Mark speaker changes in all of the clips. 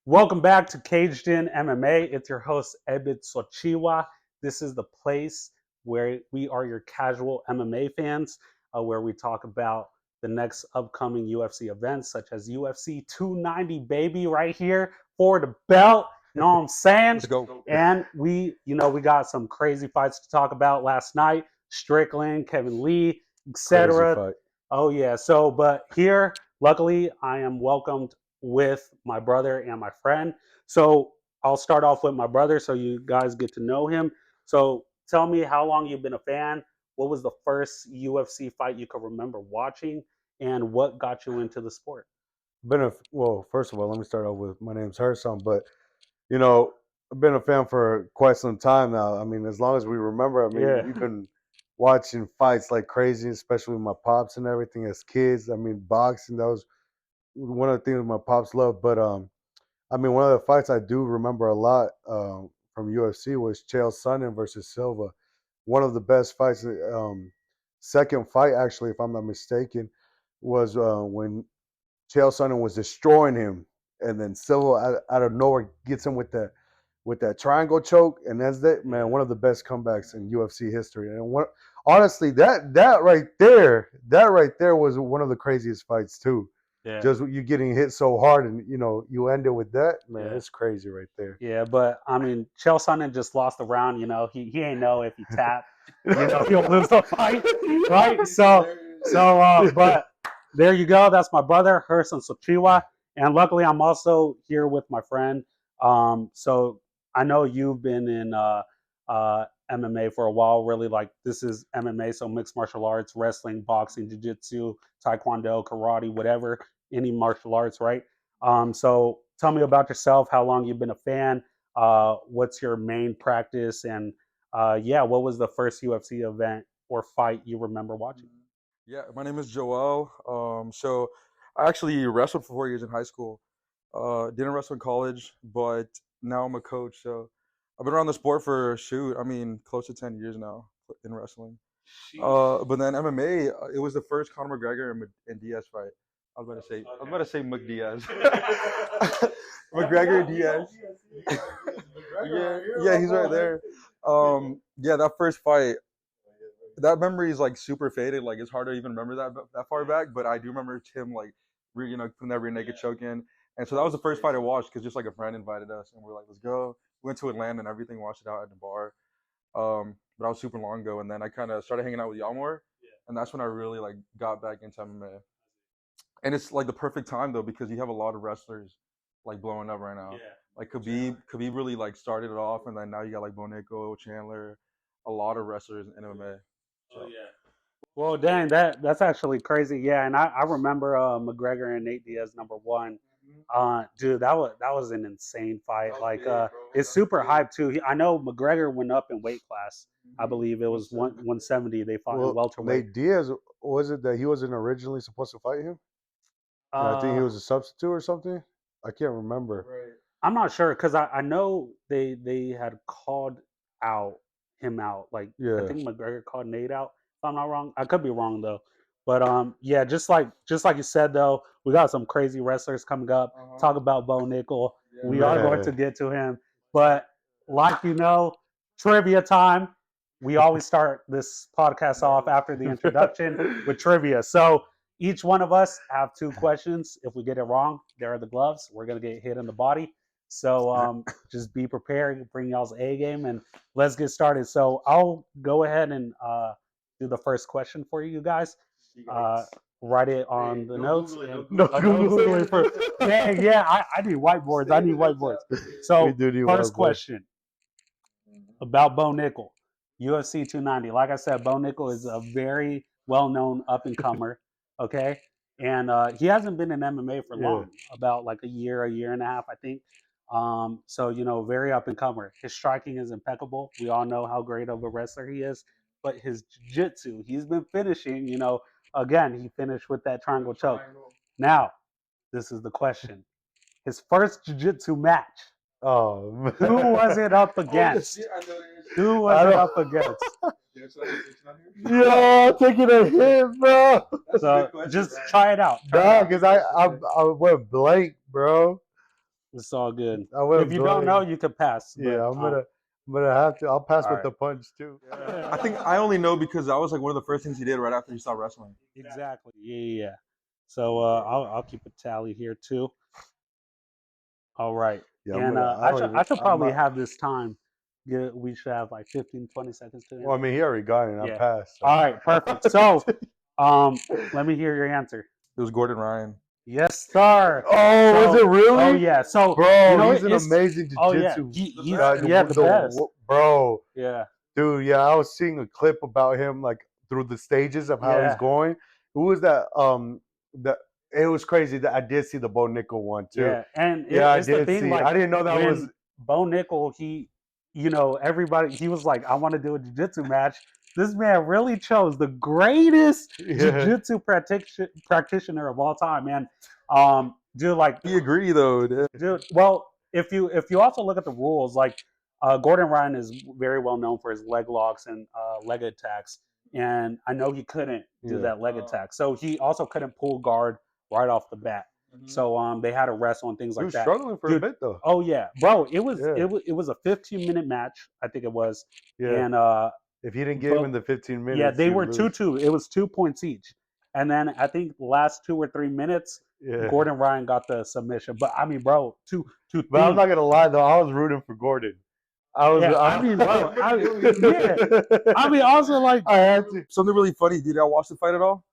Speaker 1: Welcome back to CagedIn MMA. It's your host, Ebit Sochiwa. This is the place where we are your casual MMA fans, where we talk about the next upcoming UFC events, such as UFC 290, baby, right here for the belt. You know what I'm saying?
Speaker 2: Let's go.
Speaker 1: And we got some crazy fights to talk about last night. Strickland, Kevin Lee,
Speaker 2: Crazy
Speaker 1: etc.
Speaker 2: fight.
Speaker 1: Oh yeah. But here, luckily, I am welcomed with my brother and my friend. So I'll start off with my brother so you guys get to know him. So tell me how long you've been a fan. What was the first UFC fight you could remember watching, and what got you into the sport?
Speaker 2: First of all, let me start off with my name's Herson, but you know, I've been a fan for quite some time now. I mean, as long as we remember,
Speaker 1: Yeah.
Speaker 2: we've been watching fights like crazy, especially with my pops and everything as kids. I mean, boxing, that was one of the things my pops loved. But one of the fights I do remember a lot from UFC was Chael Sonnen versus Silva. One of the best fights. Second fight, actually, if I'm not mistaken, was when Chael Sonnen was destroying him, and then Silva out of nowhere gets him with that triangle choke, and that's that, man. One of the best comebacks in UFC history. And honestly, that right there was one of the craziest fights too.
Speaker 1: Yeah.
Speaker 2: Just you getting hit so hard, and you end it with that, man.
Speaker 1: Yeah.
Speaker 2: It's crazy right there.
Speaker 1: Yeah, but I mean, Chael Sonnen just lost the round. He ain't know if he tap, he'll lose the fight, right? But there you go. That's my brother, Herson Sochiwa, and luckily I'm also here with my friend. So I know you've been in MMA for a while. Really, like this is MMA, so mixed martial arts, wrestling, boxing, jiu-jitsu, taekwondo, karate, whatever, any martial arts, right? So tell me about yourself, how long you've been a fan, what's your main practice, and what was the first UFC event or fight you remember watching?
Speaker 2: Yeah, my name is Joel. So I actually wrestled for 4 years in high school. Didn't wrestle in college, but now I'm a coach. So I've been around the sport for close to 10 years now in wrestling. But then MMA, it was the first Conor McGregor and Diaz fight. I was about to say McDiaz. McGregor Diaz. Yeah, he's right there. Yeah, that first fight, that memory is like super faded. Like it's hard to even remember that far back. But I do remember Tim like, putting that rear naked choke in. And so that was the first fight I watched because just like a friend invited us, and we are like, let's go. We went to Atlanta and everything, watched it out at the bar. But that was super long ago, and then I kind of started hanging out with y'all more, and that's when I really like got back into MMA. And it's like the perfect time though because you have a lot of wrestlers like blowing up right now.
Speaker 1: Yeah.
Speaker 2: Like Khabib really like started it off, and then now you got like Boneko, Chandler, a lot of wrestlers in MMA. So.
Speaker 1: Oh yeah. Well, dang, that's actually crazy. Yeah, and I remember McGregor and Nate Diaz #1. Dude, that was an insane fight. Like, it's super hyped too. I know McGregor went up in weight class. I believe it was 170. They fought in welterweight.
Speaker 2: Nate Diaz, was it that he wasn't originally supposed to fight him? And I think he
Speaker 1: Uh,
Speaker 2: was a substitute or something. I can't remember.
Speaker 1: I'm not sure because I know they had called out him out. Like I
Speaker 2: Yeah.
Speaker 1: think McGregor called Nate out. If I'm not wrong, I could be wrong though. But yeah, just like you said though, we got some crazy wrestlers coming up. Talk about Bo Nickel. We are going to get to him. But like trivia time. We always start this podcast off after the introduction with trivia. So each one of us have 2 questions. If we get it wrong, there are the gloves. We're gonna get hit in the body. So just be prepared, bring y'all's A game, and let's get started. So I'll go ahead and do the first question for you guys. Write it on the notes. No Googling for. Yeah. I need whiteboards. I need whiteboards. So first question about Bo Nickel, UFC 290. Like I said, Bo Nickel is a very well-known up-and-comer. Okay, and he hasn't been in MMA for long, about like a year and a half, I think. So very up-and-comer. His striking is impeccable. We all know how great of a wrestler he is, but his jiu-jitsu, he's been finishing. Again, he finished with that triangle choke. Now, this is the question: his first jiu-jitsu match.
Speaker 2: Oh,
Speaker 1: who was it up against? Who was it up against?
Speaker 2: Yo, taking a hit, bro.
Speaker 1: So just try it out.
Speaker 2: Nah, because I went blank, bro.
Speaker 1: It's all good.
Speaker 2: I would
Speaker 1: If you don't know,
Speaker 2: blame.
Speaker 1: you could pass.
Speaker 2: Yeah,
Speaker 1: But,
Speaker 2: I'm gonna have to. I'll pass
Speaker 1: all
Speaker 2: with
Speaker 1: right.
Speaker 2: the punch too.
Speaker 3: I think I only know because that was like one of the first things he did right after he stopped wrestling.
Speaker 1: Exactly. Yeah. So I'll keep a tally here too. All right.
Speaker 2: Yeah,
Speaker 1: And I should probably have this time. We should have like 15, 20 seconds to.
Speaker 2: Well, I mean, he already got it. And
Speaker 1: Yeah.
Speaker 2: I passed. So.
Speaker 1: All right. Perfect. So let me hear your answer.
Speaker 3: It was Gordon Ryan.
Speaker 1: Yes, sir.
Speaker 2: Oh,
Speaker 1: So-
Speaker 2: was it really?
Speaker 1: Oh yeah. So
Speaker 2: Bro,
Speaker 1: you know,
Speaker 2: he's an
Speaker 1: it's-
Speaker 2: amazing
Speaker 1: Oh yeah.
Speaker 2: jiu-jitsu.
Speaker 1: He's
Speaker 2: guy.
Speaker 1: the best.
Speaker 2: Bro,
Speaker 1: Yeah.
Speaker 2: dude, yeah, I was seeing a clip about him like through the stages of how he's
Speaker 1: Yeah.
Speaker 2: going. Who was that? That it was crazy that I did see the Bo Nickel one too.
Speaker 1: Yeah. And
Speaker 2: Yeah, I
Speaker 1: it's the
Speaker 2: did
Speaker 1: thing.
Speaker 2: see.
Speaker 1: Like
Speaker 2: I didn't know that
Speaker 1: when
Speaker 2: was.
Speaker 1: Bo Nickel, everybody, he was like, I want to do a jiu-jitsu match. This man really chose the greatest jiu-jitsu practitioner of all time, man. Dude, like,
Speaker 3: He agreed though.
Speaker 1: dude. Well, if you also look at the rules, like Gordon Ryan is very well known for his leg locks and leg attacks, and I know he couldn't do that leg attack, so he also couldn't pull guard right off the bat. So they had to wrestle and things
Speaker 2: He
Speaker 1: like
Speaker 2: was
Speaker 1: that.
Speaker 2: struggling for
Speaker 1: Dude,
Speaker 2: a bit though.
Speaker 1: Oh yeah, bro. It was
Speaker 2: Yeah.
Speaker 1: it was a 15-minute match, I think it was.
Speaker 2: Yeah.
Speaker 1: And
Speaker 2: If he didn't get him in the 15 minutes,
Speaker 1: yeah, they
Speaker 2: he'd
Speaker 1: were
Speaker 2: lose.
Speaker 1: 2-2. It was 2 points each. And then I think the last 2 or 3 minutes,
Speaker 2: Yeah.
Speaker 1: Gordon Ryan got the submission. But I mean, bro,
Speaker 2: But I'm not gonna lie though, I was rooting for Gordon. I was.
Speaker 1: Yeah, I mean, bro, I mean, also like
Speaker 2: I had to.
Speaker 3: Something really funny. Did y'all watch the fight at all?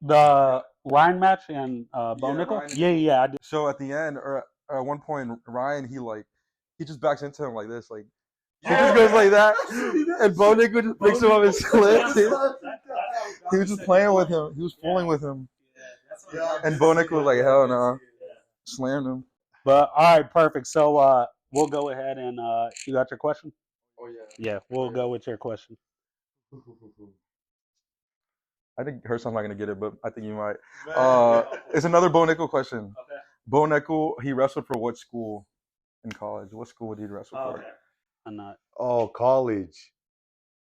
Speaker 1: the Ryan match and Bo Nickel.
Speaker 3: Ryan and-
Speaker 1: Yeah, I did.
Speaker 3: So at the end, or at one point, Ryan he just backs into him like this, like he just goes like that, and Bo Nickel just picks him up and slams him. He was just playing with him. He was fooling with him, and Bo Nickel was like, "Hell no," slammed him.
Speaker 1: But all right, perfect. So we'll go ahead and you got your question?
Speaker 3: Oh yeah.
Speaker 1: Yeah, we'll go with your question.
Speaker 3: I think Hershey's not gonna get it, but I think you might. It's another Bo Nickel question.
Speaker 1: Okay.
Speaker 3: Bo Nickel, he wrestled for what school in college? What school did he wrestle for?
Speaker 1: I'm not.
Speaker 2: Oh, college.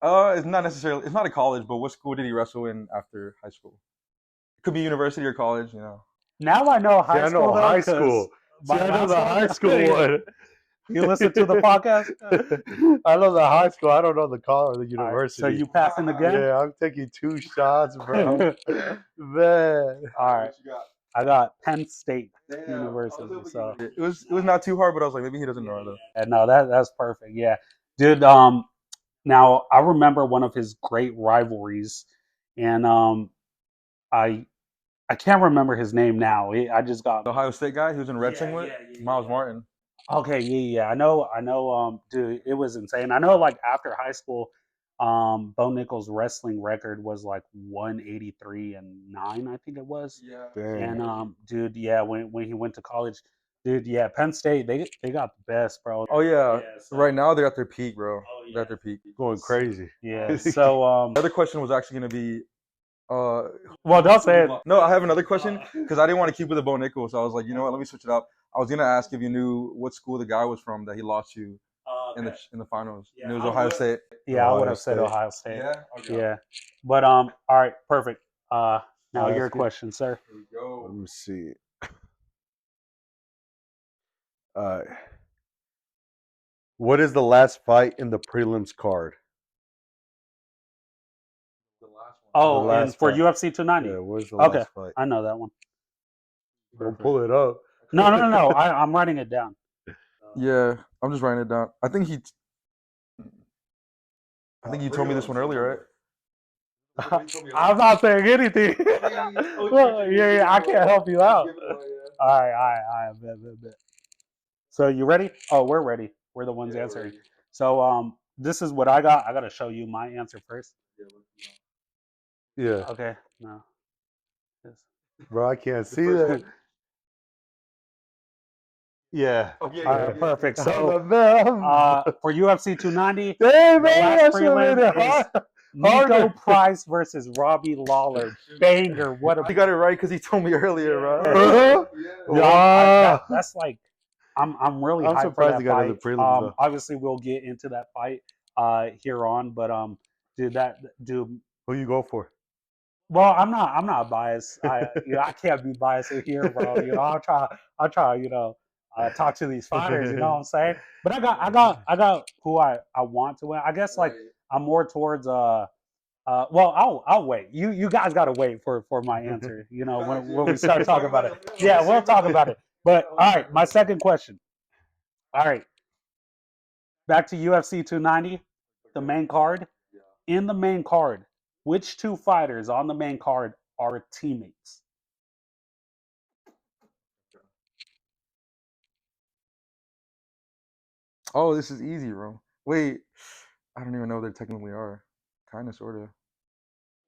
Speaker 3: It's not necessarily. It's not a college, but what school did he wrestle in after high school? It could be university or college. You know.
Speaker 1: Now I know high
Speaker 2: I
Speaker 1: school.
Speaker 2: know
Speaker 1: though,
Speaker 2: high
Speaker 1: 'cause
Speaker 2: school. See,
Speaker 1: my
Speaker 2: I know
Speaker 1: last
Speaker 2: the
Speaker 1: one-
Speaker 2: high school one.
Speaker 1: You listen to the podcast?
Speaker 2: I know the high school. I don't know the college or the
Speaker 1: All right,
Speaker 2: university.
Speaker 1: so you passing again?
Speaker 2: Yeah, I'm taking 2 shots, bro. Man.
Speaker 1: All right.
Speaker 3: What you got?
Speaker 1: I got Penn State
Speaker 3: Damn,
Speaker 1: University. So
Speaker 3: it was not too hard, but I was like, maybe he doesn't know though.
Speaker 1: and no, that's perfect. Yeah, dude. Now I remember one of his great rivalries, and I can't remember his name now. I just got
Speaker 3: The Ohio State guy, he was in red singlet. Miles Martin.
Speaker 1: okay. Yeah. I know. Dude, it was insane. I know. Like after high school, Bo Nickel's wrestling record was like 183-9, I think it was.
Speaker 3: Yeah.
Speaker 2: Dang.
Speaker 1: And dude, yeah, when he went to college, dude, yeah, Penn State, they got the best, bro.
Speaker 3: Oh yeah.
Speaker 1: so-
Speaker 3: Right now they're at their peak, bro.
Speaker 1: yeah.
Speaker 3: They're at their peak.
Speaker 2: Going crazy.
Speaker 1: Yeah. So
Speaker 3: The other question was actually gonna be,
Speaker 1: well, don't say it.
Speaker 3: no, I have another question because I didn't want to keep with the Bo Nickel, so I was like, you know what, let me switch it up. I was gonna ask if you knew what school the guy was from that he lost to in the finals.
Speaker 1: Yeah,
Speaker 3: and it was
Speaker 1: I
Speaker 3: Ohio
Speaker 1: would-
Speaker 3: State.
Speaker 1: Yeah, I would
Speaker 2: Ohio
Speaker 1: have said
Speaker 2: State.
Speaker 1: Ohio State.
Speaker 3: Okay.
Speaker 1: Yeah. But all right, perfect. Now
Speaker 2: that's
Speaker 1: your
Speaker 2: good.
Speaker 1: question, sir.
Speaker 3: Here we go.
Speaker 2: Let me see. What is the last fight in the prelims card?
Speaker 3: The last one.
Speaker 1: Oh,
Speaker 2: The
Speaker 1: and
Speaker 2: last
Speaker 1: for
Speaker 2: fight.
Speaker 1: UFC 290.
Speaker 2: Yeah, where's the
Speaker 1: Okay.
Speaker 2: last fight?
Speaker 1: I know that one.
Speaker 2: Don't pull it up.
Speaker 1: No. I'm writing it down.
Speaker 3: Yeah, I'm just writing it down. I think you told me this one earlier, right?
Speaker 1: I'm not saying anything. Well, yeah, I can't help you out. All right, bet. So you ready? Oh, we're ready. We're the ones answering. So this is what I got. I got to show you my answer first.
Speaker 2: Yeah,
Speaker 1: Okay. No. Yes.
Speaker 2: bro, I can't see that. Yeah.
Speaker 1: All right, perfect. So
Speaker 2: So,
Speaker 1: for UFC 290,
Speaker 2: hey
Speaker 1: the
Speaker 2: man,
Speaker 1: last
Speaker 2: that should've made it
Speaker 1: prelim is
Speaker 2: hard.
Speaker 1: Nico
Speaker 2: Harder.
Speaker 1: Price versus Robbie Lawler. Banger. What a
Speaker 3: He got it right because he told me earlier, bro.
Speaker 2: Uh-huh.
Speaker 1: Dude,
Speaker 2: Wow.
Speaker 1: that's like I'm really
Speaker 2: I'm
Speaker 1: hyped
Speaker 2: surprised
Speaker 1: for
Speaker 2: he
Speaker 1: that
Speaker 2: got in
Speaker 1: fight.
Speaker 2: the prelims, though.
Speaker 1: Obviously we'll get into that fight here on, but dude.
Speaker 2: Who you go for?
Speaker 1: Well, I'm not biased. I can't be biased in here, bro. I'll try. talk to these fighters. You know what I'm saying? But I got who I want to win. I guess like I'm more towards well, I'll wait. You guys got to wait for my answer. You know, when we start talking about it. Yeah, we'll talk about it. But all right, my second question. All right, back to UFC 290, the main card. In the main card, which two fighters on the main card are teammates?
Speaker 3: Oh, this is easy, bro. Wait, I don't even know if they technically are. Kind of, sort of.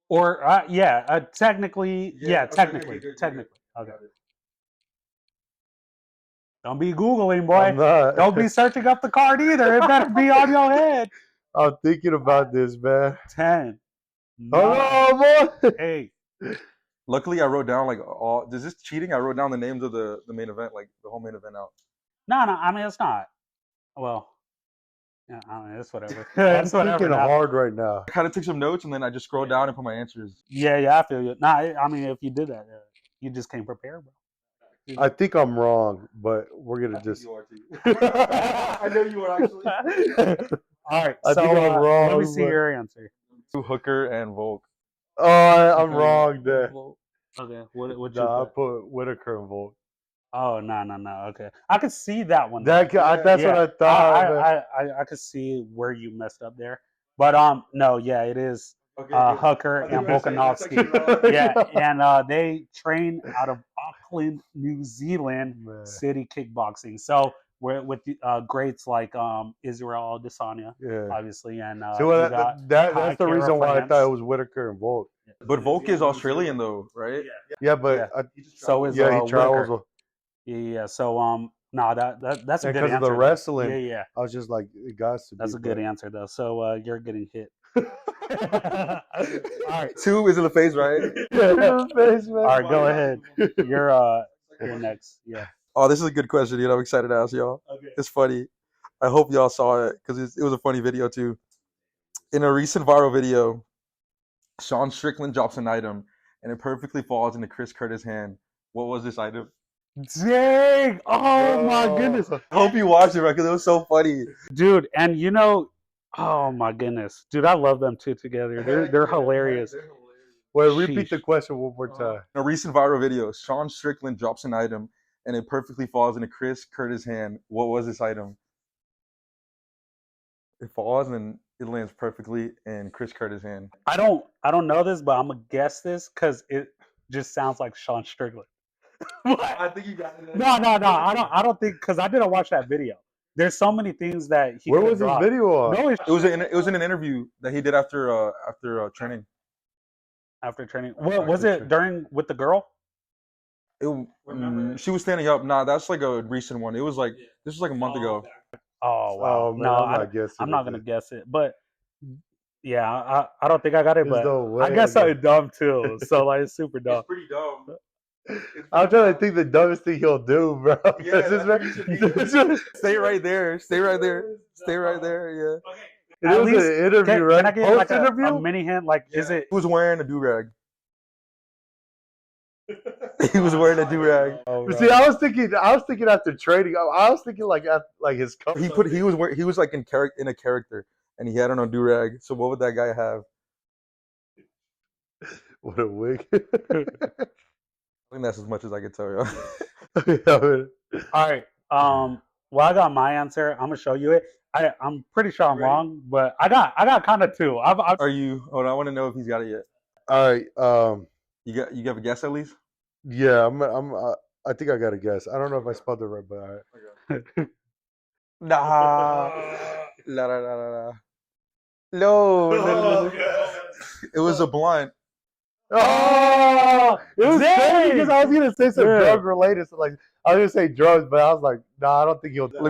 Speaker 1: Or yeah, technically, yeah,
Speaker 3: okay,
Speaker 1: technically,
Speaker 3: good.
Speaker 1: technically. Okay. Don't be googling,
Speaker 2: I'm
Speaker 1: boy.
Speaker 2: not.
Speaker 1: Don't be searching up the card either. It better be on your head.
Speaker 2: I'm thinking about this, man.
Speaker 1: 10,
Speaker 2: Oh
Speaker 1: 9,
Speaker 2: no, boy.
Speaker 1: 8.
Speaker 3: Luckily, I wrote down like all. Is this cheating? I wrote down the names of the main event, like the whole main event out.
Speaker 1: No, I mean it's not. Well, yeah, I mean it's whatever.
Speaker 2: I'm
Speaker 1: It's whatever
Speaker 2: thinking
Speaker 1: now.
Speaker 2: hard right now.
Speaker 3: I kind of took some notes and then I just scrolled down and put my answers.
Speaker 1: Yeah, I feel you. Nah, I mean if you did that, you just came prepared, bro.
Speaker 2: I think I'm wrong, but we're gonna just.
Speaker 3: You are too. I know you are actually.
Speaker 1: All right,
Speaker 2: I
Speaker 1: so
Speaker 2: think I'm wrong.
Speaker 1: let me see
Speaker 2: but-
Speaker 1: your answer.
Speaker 3: Hooker and Volk.
Speaker 2: Oh, I'm wrong there.
Speaker 1: Okay, what you
Speaker 2: Nah, I
Speaker 1: put?
Speaker 2: put Whitaker and Volk.
Speaker 1: Oh no. Okay, I could see that one.
Speaker 2: That's what I thought.
Speaker 1: I could see where you messed up there, but no, yeah, it is Hooker and Volkanovski. Yeah, and they train out of Auckland, New Zealand,
Speaker 2: Man.
Speaker 1: City Kickboxing. So with greats like Israel Adesanya,
Speaker 2: Yeah.
Speaker 1: obviously, and
Speaker 2: So
Speaker 1: you got
Speaker 2: that's the
Speaker 1: Kara
Speaker 2: reason why I
Speaker 1: France.
Speaker 2: thought it was Whitaker and Volk.
Speaker 3: But Volk is Australian though, right?
Speaker 2: Yeah, but
Speaker 1: Yeah. So is
Speaker 2: he travels.
Speaker 1: Whitaker. Yeah. So no, that's a good
Speaker 2: Because
Speaker 1: answer.
Speaker 2: of the
Speaker 1: though.
Speaker 2: wrestling,
Speaker 1: Yeah.
Speaker 2: I was just like, it got to be.
Speaker 1: That's a good answer though. So you're getting hit. All right.
Speaker 3: 2 is in the face, right?
Speaker 1: All right, go ahead. You're next. Yeah.
Speaker 3: Oh, this is a good question, dude. I'm excited to ask y'all.
Speaker 1: Okay.
Speaker 3: It's funny. I hope y'all saw it because it was a funny video too. In a recent viral video, Sean Strickland drops an item and it perfectly falls into Chris Curtis' hand. What was this item?
Speaker 1: Dang! Oh my goodness,
Speaker 3: I hope you watched it, right? Because it was so funny.
Speaker 1: dude. And oh my goodness, dude, I love them two together. They're hilarious.
Speaker 2: Wait, repeat the
Speaker 1: Sheesh.
Speaker 2: question one more time.
Speaker 3: In a recent viral video, Sean Strickland drops an item and it perfectly falls into Chris Curtis' hand. What was this item? It falls and it lands perfectly in Chris Curtis' hand.
Speaker 1: I don't know this, but I'm gonna guess this because it just sounds like Sean Strickland.
Speaker 3: I think you got it.
Speaker 1: No. I don't think because I didn't watch that video. There's so many things that he.
Speaker 2: Where
Speaker 1: could've
Speaker 2: was this
Speaker 1: dropped.
Speaker 2: video on?
Speaker 1: No,
Speaker 3: It was in an interview that he did after training.
Speaker 1: after training. What was it during with the girl?
Speaker 3: She was standing up. Nah, that's like a recent one. It was like this was like a month ago.
Speaker 1: Oh wow!
Speaker 2: Oh, man,
Speaker 1: No,
Speaker 2: I'm not guessing.
Speaker 1: I'm not gonna guess it. But yeah, I don't think I got it.
Speaker 2: There's
Speaker 1: But
Speaker 2: no way
Speaker 1: I guess
Speaker 2: I
Speaker 1: something dumb too. So like it's super dumb.
Speaker 3: pretty dumb.
Speaker 2: I'm trying to think the dumbest thing he'll do, bro.
Speaker 3: Yeah,
Speaker 2: This
Speaker 3: that's
Speaker 2: is-
Speaker 3: Stay right there. Stay right there. Stay right there. Yeah.
Speaker 2: It
Speaker 1: At
Speaker 2: was
Speaker 1: least,
Speaker 2: an interview,
Speaker 1: can
Speaker 2: right?
Speaker 1: I get like
Speaker 2: Post-interview?
Speaker 1: a mini hint? Like, is it?
Speaker 3: He was wearing a do rag. He was wearing a do rag.
Speaker 2: But see, I was thinking after training. I was thinking like his company.
Speaker 3: He was like in a character, and he had on a do rag. So what would that guy have?
Speaker 2: What a wig.
Speaker 3: I think that's as much as I can tell you.
Speaker 1: All right. Well, I got my answer. I'm gonna show you it. I'm pretty sure I'm wrong, but I got kind of two.
Speaker 3: Are you? Hold on, I want to know if he's got it yet.
Speaker 2: All right.
Speaker 3: You have a guess at least?
Speaker 2: Yeah. I think I got a guess. I don't know if I spelled it right, but all right.
Speaker 3: Nah. La la la la la. No. It was a blunt.
Speaker 2: Oh, it was funny because I was gonna say some
Speaker 1: Yeah.
Speaker 2: drug related. So like I was gonna say drugs, but I was like, nah, I don't think he'll.
Speaker 3: I'm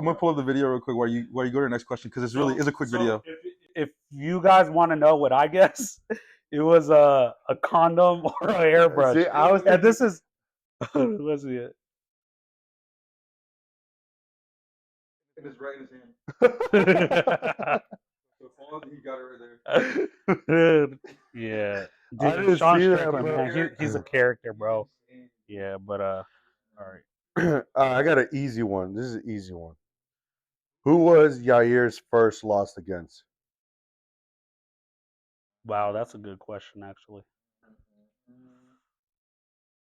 Speaker 3: gonna pull up the video real quick while you go to the next question because it's a quick video.
Speaker 1: If you guys want to know what I guess, it was a condom or a hairbrush.
Speaker 2: See, I was
Speaker 1: And this is let's see it.
Speaker 3: It is right in his hand. So he got it right there.
Speaker 1: Yeah.
Speaker 2: I
Speaker 1: Dude,
Speaker 2: didn't
Speaker 1: Sean
Speaker 2: see that,
Speaker 1: Strickland,
Speaker 2: bro.
Speaker 1: man, he's a character, bro. Yeah, but all right.
Speaker 2: I got an easy one. This is an easy one. Who was Yair's first loss against?
Speaker 1: Wow, that's a good question, actually.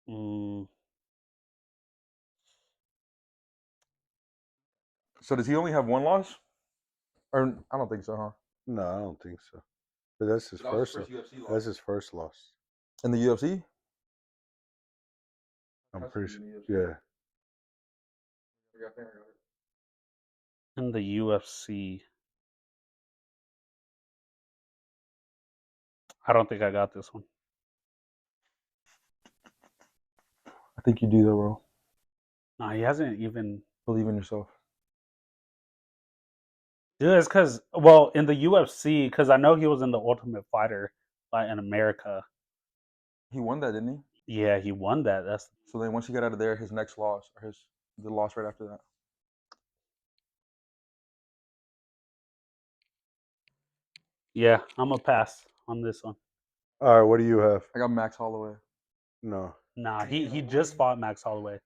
Speaker 1: Mm,
Speaker 3: So does he only have one loss? Or I don't think so, huh?
Speaker 2: No, I don't think so. But that's his first.
Speaker 3: UFC loss.
Speaker 2: That's his first loss.
Speaker 3: In the UFC?
Speaker 2: I'm pretty sure. Yeah.
Speaker 1: in the UFC, I don't think I got this one.
Speaker 3: I think you do though, bro.
Speaker 1: No, he hasn't even.
Speaker 3: Believe in yourself.
Speaker 1: Dude, it's because, well, in the UFC, because I know he was in the Ultimate Fighter, like in America.
Speaker 3: He won that, didn't he?
Speaker 1: Yeah, he won that. That's
Speaker 3: So then once he got out of there, his next loss, or the loss right after that.
Speaker 1: yeah. I'm a pass on this one.
Speaker 2: All right. What do you have?
Speaker 3: I got Max Holloway.
Speaker 2: No.
Speaker 1: Nah, he just fought Max Holloway.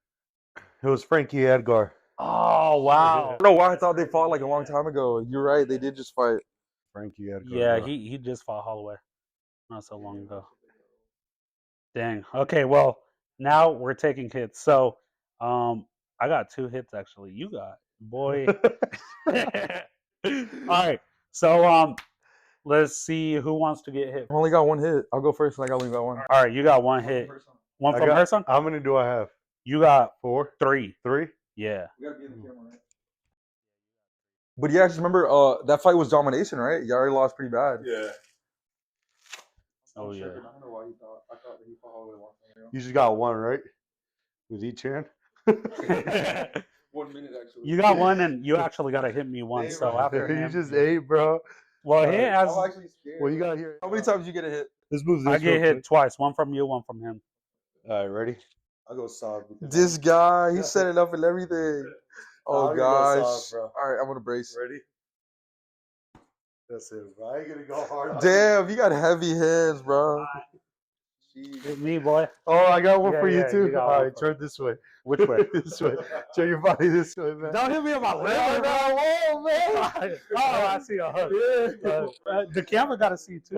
Speaker 2: It was Frankie Edgar.
Speaker 1: Oh wow.
Speaker 3: I don't know why I thought they fought like a long time ago. You're right, they did just fight.
Speaker 2: Frankie Edgar.
Speaker 1: Yeah,
Speaker 2: bro.
Speaker 1: he just fought Holloway not so long ago. Dang. Okay, well, now we're taking hits. So, I got 2 hits actually. You got, boy. All right. So, let's see who wants to get hit.
Speaker 3: I only got one hit. I'll go first, and I only got one.
Speaker 1: All right, you got 1 hit. One from her son?
Speaker 2: How many do I have?
Speaker 1: You got
Speaker 2: 4?
Speaker 1: 3.
Speaker 2: 3?
Speaker 1: Yeah.
Speaker 3: We gotta be in the camera, right? But yeah, just remember, that fight was domination, right? Yari lost pretty bad.
Speaker 2: Yeah.
Speaker 1: Oh yeah.
Speaker 3: I don't know why he thought. I thought that he fought Holloway once.
Speaker 2: You just got 1, right? With each hand?
Speaker 3: 1 minute actually.
Speaker 1: You got 1, and you actually got to hit me once. So after
Speaker 2: you
Speaker 1: him,
Speaker 2: just ate, bro.
Speaker 1: well, he has.
Speaker 3: I'm actually scared.
Speaker 2: Well, you got here.
Speaker 3: How many times you get a hit?
Speaker 2: Let's move this.
Speaker 1: I get hit twice. 1 from you, 1 from him.
Speaker 2: All right, ready? I'll go soft.
Speaker 3: This guy, he's setting up and everything. Oh
Speaker 2: I'm gonna go
Speaker 3: gosh.
Speaker 2: soft, bro.
Speaker 3: All right, I'm gonna brace.
Speaker 2: Ready? That's it, bro. I ain't gonna go hard.
Speaker 3: Damn, you got heavy hands, bro.
Speaker 1: Hit me, boy.
Speaker 2: Oh, I got one
Speaker 1: Yeah,
Speaker 2: for you
Speaker 1: yeah,
Speaker 2: too.
Speaker 1: you got
Speaker 2: All
Speaker 1: one
Speaker 2: right,
Speaker 1: for
Speaker 2: turn this way.
Speaker 1: Which way?
Speaker 2: This way. Turn your body this way, man.
Speaker 1: Don't hit me on my leg.
Speaker 2: Whoa, man.
Speaker 1: Oh, I see a hook.
Speaker 2: Yeah.
Speaker 1: The camera got to see too.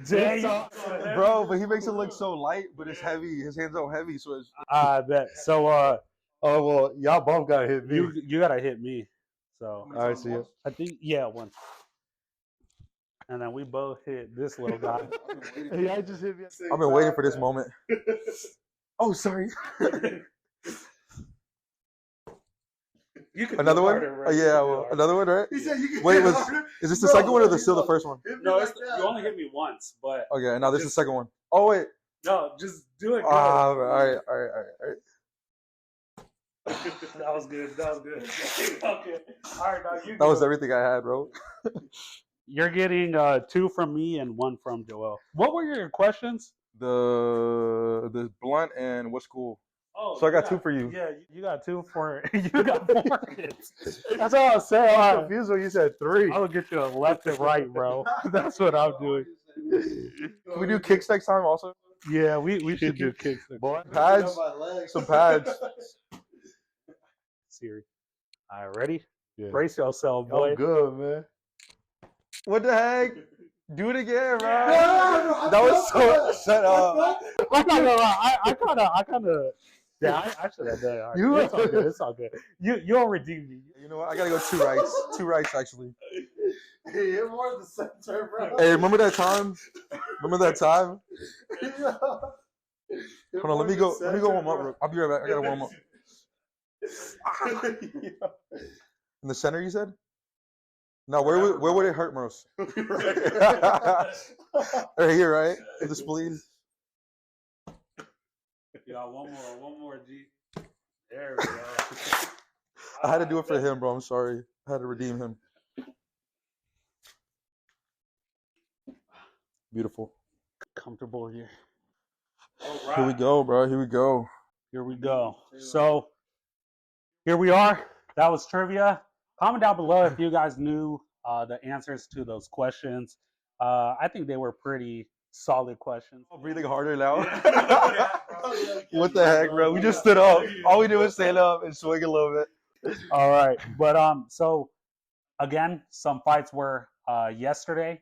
Speaker 1: Dang.
Speaker 3: Bro, but he makes it look so light, but it's heavy. His hands are heavy, so it's
Speaker 1: I bet. So,
Speaker 2: oh well, y'all both got hit me.
Speaker 1: you gotta hit me. So
Speaker 2: All right, see you.
Speaker 1: I think once. And then we both hit this little guy.
Speaker 2: Yeah, I just hit me.
Speaker 3: I've been waiting for this moment. Oh, sorry. Another one? Oh, yeah, well, another one, right?
Speaker 2: He said you can
Speaker 3: Wait,
Speaker 2: hit harder.
Speaker 3: is this the
Speaker 2: Bro,
Speaker 3: second one or
Speaker 2: he's
Speaker 3: still the
Speaker 2: like,
Speaker 3: first one?
Speaker 2: hit me
Speaker 1: No,
Speaker 2: like
Speaker 1: you
Speaker 2: that.
Speaker 1: only hit me once, but
Speaker 3: Okay, now this is the second one. Oh, wait.
Speaker 1: no, just do it good.
Speaker 3: All right.
Speaker 1: That was good. Okay. All right, now you.
Speaker 3: That was everything I had, bro.
Speaker 1: You're getting 2 from me and 1 from Joel. What were your questions?
Speaker 3: The blunt and what's cool.
Speaker 1: Oh,
Speaker 3: So I got 2 for you.
Speaker 1: Yeah, you got 2 for you got 4 hits.
Speaker 2: That's all I was saying. I was confused when you said 3.
Speaker 1: I will get you a left and right, bro. That's what I'm doing.
Speaker 3: Can we do kicks next time also?
Speaker 1: Yeah, we should do kicks.
Speaker 2: Boy,
Speaker 3: Pads? Some pads.
Speaker 1: Siri. All right, ready?
Speaker 2: Yeah.
Speaker 1: Brace yourself, boy.
Speaker 2: I'm good, man.
Speaker 3: What the heck? Do it again, bro.
Speaker 2: No,
Speaker 3: That was so. Shut up.
Speaker 1: I'm not gonna lie. I kind of. Yeah, I should have done it. All right, it's all good. It's all good. You'll redeem me.
Speaker 3: You know what? I gotta go 2 rights. 2 rights, actually.
Speaker 2: Hey, you're more the center, bro.
Speaker 3: Hey, remember that time? Remember that time? Hold on, let me go warm up. I'll be right back. I gotta warm up. In the center, you said? No, where would it hurt most? Right here, right? In the spleen.
Speaker 1: You got one more, G. There we go.
Speaker 3: I had to do it for him, bro. I'm sorry. I had to redeem him. Beautiful.
Speaker 1: Comfortable here.
Speaker 3: Here we go, bro. Here we go.
Speaker 1: Here we go. So here we are. That was trivia. Comment down below if you guys knew the answers to those questions. I think they were pretty solid questions.
Speaker 3: I'm breathing harder now. What the heck, bro? We just stood up. All we did was stand up and swing a little bit.
Speaker 1: All right, but so again, some fights were yesterday,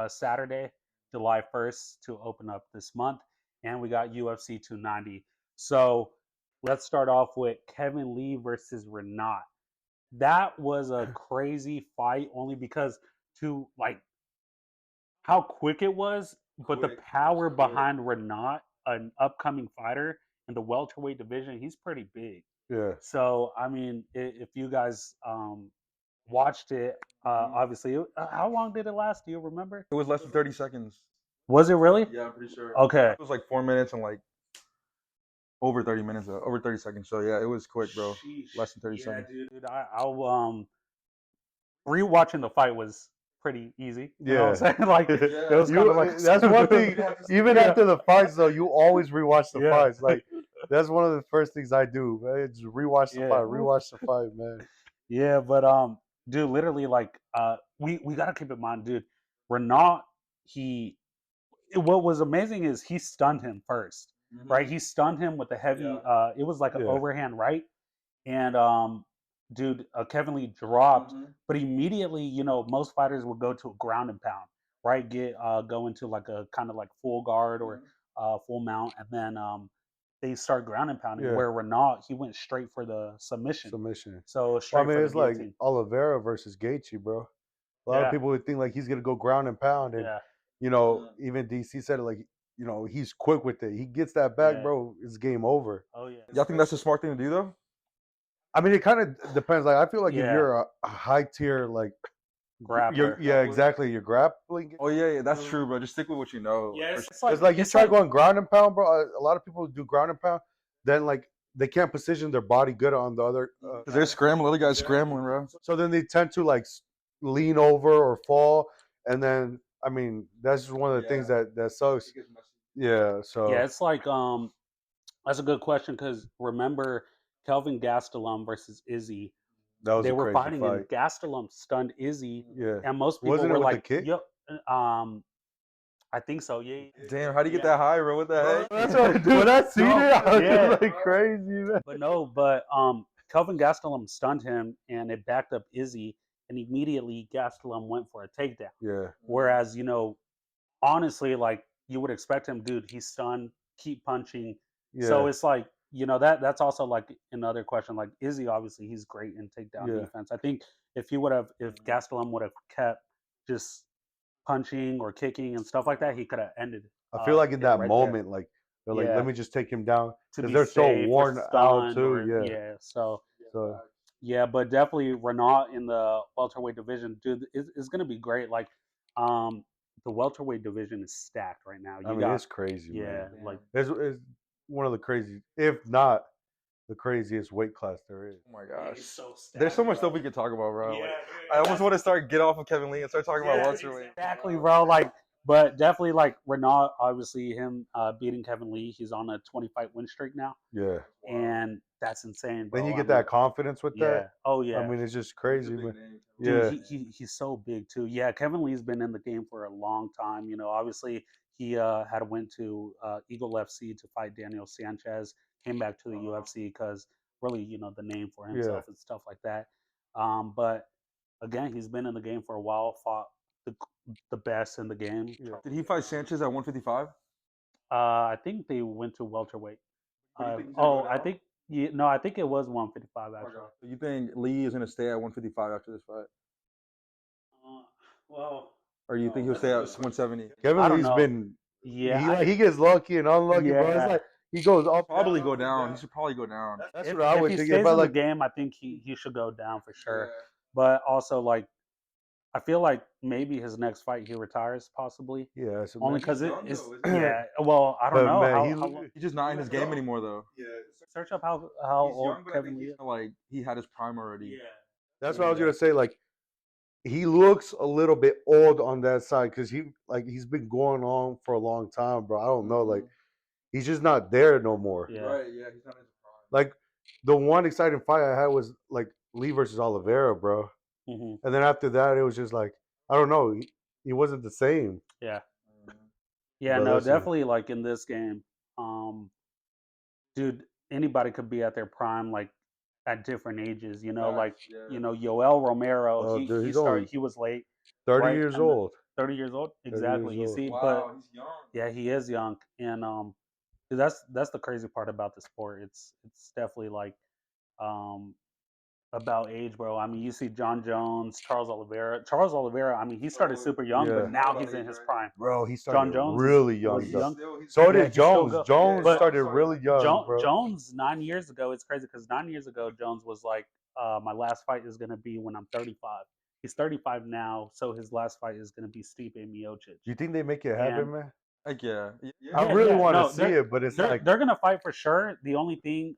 Speaker 1: Saturday, July 1st, to open up this month, and we got UFC 290. So let's start off with Kevin Lee versus Renat. That was a crazy fight, only because to like how quick it was, but the power behind Renat, an upcoming fighter in the welterweight division, he's pretty big.
Speaker 2: Yeah.
Speaker 1: So I mean, if you guys watched it, obviously, how long did it last? Do you remember?
Speaker 3: It was less than 30 seconds.
Speaker 1: Was it really?
Speaker 3: Yeah, I'm pretty sure.
Speaker 1: Okay.
Speaker 3: It was like 4 minutes and like over 30 minutes, over 30 seconds. So yeah, it was quick, bro.
Speaker 1: Sheesh.
Speaker 3: Less than 30
Speaker 1: Yeah,
Speaker 3: seconds.
Speaker 1: dude. I'll rewatching the fight was pretty easy. You know what I'm saying? Like it was kind of like
Speaker 2: that's one thing. Even after the fights, though, you always rewatch the
Speaker 1: Yeah.
Speaker 2: fights. Like that's one of the first things I do. Man. Just rewatch the
Speaker 1: Yeah.
Speaker 2: fight. Rewatch the fight, man.
Speaker 1: Yeah, but dude, literally, like, we gotta keep in mind, dude, Renat, what was amazing is he stunned him 1st right? He stunned him with a heavy, it was like an
Speaker 2: Yeah.
Speaker 1: overhand right, and dude, Kevin Lee dropped, but immediately, you know, most fighters would go to a ground and pound, right? Go into like a kind of like full guard or full mount, and then they start ground and pounding.
Speaker 2: Yeah.
Speaker 1: Where Renat, he went straight for the submission. So
Speaker 2: Well,
Speaker 1: straight
Speaker 2: I mean,
Speaker 1: for
Speaker 2: it's
Speaker 1: the
Speaker 2: like
Speaker 1: guillotine.
Speaker 2: Oliveira versus Gaethje, bro. A lot
Speaker 1: Yeah.
Speaker 2: of people would think like he's gonna go ground and pound, and
Speaker 1: Yeah.
Speaker 2: you know, even DC said it like, you know, he's quick with it. He gets that back,
Speaker 1: Yeah.
Speaker 2: bro. It's game over.
Speaker 1: Oh yeah.
Speaker 3: Y'all think that's a smart thing to do though?
Speaker 2: I mean, it kind of depends. Like, I feel like if
Speaker 1: Yeah.
Speaker 2: you're a high tier, like,
Speaker 1: Grappler.
Speaker 2: yeah, exactly. You're grappling.
Speaker 3: Oh yeah, that's true, bro. Just stick with what you know.
Speaker 1: Yeah,
Speaker 3: For sure.
Speaker 2: It's like you try going ground and pound, bro. A lot of people do ground and pound. Then like they can't position their body good on the other.
Speaker 3: 'Cause they're scrambling. Other guys scrambling, bro.
Speaker 2: So then they tend to like lean over or fall, and then I mean that's just one of the things that sucks. Yeah. So
Speaker 1: Yeah, it's like that's a good question because remember Kelvin Gastelum versus Izzy.
Speaker 2: that was
Speaker 1: They
Speaker 2: a
Speaker 1: were
Speaker 2: crazy
Speaker 1: fighting
Speaker 2: fight.
Speaker 1: and Gastelum stunned Izzy,
Speaker 2: Yeah.
Speaker 1: and most people
Speaker 2: Wasn't it
Speaker 1: were
Speaker 2: with the
Speaker 1: like,
Speaker 2: kick?
Speaker 1: "Yep, I think so." Yeah.
Speaker 3: Damn, how do you get that high, bro? What the heck?
Speaker 2: That's what I do. When I seen it, I was
Speaker 1: Yeah.
Speaker 2: just like crazy, man.
Speaker 1: But no, Kelvin Gastelum stunned him, and it backed up Izzy, and immediately Gastelum went for a takedown.
Speaker 2: Yeah.
Speaker 1: Whereas, you know, honestly, like you would expect him, dude, he's stunned, keep punching.
Speaker 2: Yeah.
Speaker 1: So it's like, you know, that's also like another question. Like Izzy, obviously, he's great in takedown
Speaker 2: Yeah.
Speaker 1: defense. I think if Gastelum would have kept just punching or kicking and stuff like that, he could have ended.
Speaker 2: I feel like in
Speaker 1: it
Speaker 2: that
Speaker 1: right
Speaker 2: moment, like they're like,
Speaker 1: Yeah.
Speaker 2: let me just take him down
Speaker 1: to
Speaker 2: because
Speaker 1: be
Speaker 2: they're so
Speaker 1: safe or
Speaker 2: worn out
Speaker 1: stunned
Speaker 2: too.
Speaker 1: or-
Speaker 2: Yeah.
Speaker 1: So
Speaker 2: So
Speaker 1: yeah, but definitely Renat in the welterweight division, dude, it's gonna be great. Like, the welterweight division is stacked right now.
Speaker 2: I mean, it's crazy,
Speaker 1: yeah,
Speaker 2: man.
Speaker 1: like
Speaker 2: It's one of the crazy, if not the craziest weight class there is.
Speaker 3: Oh my gosh.
Speaker 1: so stacked,
Speaker 3: There's so much
Speaker 1: bro.
Speaker 3: stuff we could talk about, bro.
Speaker 1: Yeah,
Speaker 3: Like,
Speaker 1: dude,
Speaker 3: I almost want to get off of Kevin Lee and start talking about welterweight.
Speaker 1: Exactly, bro. Like, but definitely like Renat, obviously him beating Kevin Lee, he's on a 20-fight win streak now,
Speaker 2: Yeah.
Speaker 1: and that's insane, bro.
Speaker 2: Then you
Speaker 1: I
Speaker 2: get
Speaker 1: mean,
Speaker 2: that confidence with
Speaker 1: yeah.
Speaker 2: that.
Speaker 1: Oh yeah.
Speaker 2: I mean, it's just crazy, man.
Speaker 1: Dude,
Speaker 2: Yeah.
Speaker 1: he's so big too. Yeah, Kevin Lee's been in the game for a long time. You know, obviously he had went to Eagle FC to fight Daniel Sanchez. Came back to the UFC because really, you know, the name for himself and stuff like that. But again, he's been in the game for a while. Fought the best in the game.
Speaker 2: Yeah.
Speaker 3: Did he fight Sanchez at 155?
Speaker 1: I think they went to welterweight. I think I think it was 155 actually.
Speaker 3: So you think Lee is gonna stay at 155 after this fight,
Speaker 1: Well,
Speaker 3: or you think he'll stay at 170?
Speaker 1: I
Speaker 2: Kevin
Speaker 1: don't
Speaker 2: Lee's
Speaker 1: know.
Speaker 2: been,
Speaker 1: yeah,
Speaker 2: he gets lucky and unlucky, bro.
Speaker 1: Yeah.
Speaker 2: It's like he goes up.
Speaker 3: Probably go down. He should probably go down.
Speaker 2: That's
Speaker 1: if,
Speaker 2: what I
Speaker 1: if
Speaker 2: would
Speaker 1: he
Speaker 2: think.
Speaker 1: stays
Speaker 2: If I
Speaker 1: in
Speaker 2: like,
Speaker 1: the game, I think he should go down for sure. But also, like, I feel like maybe his next fight he retires possibly.
Speaker 2: yeah, so
Speaker 1: Only
Speaker 2: man,
Speaker 1: because it's yeah. Well, I don't
Speaker 2: but
Speaker 1: know.
Speaker 2: man,
Speaker 1: how long-
Speaker 3: He's just not in his game anymore, though.
Speaker 1: search up how old Kevin Lee is.
Speaker 3: Like he had his prime already.
Speaker 2: that's what I was gonna say. Like, he looks a little bit old on that side because he's been going on for a long time, bro. I don't know, like he's just not there no more.
Speaker 1: Yeah.
Speaker 3: Right. Yeah. He's not in his prime.
Speaker 2: Like the one exciting fight I had was like Lee versus Oliveira, bro.
Speaker 1: Hmm.
Speaker 2: And then after that, it was just like I don't know, he wasn't the same.
Speaker 1: Yeah. Yeah,
Speaker 2: But
Speaker 1: no,
Speaker 2: listen,
Speaker 1: definitely like in this game, dude, anybody could be at their prime like at different ages, like Yoel Romero,
Speaker 2: oh,
Speaker 1: he
Speaker 2: dude,
Speaker 1: he
Speaker 2: he's
Speaker 1: started
Speaker 2: only
Speaker 1: he was late,
Speaker 2: 30
Speaker 1: right?
Speaker 2: years
Speaker 1: And
Speaker 2: old.
Speaker 1: 30 years old?
Speaker 2: 30 years
Speaker 1: Exactly. You
Speaker 2: old.
Speaker 1: see, but
Speaker 3: Wow, he's young.
Speaker 1: yeah, he is young. And dude, that's the crazy part about the sport. It's definitely like um about age, bro. I mean, you see John Jones, Charles Oliveira. Charles Oliveira, I mean, he started super young,
Speaker 2: Yeah.
Speaker 1: but now he's in his prime.
Speaker 2: Bro, he started
Speaker 1: John Jones
Speaker 2: really
Speaker 1: was
Speaker 2: young, though.
Speaker 1: young.
Speaker 2: So
Speaker 1: Yeah,
Speaker 2: did
Speaker 1: he still
Speaker 2: Jones.
Speaker 1: go.
Speaker 2: Jones
Speaker 1: But
Speaker 2: started really young, bro.
Speaker 1: Jones 9 years ago, it's crazy because 9 years ago Jones was like, my last fight is gonna be when I'm 35. He's 35 now, so his last fight is gonna be Stipe Miocic.
Speaker 2: You think they make it happen,
Speaker 1: And
Speaker 2: man?
Speaker 3: Like yeah.
Speaker 2: I
Speaker 1: yeah,
Speaker 2: really
Speaker 1: yeah,
Speaker 2: want to
Speaker 1: no,
Speaker 2: see it, but it's like,
Speaker 1: they're gonna fight for sure. The only thing,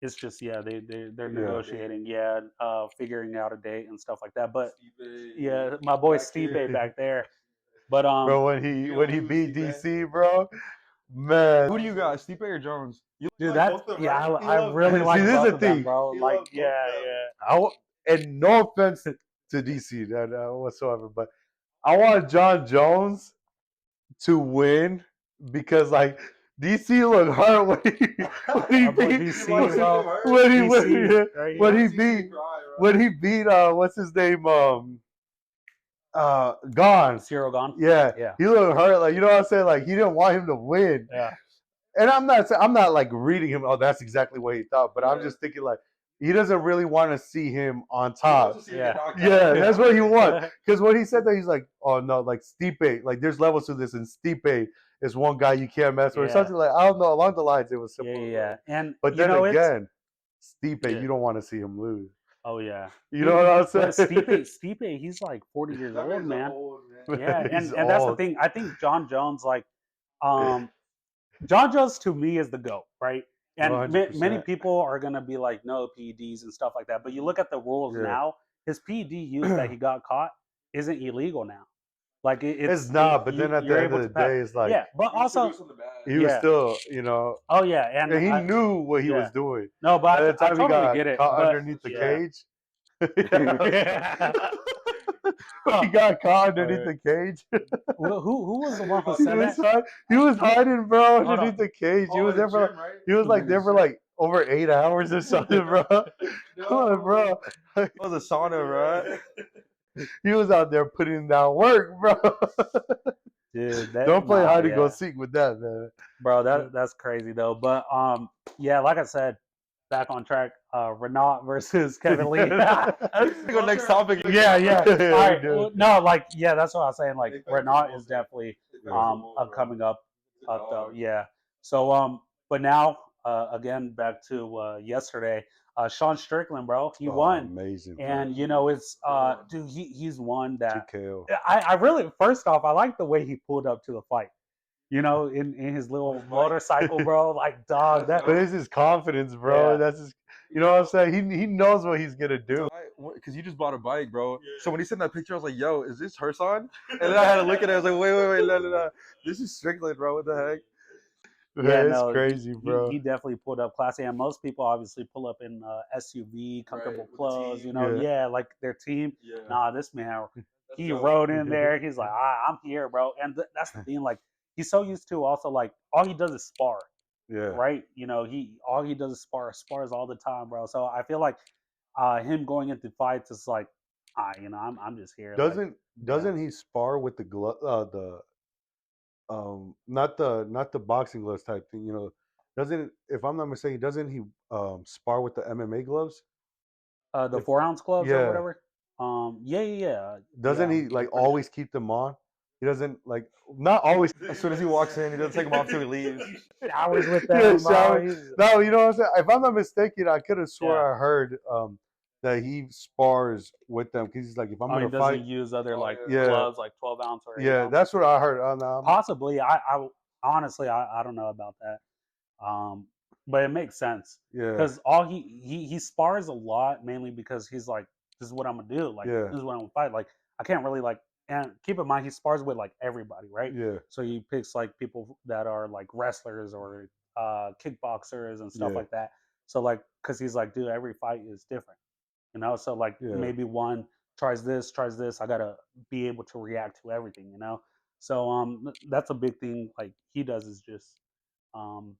Speaker 1: it's just yeah, they're
Speaker 2: Yeah.
Speaker 1: negotiating, yeah, figuring out a date and stuff like that. But yeah, my boy Stipe back there. But
Speaker 2: bro, when he beat DC, bro, man.
Speaker 3: Who do you got, Stipe or Jones?
Speaker 1: dude, that's yeah, I really
Speaker 2: See,
Speaker 1: like
Speaker 2: this is
Speaker 1: both
Speaker 2: the
Speaker 1: of them,
Speaker 2: thing.
Speaker 1: bro. Like yeah,
Speaker 2: And no offense to DC whatsoever, but I want John Jones to win because like DC looked hurt when he
Speaker 1: Our boy
Speaker 2: beat
Speaker 1: DC, bro.
Speaker 2: when he
Speaker 1: DC, right
Speaker 2: when
Speaker 1: here.
Speaker 2: he beat when he beat what's his name Gone.
Speaker 1: Cyril gone.
Speaker 2: Yeah,
Speaker 1: Yeah.
Speaker 2: he looked hurt. Like you know what I'm saying. Like he didn't want him to win.
Speaker 1: Yeah.
Speaker 2: And I'm not like reading him. Oh, that's exactly what he thought. But I'm just thinking like he doesn't really want to see him on top.
Speaker 1: Yeah.
Speaker 2: Yeah, that's what he wants. Because when he said that, he's like, oh no, like Stipe, like there's levels to this, and Stipe is one guy you can't mess with. Or
Speaker 1: Yeah.
Speaker 2: something like I don't know. Along the lines, it was simple.
Speaker 1: Yeah. And
Speaker 2: But
Speaker 1: you
Speaker 2: then
Speaker 1: know,
Speaker 2: again, Stipe,
Speaker 1: Yeah.
Speaker 2: you don't want to see him lose.
Speaker 1: oh yeah.
Speaker 2: You know what I'm
Speaker 1: But
Speaker 2: saying?
Speaker 1: Stipe, he's like 40 years old, man. Yeah,
Speaker 2: He's
Speaker 1: and that's the
Speaker 2: old.
Speaker 1: thing. I think John Jones, like, John Jones to me is the GOAT, right? And many
Speaker 2: 100%.
Speaker 1: people are gonna be like, no PEDs and stuff like that. But you look at the rules
Speaker 2: Yeah.
Speaker 1: now. His PED use that he got caught isn't illegal now. Like
Speaker 2: It's not, but then at the
Speaker 1: you're
Speaker 2: end
Speaker 1: able
Speaker 2: of the
Speaker 1: to pass.
Speaker 2: day, it's like
Speaker 1: Yeah, but also
Speaker 2: he was still,
Speaker 1: oh yeah, and
Speaker 2: he knew what he
Speaker 1: yeah.
Speaker 2: was doing.
Speaker 1: no,
Speaker 2: By
Speaker 1: but
Speaker 2: the
Speaker 1: I
Speaker 2: time he
Speaker 1: totally
Speaker 2: got
Speaker 1: get it.
Speaker 2: caught
Speaker 1: But
Speaker 2: underneath the
Speaker 1: yeah.
Speaker 2: cage,
Speaker 1: Yeah.
Speaker 2: he got caught underneath the cage.
Speaker 1: Who was the one who
Speaker 2: he,
Speaker 1: said
Speaker 2: was
Speaker 1: that?
Speaker 2: he was hiding, bro,
Speaker 1: Hold on.
Speaker 2: underneath the cage. He was there for like,
Speaker 3: right?
Speaker 2: he was like there for like over 8 hours or something, bro. Come on, bro.
Speaker 3: That was a sauna, right?
Speaker 2: He was out there putting down work, bro.
Speaker 1: Dude,
Speaker 2: Don't play hide and
Speaker 1: yeah.
Speaker 2: go seek with that, man.
Speaker 1: Bro, that's crazy though. But yeah, like I said, back on track. Renault versus Kevin Lee.
Speaker 3: Go next topic.
Speaker 1: yeah. All right.
Speaker 2: dude.
Speaker 1: Well, no, like yeah, that's what I was saying. Like Renault is definitely coming up though. Yeah. So but now again back to yesterday. Sean Strickland, bro, he won.
Speaker 2: Amazing.
Speaker 1: And you know it's dude, he's one that
Speaker 2: TKO.
Speaker 1: I really first off I like the way he pulled up to the fight. You know, in his little motorcycle, bro. Like dog, that
Speaker 2: But it's his confidence, bro.
Speaker 1: Yeah.
Speaker 2: That's his. You know what I'm saying? He knows what he's gonna do.
Speaker 3: Because you just bought a bike, bro. So when he sent that picture, I was like, yo, is this her son? And then I had to look at it. I was like, wait, no. This is Strickland, bro. What the heck?
Speaker 1: yeah,
Speaker 2: It's
Speaker 1: no,
Speaker 2: crazy, bro.
Speaker 1: He definitely pulled up classy, and most people obviously pull up in SUV, comfortable
Speaker 3: with the
Speaker 1: clothes.
Speaker 3: team.
Speaker 1: You know,
Speaker 2: Yeah.
Speaker 1: like their team.
Speaker 3: Yeah.
Speaker 1: Nah, this man, he rode in there. He's like, I'm here, bro. And that's the thing. Like, he's so used to also like all he does is spar,
Speaker 2: Yeah.
Speaker 1: right? You know, all he does is spars all the time, bro. So I feel like him going into fights is like, you know, I'm just here.
Speaker 2: Doesn't he spar with the glove? Not the boxing gloves type thing. You know, doesn't, if I'm not mistaken, doesn't he spar with the MMA gloves?
Speaker 1: The
Speaker 2: If-
Speaker 1: 4-ounce gloves
Speaker 2: yeah.
Speaker 1: or whatever. Yeah.
Speaker 2: Doesn't he like always keep them on? He doesn't like not always.
Speaker 3: As soon as he walks in, he doesn't take them off till he leaves.
Speaker 1: Showers with
Speaker 2: Yeah,
Speaker 1: them,
Speaker 2: shower.
Speaker 1: bro.
Speaker 2: No, you know what I'm saying. If I'm not mistaken, I could have swore
Speaker 1: Yeah.
Speaker 2: I heard that he spars with them because he's like, if I'm
Speaker 1: he
Speaker 2: gonna
Speaker 1: doesn't
Speaker 2: fight,
Speaker 1: use other like
Speaker 2: yeah.
Speaker 1: gloves, like 12-ounce or 8
Speaker 2: yeah,
Speaker 1: ounce.
Speaker 2: that's what I heard.
Speaker 1: Possibly. I honestly I don't know about that. But it makes sense
Speaker 2: Yeah,
Speaker 1: because all he spars a lot mainly because he's like, this is what I'm gonna do. Like
Speaker 2: Yeah.
Speaker 1: this is what I'm gonna fight. Like I can't really like. And keep in mind, he spars with like everybody, right?
Speaker 2: yeah,
Speaker 1: So he picks like people that are like wrestlers or kickboxers and stuff
Speaker 2: Yeah.
Speaker 1: like that. So like, cause he's like, dude, every fight is different, you know. So like
Speaker 2: Yeah.
Speaker 1: maybe one tries this, I gotta be able to react to everything, you know. So that's a big thing. Like he does is just um,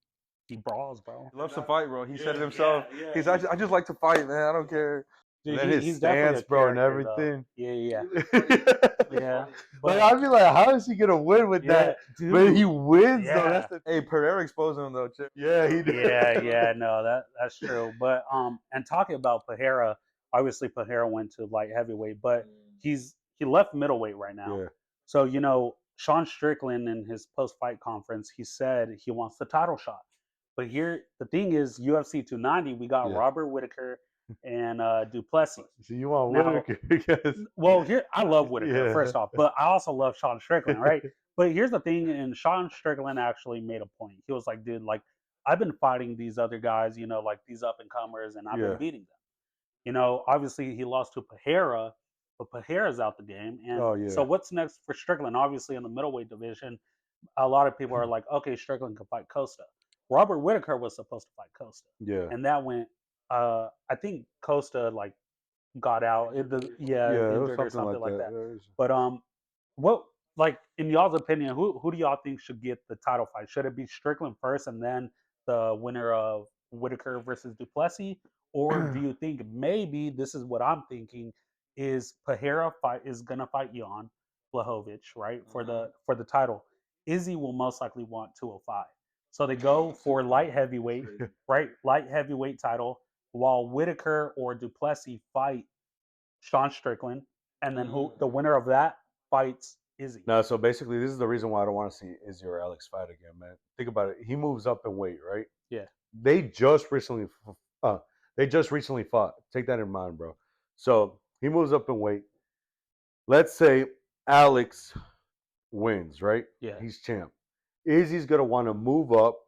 Speaker 1: he brawls, bro.
Speaker 3: He loves to fight, bro. He said it himself. He's I just like to fight, man. I don't care.
Speaker 2: And
Speaker 1: Dude,
Speaker 2: then his
Speaker 1: he's definitely
Speaker 2: stance,
Speaker 1: a
Speaker 2: bro, and
Speaker 1: character, though.
Speaker 2: everything.
Speaker 1: Yeah.
Speaker 2: Like
Speaker 1: But
Speaker 2: I'd be like, how is he gonna win with that?
Speaker 1: dude.
Speaker 2: But he wins though.
Speaker 1: Yeah.
Speaker 2: That's the
Speaker 3: Hey, Pereira exposed him though, Chip.
Speaker 2: yeah, he did.
Speaker 1: No, that's true. But and talking about Pereira, obviously Pereira went to light heavyweight, but he left middleweight right now.
Speaker 2: Yeah.
Speaker 1: So Sean Strickland in his post fight conference, he said he wants the title shot. But here the thing is, UFC 290, we got Robert Whittaker and Duplessis.
Speaker 2: So you want
Speaker 1: Now,
Speaker 2: Whittaker because
Speaker 1: well, here I love Whittaker first off, but I also love Sean Strickland, right? But here's the thing, and Sean Strickland actually made a point. He was like, dude, like I've been fighting these other guys, like these up and comers, and I've been beating them. Obviously he lost to Pereira, but Pereira's out the game. And so what's next for Strickland? Obviously in the middleweight division, a lot of people are like, okay, Strickland can fight Costa. Robert Whittaker was supposed to fight Costa.
Speaker 2: Yeah.
Speaker 1: And that went I think Costa like got out. Injured or something like that. But what, like, in y'all's opinion, who do y'all think should get the title fight? Should it be Strickland first and then the winner of Whittaker versus Duplessis? Or do you think maybe, this is what I'm thinking, is Pereira is gonna fight Jan Blachowicz, right? For the title. Izzy will most likely want 205. So they go for light heavyweight, right? Light heavyweight title, while Whittaker or Duplessis fight Sean Strickland, and then the winner of that fights Izzy.
Speaker 2: No, so basically, this is the reason why I don't want to see Izzy or Alex fight again, man. Think about it. He moves up in weight, right?
Speaker 1: Yeah.
Speaker 2: They just recently fought. Take that in mind, bro. So he moves up in weight. Let's say Alex wins, right?
Speaker 1: Yeah.
Speaker 2: He's champ. Izzy's gonna want to move up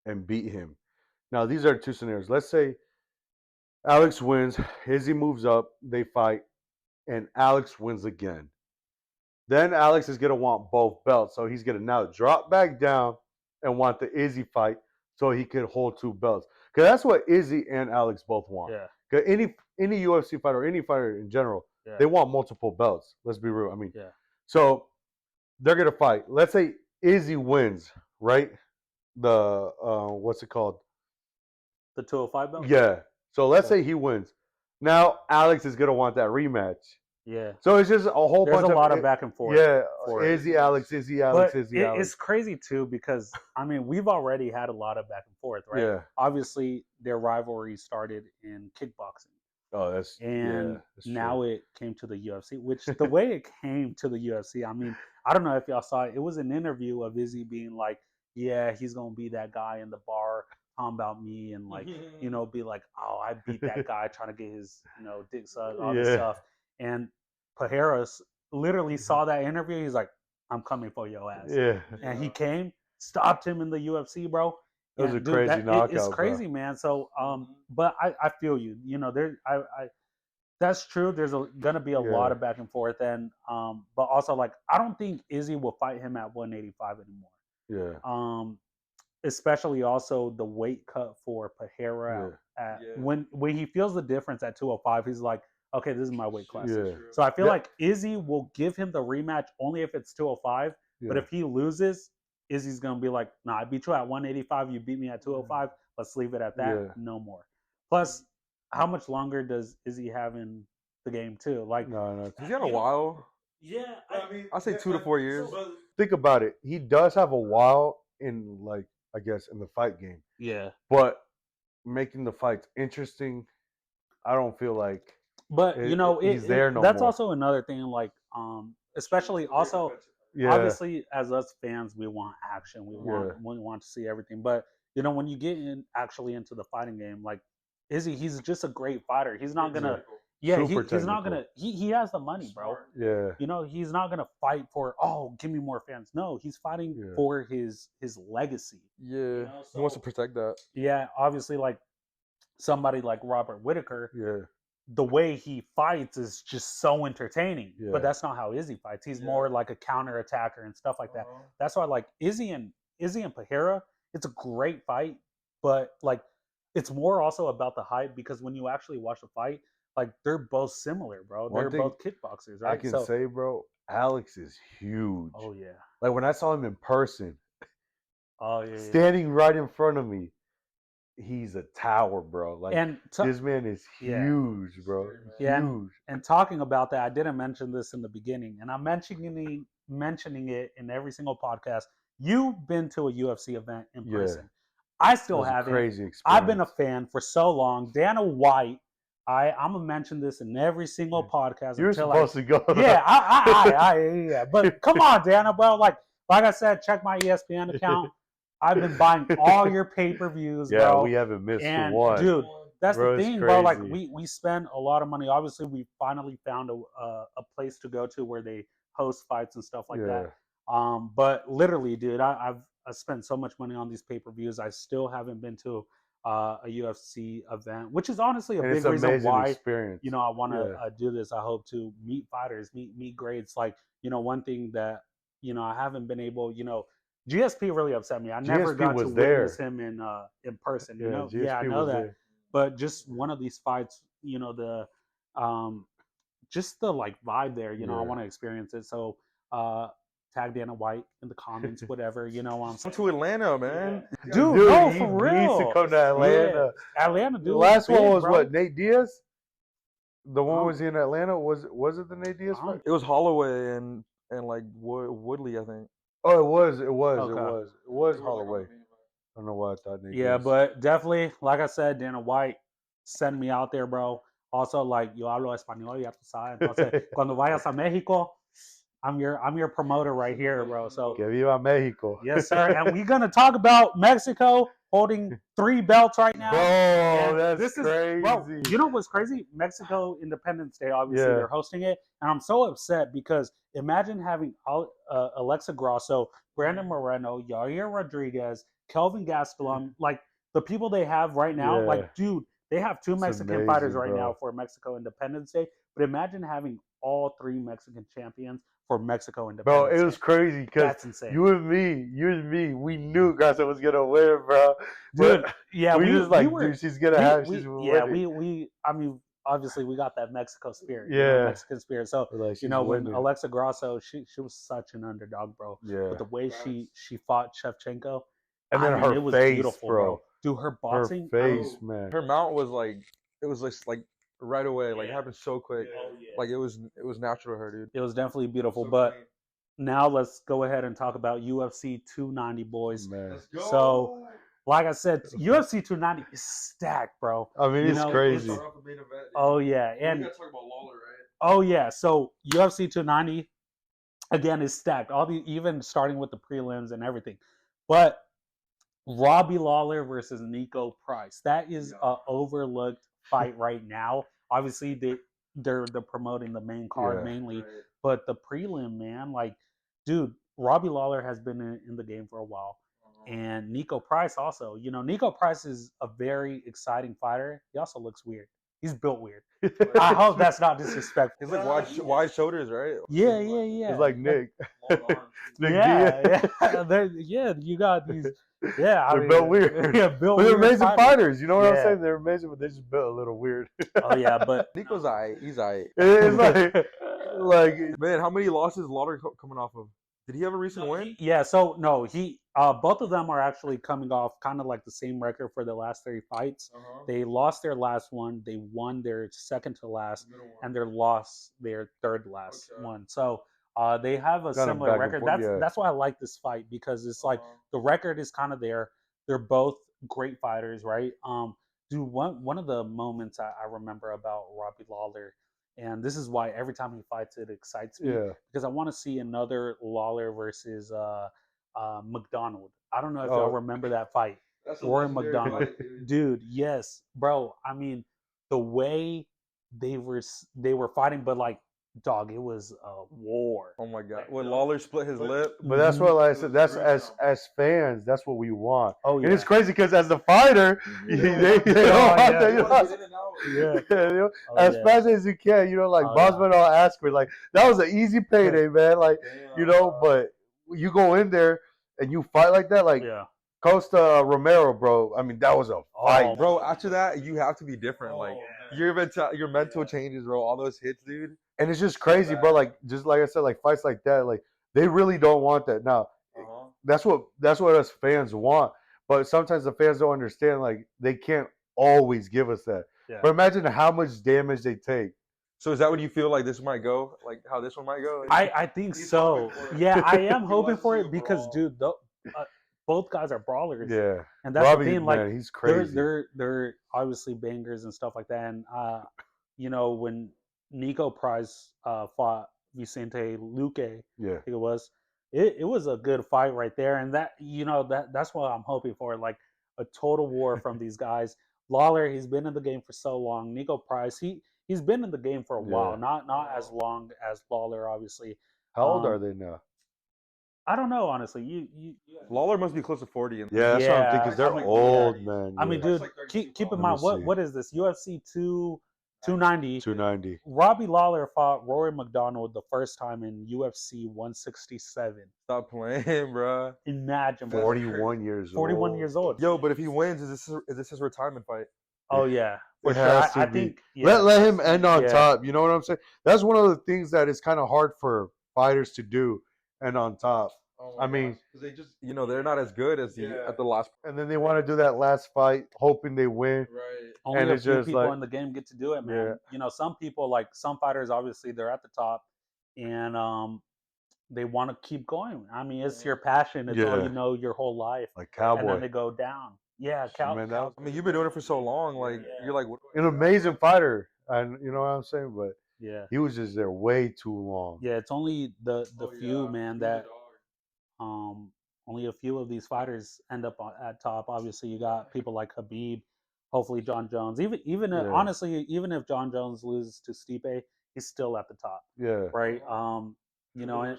Speaker 2: and beat him. Now, these are two scenarios. Let's say Alex wins, Izzy moves up, they fight, and Alex wins again. Then Alex is going to want both belts. So he's going to now drop back down and want the Izzy fight so he can hold two belts. Because that's what Izzy and Alex both want.
Speaker 1: Yeah.
Speaker 2: Because any UFC fighter or any fighter in general, they want multiple belts. Let's be real. I mean, so they're going to fight. Let's say Izzy wins, right? The, what's it called?
Speaker 1: The 205 belt?
Speaker 2: Yeah. So let's say he wins. Now Alex is going to want that rematch.
Speaker 1: Yeah.
Speaker 2: So it's just a whole bunch of...
Speaker 1: There's a lot of back and forth.
Speaker 2: Yeah. Izzy, Alex, Izzy, Alex,
Speaker 1: but
Speaker 2: Izzy, Alex.
Speaker 1: It's crazy, too, because, I mean, we've already had a lot of back and forth, right?
Speaker 2: Yeah.
Speaker 1: Obviously, their rivalry started in kickboxing.
Speaker 2: Oh, that's...
Speaker 1: And
Speaker 2: that's
Speaker 1: now
Speaker 2: true.
Speaker 1: it came to the UFC, which the way it came to the UFC, I mean, I don't know if y'all saw it. It was an interview of Izzy being like, yeah, he's going to be that guy in the bar talking about me and, like, be like, oh, I beat that guy trying to get his, dick sucked, all this stuff. And Pereira literally saw that interview. He's like, I'm coming for your ass.
Speaker 2: Yeah.
Speaker 1: And he came, stopped him in the UFC, bro.
Speaker 2: It was a crazy knockout,
Speaker 1: It's crazy,
Speaker 2: bro.
Speaker 1: man. So, but I feel you. That's true. There's gonna be a lot of back and forth, and but also like I don't think Izzy will fight him at 185 anymore.
Speaker 2: Yeah.
Speaker 1: Especially also the weight cut for Pereira when he feels the difference at 205, he's like, okay, this is my weight class.
Speaker 2: Yeah.
Speaker 1: So I feel like Izzy will give him the rematch only if it's 205. But if he loses, Izzy's gonna be like, nah, I beat you at 185. You beat me at 205. Let's leave it at that.
Speaker 2: Yeah.
Speaker 1: No more. Plus, how much longer does Izzy have in the game too? Like,
Speaker 2: no,
Speaker 3: He's got a while.
Speaker 1: Yeah,
Speaker 3: I'll say 2 to 4 years.
Speaker 2: think about it. He does have a while in, like, I guess, in the fight game.
Speaker 1: Yeah.
Speaker 2: But making the fights interesting, I don't feel like.
Speaker 1: But
Speaker 2: he's there no
Speaker 1: that's
Speaker 2: more.
Speaker 1: also another thing. Like, especially also, obviously, as us fans, we want action. We want to see everything. But when you get actually into the fighting game, like Izzy, he's just a great fighter. He's not gonna. Yeah, he's not gonna. He has the money, bro.
Speaker 2: Yeah.
Speaker 1: He's not gonna fight for, oh, give me more fans. No, he's fighting for his legacy.
Speaker 3: Yeah, he wants to protect that.
Speaker 1: Yeah, obviously, like somebody like Robert Whittaker.
Speaker 2: Yeah.
Speaker 1: The way he fights is just so entertaining.
Speaker 2: Yeah.
Speaker 1: But that's not how Izzy fights. He's more like a counter attacker and stuff like that. That's why, like, Izzy and Pereira, it's a great fight, but like it's more also about the hype, because when you actually watch the fight, like they're both similar, bro.
Speaker 2: One
Speaker 1: They're
Speaker 2: thing
Speaker 1: both kickboxers, right?
Speaker 2: I can say, bro, Alex is huge.
Speaker 1: Oh yeah.
Speaker 2: Like when I saw him in person,
Speaker 1: Oh yeah.
Speaker 2: standing right in front of me, he's a tower, bro. Like
Speaker 1: And
Speaker 2: this man is huge, bro.
Speaker 1: Yeah,
Speaker 2: Huge.
Speaker 1: and talking about that, I didn't mention this in the beginning, and I'm mentioning it in every single podcast. You've been to a UFC event in person. I still haven't.
Speaker 2: Crazy experience.
Speaker 1: I've been a fan for so long. Dana White. I'm gonna mention this in every single podcast.
Speaker 2: You're supposed to go.
Speaker 1: Yeah, yeah. But come on, Dana, bro. Like I said, check my ESPN account. I've been buying all your pay-per-views, bro.
Speaker 2: Yeah, we haven't missed one.
Speaker 1: Dude, that's
Speaker 2: bro,
Speaker 1: the thing, bro. Like we spend a lot of money. Obviously, we finally found a place to go to where they host fights and stuff like that. But literally, dude, I spent so much money on these pay-per-views. I still haven't been to a UFC event, which is honestly a big reason why
Speaker 2: experience.
Speaker 1: I want to do this. I hope to meet fighters, meet greats. Like one thing that I haven't been able. GSP really upset me. I never got to witness him in person. I know that. There. But just one of these fights, just the like vibe there. I want to experience it. So tag Dana White in the comments, whatever. I'm
Speaker 3: come to Atlanta, man.
Speaker 1: Dude, no, for real.
Speaker 2: He needs to come to Atlanta.
Speaker 1: Yeah. Atlanta, dude.
Speaker 2: The last
Speaker 1: big,
Speaker 2: one was
Speaker 1: bro.
Speaker 2: What? Nate Diaz. The one was in Atlanta. Was it the Nate Diaz fight?
Speaker 3: It was Holloway and like Woodley, I think.
Speaker 2: Oh, it was Holloway. I don't know why I thought Nate Diaz.
Speaker 1: But definitely, like I said, Dana White sent me out there, bro. Also, like, yo hablo español, ya tú sabes. Entonces, cuando vayas a México, I'm your promoter right here, bro. So
Speaker 2: que viva Mexico.
Speaker 1: Yes, sir. And we're gonna talk about Mexico holding 3 belts right now.
Speaker 2: Bro, that's crazy.
Speaker 1: Bro, you know what's crazy? Mexico Independence Day, obviously, they're hosting it. And I'm so upset because imagine having Alexa Grasso, Brandon Moreno, Yair Rodriguez, Kelvin Gastelum, like the people they have right now. Like, dude, they have 2 Mexican fighters right now for Mexico Independence Day. But imagine having all 3 Mexican champions for Mexico Independence Day.
Speaker 2: Bro, it was crazy because you and me, we knew Grasso was gonna win, bro.
Speaker 1: Dude,
Speaker 2: dude, she's gonna have. She's
Speaker 1: winning. I mean, obviously we got that Mexico spirit, Mexican spirit. So when Alexa Grasso, she was such an underdog, bro.
Speaker 2: Yeah.
Speaker 1: But the way she fought Shevchenko,
Speaker 2: and then her
Speaker 1: it was
Speaker 2: face,
Speaker 1: beautiful, bro. Dude, her boxing,
Speaker 2: man.
Speaker 3: Her mount was like, it was just like right away, like it happened so quick. Like it was natural to her, dude.
Speaker 1: It was definitely beautiful. But now let's go ahead and talk about UFC 290, boys.
Speaker 2: Man.
Speaker 1: So, like I said, UFC 290 is stacked, bro.
Speaker 2: I mean, it's crazy.
Speaker 1: Oh yeah, and
Speaker 3: we gotta talk about Lawler, right?
Speaker 1: Oh yeah, so UFC 290 again is stacked. Even starting with the prelims and everything, but Robbie Lawler versus Nico Price. That is a overlooked fight right now. Obviously, they're promoting the main card mainly, but the prelim, man, like, dude, Robbie Lawler has been in the game for a while, and Nico Price also. Nico Price is a very exciting fighter. He also looks weird. He's built weird. I hope that's not disrespectful.
Speaker 3: He's like wide shoulders, right?
Speaker 1: Yeah.
Speaker 2: He's like Nick.
Speaker 1: Yeah. You got these. Yeah,
Speaker 2: they're built weird.
Speaker 1: Yeah, built
Speaker 2: but they're
Speaker 1: weird
Speaker 2: amazing fighters. You know what I'm saying? They're amazing, but they just built a little weird.
Speaker 1: Oh yeah, but
Speaker 3: Nico's aight. He's aight.
Speaker 2: It's like
Speaker 3: man, how many losses Lawler coming off of? Did he have a recent win?
Speaker 1: Yeah, so no, he both of them are actually coming off kind of like the same record for the last 3 fights. They lost their last one, they won their second to last, and they lost their third last one. So they have a similar record. That's why I like this fight, because it's like the record is kind of there. They're both great fighters, right? Dude, one of the moments I remember about Robbie Lawler, and this is why every time he fights, it excites me. Because I want to see another Lawler versus McDonald. I don't know if y'all remember that fight. Rory McDonald. Dude, yes. Bro, I mean, the way they were fighting, but like, dog, it was a war.
Speaker 3: Oh my god! When Lawler split his lip,
Speaker 2: but that's what I said. That's as fans, that's what we want.
Speaker 1: Oh yeah,
Speaker 2: and it's crazy because as the fighter, they don't want to, as fast as you can. Like Bosman all ask for, like, that was an easy payday, man. Like, but you go in there and you fight like that, like Costa Romero, bro. I mean, that was a fight,
Speaker 3: bro. After that, you have to be different. Like your mental changes, bro. All those hits, dude.
Speaker 2: And it's just crazy, bro. Like just like I said, like fights like that, like they really don't want that. Now, that's what us fans want. But sometimes the fans don't understand. Like they can't always give us that.
Speaker 1: Yeah.
Speaker 2: But imagine how much damage they take.
Speaker 3: So is that when you feel like this might go? Like how this one might go?
Speaker 1: I think so. Yeah, I am hoping for it because, dude, both guys are brawlers.
Speaker 2: Yeah,
Speaker 1: and that's
Speaker 2: Robbie,
Speaker 1: the thing. Like,
Speaker 2: man, he's crazy.
Speaker 1: They're obviously bangers and stuff like that. And when Nico Price fought Vicente Luque,
Speaker 2: Yeah,
Speaker 1: I think it was. It was a good fight right there, and that's what I'm hoping for. Like a total war from these guys. Lawler, he's been in the game for so long. Nico Price, he's been in the game for a while, not as long as Lawler, obviously.
Speaker 2: How old are they now?
Speaker 1: I don't know, honestly. You
Speaker 3: Lawler must be close to 40.
Speaker 2: Yeah, that's what I'm thinking. They're old, man.
Speaker 1: I mean, dude, keep in mind what is this UFC 290?
Speaker 2: 290.
Speaker 1: Robbie Lawler fought Rory McDonald the first time in UFC 167.
Speaker 3: Stop playing, bro.
Speaker 1: Imagine, bro.
Speaker 2: 41 years old.
Speaker 1: 41 years old.
Speaker 3: Yo, but if he wins, is this his retirement fight?
Speaker 1: Oh yeah, for
Speaker 2: It
Speaker 1: sure.
Speaker 2: has to
Speaker 1: I
Speaker 2: be.
Speaker 1: think
Speaker 2: Let him end on top. You know what I'm saying? That's one of the things that is kind of hard for fighters to do, end on top. I mean,
Speaker 3: because they just they're not as good as at the last.
Speaker 2: And then they want to do that last fight, hoping they win.
Speaker 3: Right.
Speaker 1: Only
Speaker 2: and
Speaker 1: a
Speaker 2: it's
Speaker 1: few
Speaker 2: just
Speaker 1: people
Speaker 2: like,
Speaker 1: in the game get to do it, man. Some people, like some fighters, obviously they're at the top, and they want to keep going. I mean, it's your passion. It's all you know your whole life.
Speaker 2: Like Cowboy.
Speaker 1: And then they go down. Yeah,
Speaker 2: Man,
Speaker 3: I mean, you've been doing it for so long. Like you're like
Speaker 2: an amazing fighter, and you know what I'm saying. But
Speaker 1: yeah,
Speaker 2: he was just there way too long.
Speaker 1: Yeah, it's only the few, man, that only a few of these fighters end up at top. Obviously, you got people like Khabib, hopefully John Jones. Even honestly, even if John Jones loses to Stipe, he's still at the top.
Speaker 2: Yeah.
Speaker 1: Right. Even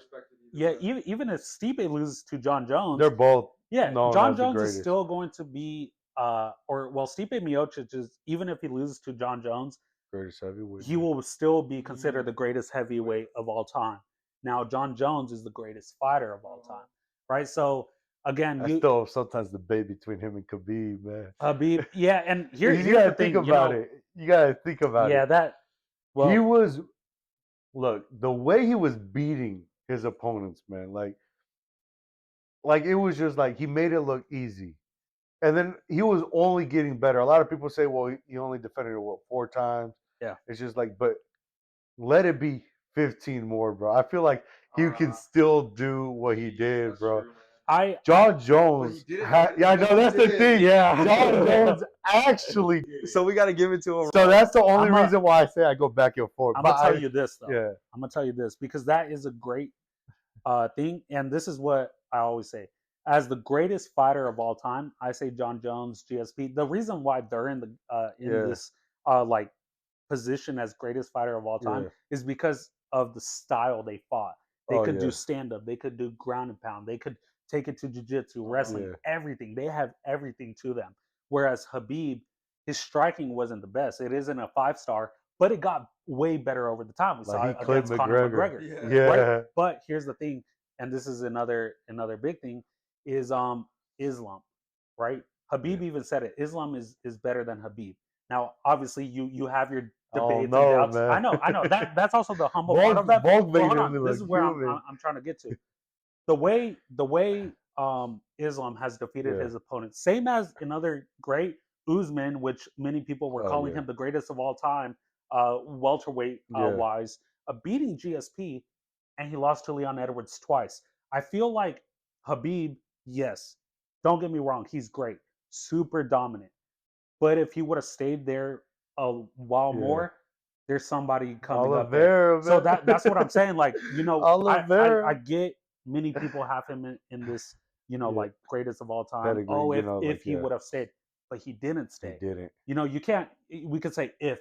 Speaker 1: if Stipe loses to John Jones,
Speaker 2: they're both.
Speaker 1: John Jones is still going to be Stipe Miocic is, even if he loses to John Jones,
Speaker 2: greatest heavyweight,
Speaker 1: he will still be considered the greatest heavyweight of all time. Now, John Jones is the greatest fighter of all time, right? So again,
Speaker 2: I still sometimes debate between him and Khabib, man.
Speaker 1: Khabib, yeah, and here's
Speaker 2: you gotta
Speaker 1: the thing,
Speaker 2: think about it. You gotta think about it.
Speaker 1: Yeah,
Speaker 2: he was. Look, the way he was beating his opponents, man, like it was just like he made it look easy. And then he was only getting better. A lot of people say, well, he only defended it, 4 times?
Speaker 1: Yeah.
Speaker 2: It's just like, but let it be 15 more, bro. I feel like he can still do what he did, bro. John Jones. I know that's the thing.
Speaker 1: Yeah.
Speaker 2: John Jones actually.
Speaker 3: So we got to give it to him.
Speaker 2: So that's the only reason why I say I go back and forth.
Speaker 1: I'm going to tell you this, though.
Speaker 2: Yeah.
Speaker 1: I'm going to tell you this because that is a great thing. And this is what I always say. As the greatest fighter of all time, I say John Jones, GSP. The reason why they're in this position as greatest fighter of all time is because of the style they fought. They could do stand up, they could do ground and pound, they could take it to jiu-jitsu, wrestling, everything. They have everything to them. Whereas Khabib, his striking wasn't the best. It isn't a 5-star, but it got way better over the time. We saw it against Conor McGregor.
Speaker 2: Yeah.
Speaker 1: Right? But here's the thing, and this is another big thing, is Islam, right? Habib even said it. Islam is better than Habib. Now, obviously, you have your debates and doubts.
Speaker 2: Man.
Speaker 1: I know. That's also the humble part of that. This is where I'm trying to get to. The way Islam has defeated his opponents, same as another great Usman, which many people were calling him the greatest of all time, welterweight wise, beating GSP, and he lost to Leon Edwards twice. I feel like Habib, yes, don't get me wrong, he's great, super dominant. But if he would have stayed there a while more, there's somebody coming up there. So that's what I'm saying. Like, I get many people have him in this, like greatest of all time. Pedigree, if he would have stayed, but he didn't stay.
Speaker 2: He didn't.
Speaker 1: You can't. We could say if.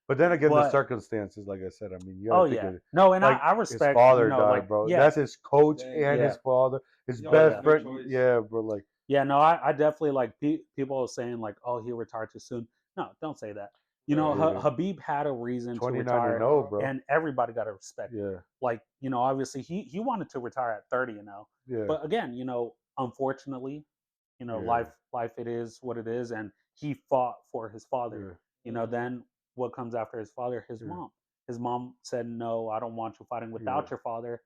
Speaker 2: But then again, the circumstances, like I said, I mean, you gotta think of it.
Speaker 1: No, and I respect
Speaker 2: his father died, bro. Yeah. That's his coach and his father, his best friend. Yeah, bro. Like,
Speaker 1: I definitely like people are saying like, oh, he retired too soon. No, don't say that. Habib had a reason to retire,
Speaker 2: bro.
Speaker 1: And everybody got to respect it.
Speaker 2: Yeah.
Speaker 1: Like, obviously he wanted to retire at 30,
Speaker 2: Yeah.
Speaker 1: But again, unfortunately, life it is what it is, and he fought for his father. Then what comes after his father? His mom. His mom said, "No, I don't want you fighting without your father.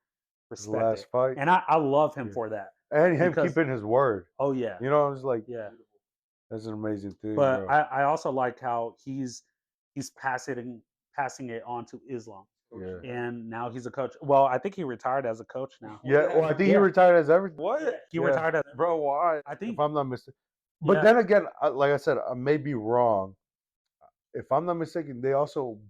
Speaker 2: His
Speaker 1: Respect
Speaker 2: last
Speaker 1: it."
Speaker 2: fight.
Speaker 1: And I love him for that.
Speaker 2: And him
Speaker 1: Because-
Speaker 2: keeping his word.
Speaker 1: Oh yeah,
Speaker 2: You know, I was like,
Speaker 1: yeah.
Speaker 2: that's an amazing thing,
Speaker 1: But
Speaker 2: bro.
Speaker 1: I also like how he's passing it on to Islam.
Speaker 2: Yeah.
Speaker 1: And now he's a coach. Well, I think he retired as a coach now.
Speaker 2: Yeah, well, I think he
Speaker 1: Yeah.
Speaker 2: retired as everything.
Speaker 3: What?
Speaker 1: He
Speaker 2: Yeah.
Speaker 1: retired as
Speaker 3: Bro, why?
Speaker 1: I think
Speaker 2: If I'm not mistaken. But
Speaker 1: Yeah.
Speaker 2: then again, like I said, I may be wrong. If I'm not mistaken, they also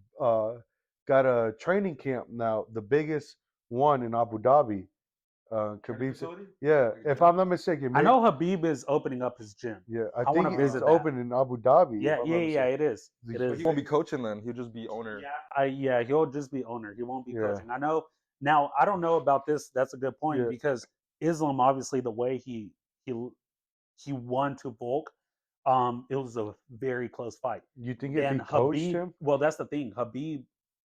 Speaker 2: got a training camp now, the biggest one in Abu Dhabi. Khabib,
Speaker 3: facility?
Speaker 2: yeah. If I'm not mistaken,
Speaker 1: I know Habib is opening up his gym.
Speaker 2: Yeah,
Speaker 1: I
Speaker 2: I
Speaker 1: wanna
Speaker 2: think
Speaker 1: visit
Speaker 2: it's
Speaker 1: that.
Speaker 2: open in Abu Dhabi. if
Speaker 1: Yeah,
Speaker 2: I'm
Speaker 1: yeah,
Speaker 2: not
Speaker 1: yeah,
Speaker 2: mistaken.
Speaker 1: it is.
Speaker 2: The-
Speaker 1: It
Speaker 3: But
Speaker 1: is.
Speaker 3: he won't be coaching then. He'll just be owner.
Speaker 1: Yeah, he'll just be owner. He won't be
Speaker 2: Yeah.
Speaker 1: coaching. I know. Now, I don't know about this. That's a good point
Speaker 2: Yeah.
Speaker 1: because Islam, obviously, the way he won to Volk, it was a very close fight.
Speaker 2: You think if he
Speaker 1: And
Speaker 2: coached
Speaker 1: Habib,
Speaker 2: him?
Speaker 1: well, that's the thing. Habib,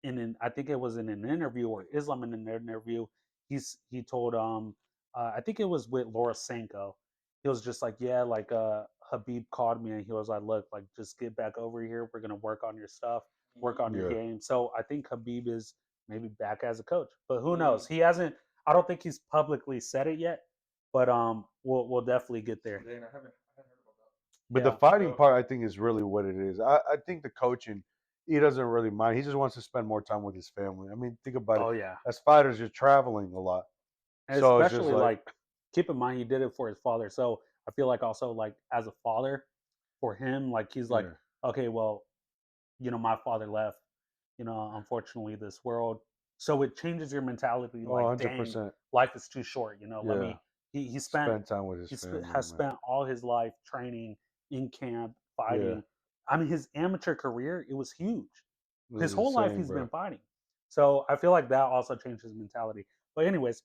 Speaker 1: I think it was in an interview, or Islam in an interview, he told I think it was with Laura Sanko. He was just like, yeah, like Habib called me and he was like, look, like just get back over here. We're gonna work on your stuff, work on your
Speaker 2: Yeah.
Speaker 1: game. So I think Habib is maybe back as a coach, but who knows? He hasn't. I don't think he's publicly said it yet, but we'll definitely get there.
Speaker 3: Dang, I haven't heard about that.
Speaker 2: But
Speaker 1: Yeah.
Speaker 2: the fighting part, I think, is really what it is. I think the coaching, he doesn't really mind. He just wants to spend more time with his family. I mean, think about
Speaker 1: Oh
Speaker 2: it.
Speaker 1: yeah.
Speaker 2: As fighters, you're traveling a lot.
Speaker 1: And
Speaker 2: So it's just
Speaker 1: especially
Speaker 2: like-
Speaker 1: like keep in mind he did it for his father. So I feel like also like as a father for him, like he's like,
Speaker 2: Yeah.
Speaker 1: okay, well, my father left, unfortunately this world. So it changes your mentality
Speaker 2: Oh,
Speaker 1: like dang,
Speaker 2: 100%.
Speaker 1: life is too short, let
Speaker 2: Yeah.
Speaker 1: me he
Speaker 2: Spend time with his
Speaker 1: he
Speaker 2: family.
Speaker 1: has
Speaker 2: man.
Speaker 1: spent all his life training in camp, fighting.
Speaker 2: Yeah.
Speaker 1: I mean his amateur career, it was huge.
Speaker 2: It
Speaker 1: His
Speaker 2: was
Speaker 1: whole life
Speaker 2: insane,
Speaker 1: he's
Speaker 2: bro.
Speaker 1: been fighting. So I feel like that also changed his mentality. But anyways,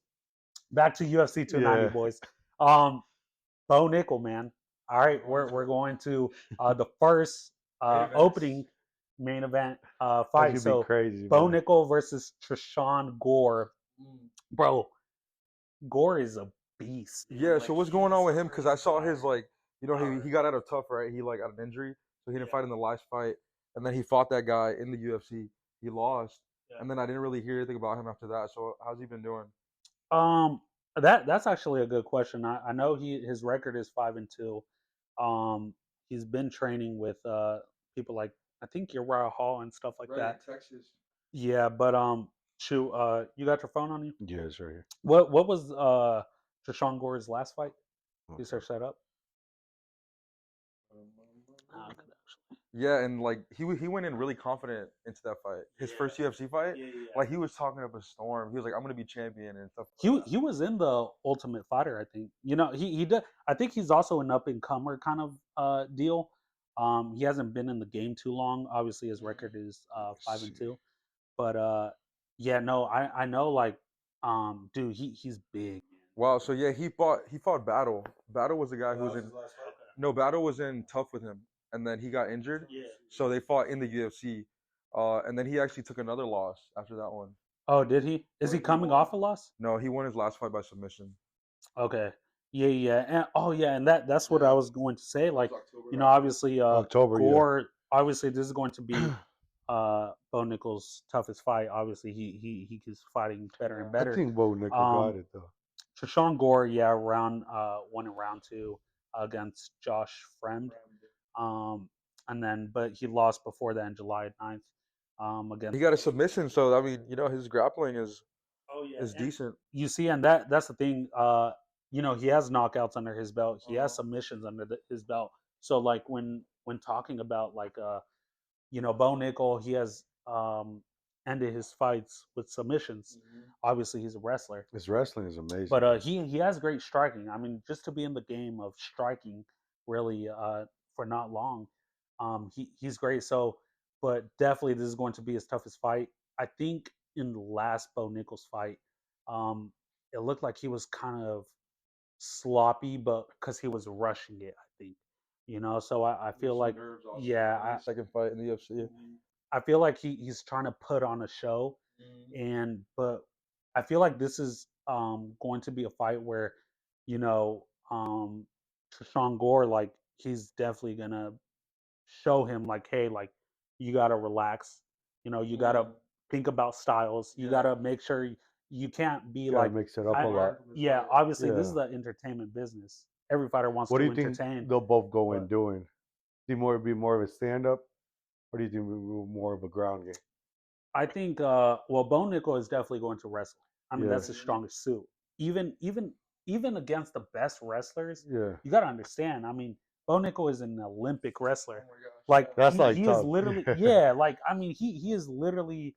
Speaker 1: back to UFC 290,
Speaker 2: Yeah.
Speaker 1: boys. Bo Nickel, man. All right, we're going to the first opening main event
Speaker 2: That
Speaker 1: fight.
Speaker 2: should
Speaker 1: So
Speaker 2: be crazy,
Speaker 1: Bo
Speaker 2: man.
Speaker 1: Nickel versus Trishan Gore. Bro, Gore is a beast.
Speaker 3: Yeah,
Speaker 1: Like,
Speaker 3: so what's going on with him? Because I saw his, like, he got out of tough, right? He, like, got an injury, so he didn't fight in the last fight. And then he fought that guy in the UFC. He lost.
Speaker 1: Yeah.
Speaker 3: And then I didn't really hear anything about him after that. So how's he been doing?
Speaker 1: That's actually a good question. I know his record is 5-2. He's been training with people like I think Uriah Hall and stuff like that.
Speaker 3: Texas.
Speaker 1: Yeah, but shoot, you got your phone on you?
Speaker 2: Yeah, it's right here.
Speaker 1: What was Trishan Gore's last fight? You search that up. I could actually.
Speaker 3: Yeah, and like he went in really confident into that fight. His first UFC fight, like he was talking up a storm. He was like, "I'm gonna be champion" and stuff.
Speaker 1: He was in the Ultimate Fighter, I think. He did. I think he's also an up and comer kind of deal. He hasn't been in the game too long. Obviously, his record is 5-2. But yeah, no, I know like dude, he's big.
Speaker 3: Wow. So yeah, he fought Battle. Battle was the guy who was in. No, Battle was in tough with him, and then he got injured.
Speaker 1: Yeah.
Speaker 3: So they fought in the UFC, and then he actually took another loss after that one.
Speaker 1: Oh, did he? Is he coming off a loss?
Speaker 3: No, he won his last fight by submission.
Speaker 1: Okay. Yeah. And that's what I was going to say. Like, obviously
Speaker 2: October, yeah.
Speaker 1: Gore, obviously this is going to be Bo Nickel's toughest fight. Obviously he keeps fighting better and better.
Speaker 2: I think Bo Nickel got it though.
Speaker 1: Trishan Gore, yeah, round 1 and round 2 against Josh Fremd. But he lost before that on July 9th. Against
Speaker 3: He got a submission, so I mean, his grappling is
Speaker 1: and
Speaker 3: decent.
Speaker 1: You see, and that's the thing. He has knockouts under his belt. He has submissions under his belt. So like when talking about like Bo Nickel, he has ended his fights with submissions. Obviously, he's a wrestler.
Speaker 2: His wrestling is amazing.
Speaker 1: But he has great striking. I mean, just to be in the game of striking, really, for not long, he's great. So, but definitely, this is going to be his toughest fight. I think in the last Bo Nichols fight, it looked like he was kind of sloppy, but because he was rushing it, I think. So I feel like, yeah,
Speaker 3: Second fight in the UFC.
Speaker 1: I feel like he's trying to put on a show, but I feel like this is going to be a fight where Trishan Gore, like he's definitely gonna show him like, hey, like you gotta relax. You gotta think about styles. You gotta make sure you can't be
Speaker 2: Gotta
Speaker 1: like,
Speaker 2: mix it up a lot.
Speaker 1: yeah. Obviously, this is
Speaker 2: Yeah.
Speaker 1: the entertainment business. Every fighter wants
Speaker 2: What do
Speaker 1: to
Speaker 2: you think
Speaker 1: entertain.
Speaker 2: they'll both go in
Speaker 1: but
Speaker 2: doing? Do you more be more of a stand up, or do you think more of a ground game?
Speaker 1: I think, well, Bo Nickel is definitely going to wrestle. I mean,
Speaker 2: Yeah.
Speaker 1: that's his strongest suit. Even against the best wrestlers,
Speaker 2: Yeah.
Speaker 1: you got to understand. I mean, Bo Nickel is an Olympic wrestler. Like
Speaker 2: That's like
Speaker 1: he is
Speaker 2: tough.
Speaker 1: literally, yeah. Like I mean, he is literally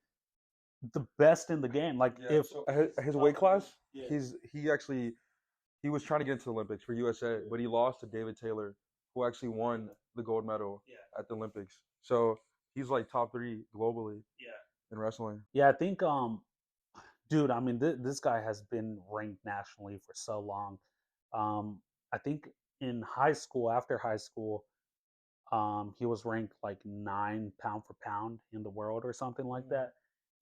Speaker 1: the best in the game. Like if
Speaker 3: So his weight class, he was trying to get into the Olympics for USA, but he lost to David Taylor, who actually won the gold medal at the Olympics. So he's like top 3 globally in wrestling.
Speaker 1: yeah, I think dude, I mean, this guy has been ranked nationally for so long. I think in high school, after high school, he was ranked like 9 pound for pound in the world or something like that.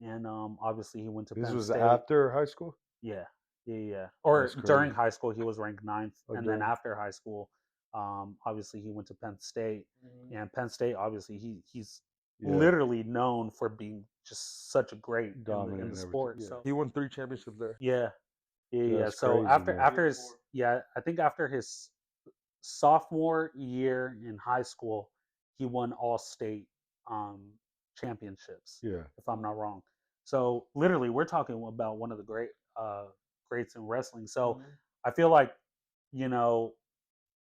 Speaker 1: And obviously, he went to
Speaker 2: This
Speaker 1: Penn
Speaker 2: was
Speaker 1: State.
Speaker 2: after high school.
Speaker 1: Yeah, yeah. Or
Speaker 2: That's
Speaker 1: during
Speaker 2: crazy.
Speaker 1: high school, he was ranked ninth,
Speaker 2: Oh,
Speaker 1: and then
Speaker 2: during.
Speaker 1: after high school, obviously, he went to Penn State. And Penn State, obviously, he's
Speaker 2: Yeah.
Speaker 1: literally known for being just such a great in
Speaker 2: Dominant
Speaker 1: the
Speaker 2: and everything,
Speaker 1: sport.
Speaker 2: yeah.
Speaker 1: So
Speaker 3: He won 3 championships there.
Speaker 1: yeah, yeah.
Speaker 2: That's
Speaker 1: So
Speaker 2: crazy,
Speaker 1: after
Speaker 2: man.
Speaker 1: after his I think after his sophomore year in high school, he won all state championships,
Speaker 2: Yeah.
Speaker 1: if I'm not wrong. So literally, we're talking about one of the greats in wrestling. So I feel like, you know,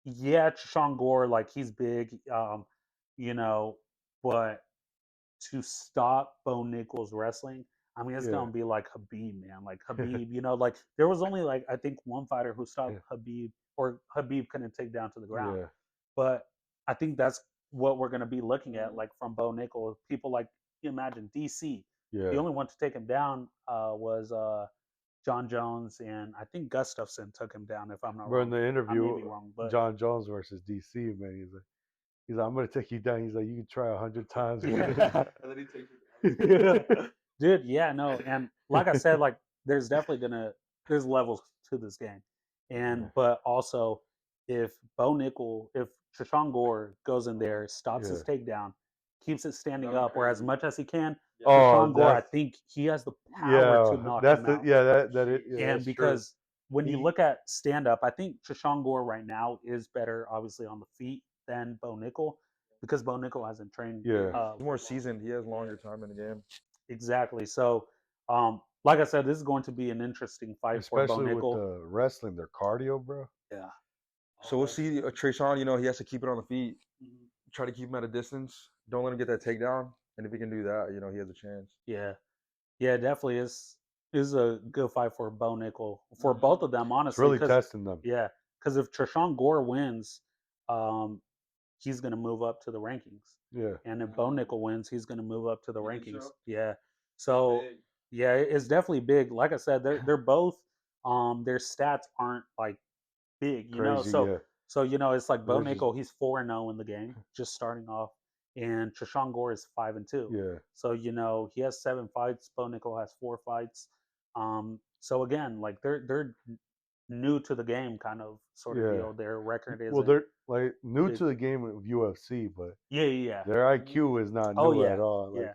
Speaker 1: yeah, Sean Gore, like he's big, you know, but to stop Bo Nichols wrestling, I mean, it's
Speaker 2: Yeah.
Speaker 1: gonna be like Habib, man. Like Habib, like there was only like I think one fighter who stopped
Speaker 2: Yeah.
Speaker 1: Habib, or Habib couldn't take down to the ground.
Speaker 2: Yeah.
Speaker 1: But I think that's what we're gonna be looking at, like from Bo Nichols. People like, you imagine DC. The
Speaker 2: Yeah.
Speaker 1: only one to take him down was John Jones, and I think Gustafson took him down. If I'm not
Speaker 2: Bro, in
Speaker 1: wrong,
Speaker 2: the
Speaker 1: I may
Speaker 2: interview,
Speaker 1: be wrong, but
Speaker 2: John Jones versus DC, man, he's like, I'm gonna take you down. He's like, you can try 100 times.
Speaker 1: yeah.
Speaker 3: And then he takes it down.
Speaker 1: Dude, yeah, no, and like I said, like there's definitely there's levels to this game, and
Speaker 2: Yeah.
Speaker 1: but also if if Trishon Gore goes in there, stops his takedown, keeps it standing
Speaker 3: That'd be
Speaker 1: up, or as
Speaker 3: crazy.
Speaker 1: much as he can,
Speaker 2: Oh,
Speaker 1: Trishon Gore, I
Speaker 2: that's
Speaker 1: think he has the power to knock
Speaker 2: that's
Speaker 1: him
Speaker 2: the
Speaker 1: out.
Speaker 2: that it yeah,
Speaker 1: And
Speaker 2: that's true.
Speaker 1: because when you
Speaker 2: He-
Speaker 1: look at stand up, I think Trishon Gore right now is better, obviously, on the feet than Bo Nickel, because Bo Nickel hasn't trained.
Speaker 2: Yeah.
Speaker 3: He's more seasoned. He has longer time in the game.
Speaker 1: Exactly. So, like I said, this is going to be an interesting fight for Bo
Speaker 2: Especially with
Speaker 1: Nickel.
Speaker 2: the wrestling, their cardio, bro.
Speaker 1: Yeah.
Speaker 3: So we'll see. Trayshawn, he has to keep it on the feet. Try to keep him at a distance. Don't let him get that takedown. And if he can do that, he has a chance.
Speaker 1: Yeah. Yeah, definitely is a good fight for Bo Nickel, for both of them,
Speaker 2: It's
Speaker 1: honestly.
Speaker 2: really testing them.
Speaker 1: Yeah, because if Trishon Gore wins, he's going to move up to the rankings.
Speaker 2: Yeah.
Speaker 1: And if Bo Nickel wins, he's going to move up to the
Speaker 3: You think
Speaker 1: rankings.
Speaker 3: so?
Speaker 1: Yeah. So
Speaker 3: Big.
Speaker 1: yeah, it's definitely big. Like I said, they're both their stats aren't like big,
Speaker 2: Crazy,
Speaker 1: So
Speaker 2: yeah.
Speaker 1: so it's like Bo
Speaker 2: They're just-
Speaker 1: Nickel, he's 4-0 in the game, just starting off, and Trishon Gore is 5-2.
Speaker 2: Yeah.
Speaker 1: So he has 7 fights. Bo Nickel has 4 fights. So again, like they're new to the game, kind of sort of
Speaker 2: Yeah.
Speaker 1: deal. Their record is
Speaker 2: Well, they're like new
Speaker 1: big.
Speaker 2: to the game of UFC, but
Speaker 1: yeah.
Speaker 2: their IQ is not
Speaker 1: Oh
Speaker 2: new
Speaker 1: yeah,
Speaker 2: at all. Like
Speaker 1: yeah.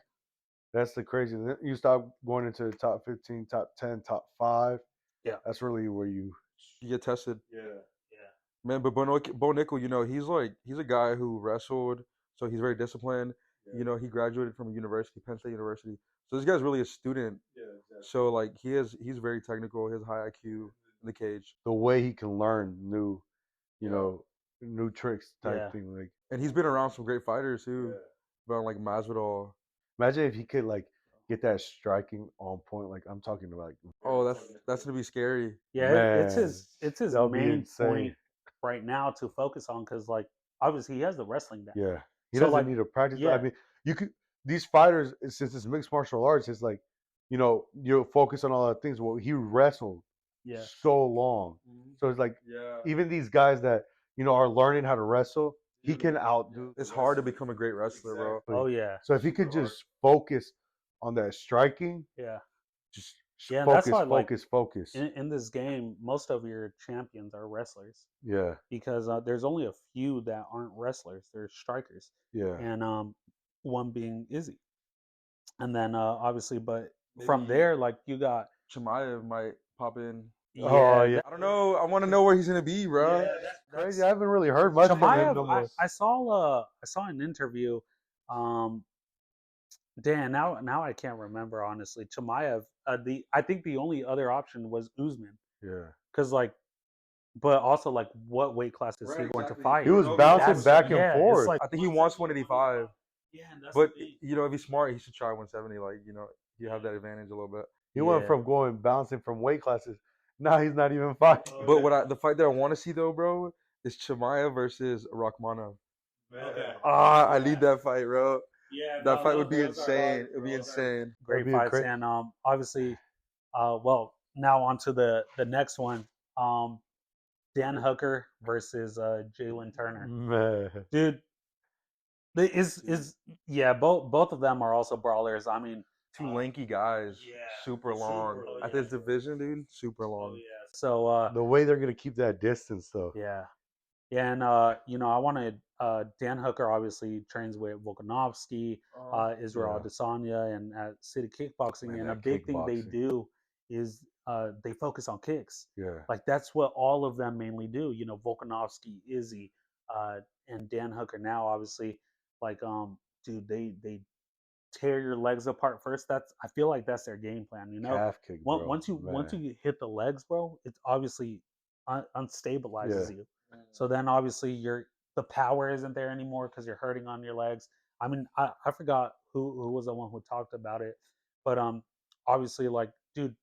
Speaker 2: that's the crazy. You start going into the top 15, top 10, top 5.
Speaker 1: Yeah.
Speaker 2: That's really where you
Speaker 3: get tested.
Speaker 1: Yeah.
Speaker 3: Man, but Bo Nickel, he's a guy who wrestled, so he's very disciplined.
Speaker 2: Yeah.
Speaker 3: He graduated from a university, Penn State University. So this guy's really a student.
Speaker 2: Yeah, exactly.
Speaker 3: So like he's very technical. He has high IQ in the cage,
Speaker 2: the way he can learn new, new tricks type
Speaker 1: Yeah.
Speaker 2: thing. Like
Speaker 3: and he's been around some great fighters too. About like Masvidal.
Speaker 2: imagine if he could like get that striking on point. Like I'm talking about. Like,
Speaker 3: Oh, that's gonna be scary.
Speaker 1: Yeah, it's his
Speaker 2: that'll be
Speaker 1: main
Speaker 2: insane.
Speaker 1: point right now to focus on, because like obviously he has the wrestling down.
Speaker 2: Yeah, he
Speaker 1: So,
Speaker 2: doesn't
Speaker 1: like,
Speaker 2: need to practice.
Speaker 1: yeah.
Speaker 2: I mean, you could these fighters since it's mixed martial arts. It's like you focus on all the things. Well, he wrestled
Speaker 1: Yeah.
Speaker 2: so long, so it's like
Speaker 3: Yeah.
Speaker 2: even these guys that are learning how to wrestle, he can outdo.
Speaker 3: It's hard to become a great wrestler, bro.
Speaker 1: Oh yeah.
Speaker 2: So if he could just focus on that striking,
Speaker 1: Yeah.
Speaker 2: just
Speaker 1: Yeah, and that's
Speaker 2: focus,
Speaker 1: why, like,
Speaker 2: focus.
Speaker 1: In this game, most of your champions are wrestlers,
Speaker 2: Yeah,
Speaker 1: because there's only a few that aren't wrestlers. They're strikers.
Speaker 2: yeah,
Speaker 1: And one being Izzy, and then obviously, but from there, like you got
Speaker 3: Chimaev might pop in.
Speaker 2: Oh, yeah.
Speaker 3: I don't know. I want to know where he's gonna be, bro.
Speaker 2: Crazy. I haven't really heard much from him
Speaker 1: Chimaev,
Speaker 2: no more.
Speaker 1: I saw an interview. Dan, now I can't remember honestly. Chimaev, I think the only other option was Usman,
Speaker 2: Yeah.
Speaker 1: because like, but also like, what weight class is he going to fight?
Speaker 2: He was bouncing back and
Speaker 1: yeah, it's
Speaker 2: forth.
Speaker 1: like,
Speaker 3: I think he wants 185.
Speaker 1: yeah, and that's
Speaker 3: But
Speaker 1: the thing.
Speaker 3: you know, if he's smart, he should try 170. Like, you know, you have that advantage a little bit.
Speaker 2: He went from bouncing from weight classes. Now he's not even fighting.
Speaker 3: But the fight that I want to see though, bro, is Chimaev versus Rakhmonov.
Speaker 1: Okay.
Speaker 3: I need that fight, bro.
Speaker 1: Yeah,
Speaker 3: That fight would be insane. It'd be insane.
Speaker 1: Great
Speaker 2: That'd be a
Speaker 1: fights, and obviously, well, now on to the next one. Dan Hooker versus Jalen Turner.
Speaker 2: Man.
Speaker 1: Dude, yeah, both of them are also brawlers. I mean,
Speaker 3: Two lanky guys,
Speaker 1: yeah,
Speaker 3: super long.
Speaker 1: super-
Speaker 3: At this division, dude, super long.
Speaker 1: so
Speaker 2: The way they're gonna keep that distance, though.
Speaker 1: yeah, and you know, I wanted Dan Hooker obviously trains with Volkanovski, Israel
Speaker 2: Yeah.
Speaker 1: Adesanya, and at City Kickboxing,
Speaker 2: Man,
Speaker 1: and a
Speaker 2: that
Speaker 1: big thing they
Speaker 2: kickboxing.
Speaker 1: do is they focus on kicks.
Speaker 2: Yeah.
Speaker 1: Like that's what all of them mainly do. You know, Volkanovski, Izzy, and Dan Hooker now obviously, like dude, they tear your legs apart first. I feel like that's their game plan. You know,
Speaker 2: Calf kick, bro.
Speaker 1: once you hit the legs, bro, it's obviously unstabilizes
Speaker 2: Yeah.
Speaker 1: you. So then obviously the power isn't there anymore because you're hurting on your legs. I mean, I forgot who was the one who talked about it, but obviously, like, dude,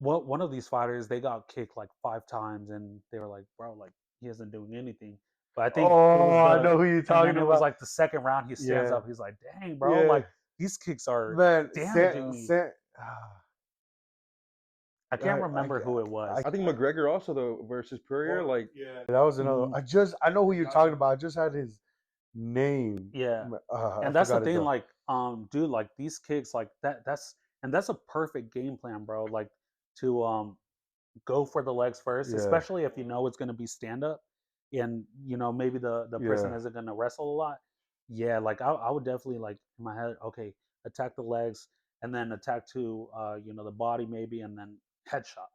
Speaker 1: what one of these fighters, they got kicked like 5 times and they were like, bro, like he isn't doing anything. But I think
Speaker 2: I know who you're
Speaker 1: and
Speaker 2: talking
Speaker 1: then it
Speaker 2: about.
Speaker 1: was like the second round, he stands
Speaker 2: Yeah.
Speaker 1: up, he's like, dang, bro,
Speaker 2: Yeah.
Speaker 1: like these kicks are
Speaker 2: Man,
Speaker 1: damaging me.
Speaker 2: ah,
Speaker 1: I can't remember who it was.
Speaker 3: I think McGregor also though versus Poirier, like
Speaker 2: that was another.
Speaker 1: Mhm.
Speaker 2: I know who you're talking about. I just had his name.
Speaker 1: Yeah.
Speaker 2: I
Speaker 1: And that's the
Speaker 2: forgot it,
Speaker 1: thing,
Speaker 2: though.
Speaker 1: like, dude, like these kicks, like that's a perfect game plan, bro. Like to go for the legs first,
Speaker 2: Yeah.
Speaker 1: especially if you know it's going to be stand up, and you know maybe the person
Speaker 2: Yeah.
Speaker 1: isn't going to wrestle a lot. Yeah, like I would definitely, like, in my head, okay, attack the legs and then attack to you know, the body maybe, and then headshot.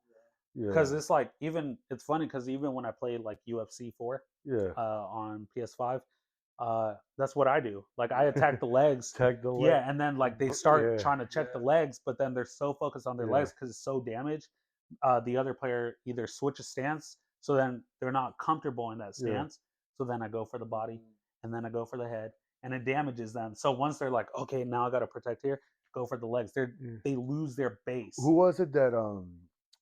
Speaker 1: Because
Speaker 2: Yeah.
Speaker 1: it's like, even it's funny because even when I played like UFC 4
Speaker 2: Yeah.
Speaker 1: on PS5, that's what I do. Like I attack the legs.
Speaker 2: Tag the leg.
Speaker 1: Yeah, and then like they start
Speaker 2: Yeah.
Speaker 1: trying to check the legs, but then they're so focused on their
Speaker 2: Yeah.
Speaker 1: legs because it's so damaged. The other player either switches stance, so then they're not comfortable in that
Speaker 2: Yeah.
Speaker 1: stance. So then I go for the body, and then I go for the head, and it damages them. So once they're like, okay, now I got to protect here, go for the legs.
Speaker 2: Yeah.
Speaker 1: They lose their base.
Speaker 2: Who was it that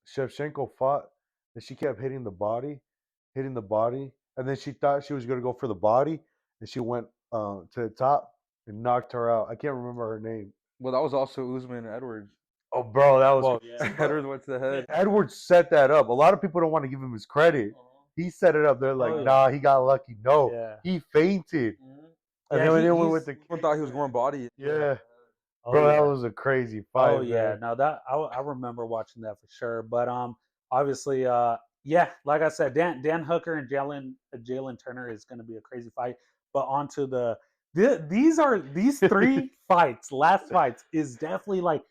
Speaker 2: Shevchenko fought and she kept hitting the body, and then she thought she was gonna go for the body, and she went to the top and knocked her out. I can't remember her name.
Speaker 3: well, that was also Usman and Edwards.
Speaker 2: Oh, bro, that was.
Speaker 1: Well, yeah.
Speaker 3: Edwards went to the head.
Speaker 2: Edwards set that up. A lot of people don't want to give him his credit. He set it up. They're like,
Speaker 1: Oh, yeah.
Speaker 2: nah, he got lucky. No,
Speaker 1: Yeah.
Speaker 2: he fainted. And
Speaker 1: Yeah,
Speaker 2: then when
Speaker 1: he-
Speaker 2: they went
Speaker 1: he's-
Speaker 2: with the
Speaker 3: Everyone thought he was going body.
Speaker 2: yeah,
Speaker 1: Oh,
Speaker 2: bro,
Speaker 1: yeah.
Speaker 2: that was a crazy fight.
Speaker 1: Oh yeah,
Speaker 2: man.
Speaker 1: no, that I remember watching that for sure. But obviously, yeah, like I said, Dan Hooker and Jalen Turner is going to be a crazy fight. But on to these three fights, last fights, is definitely like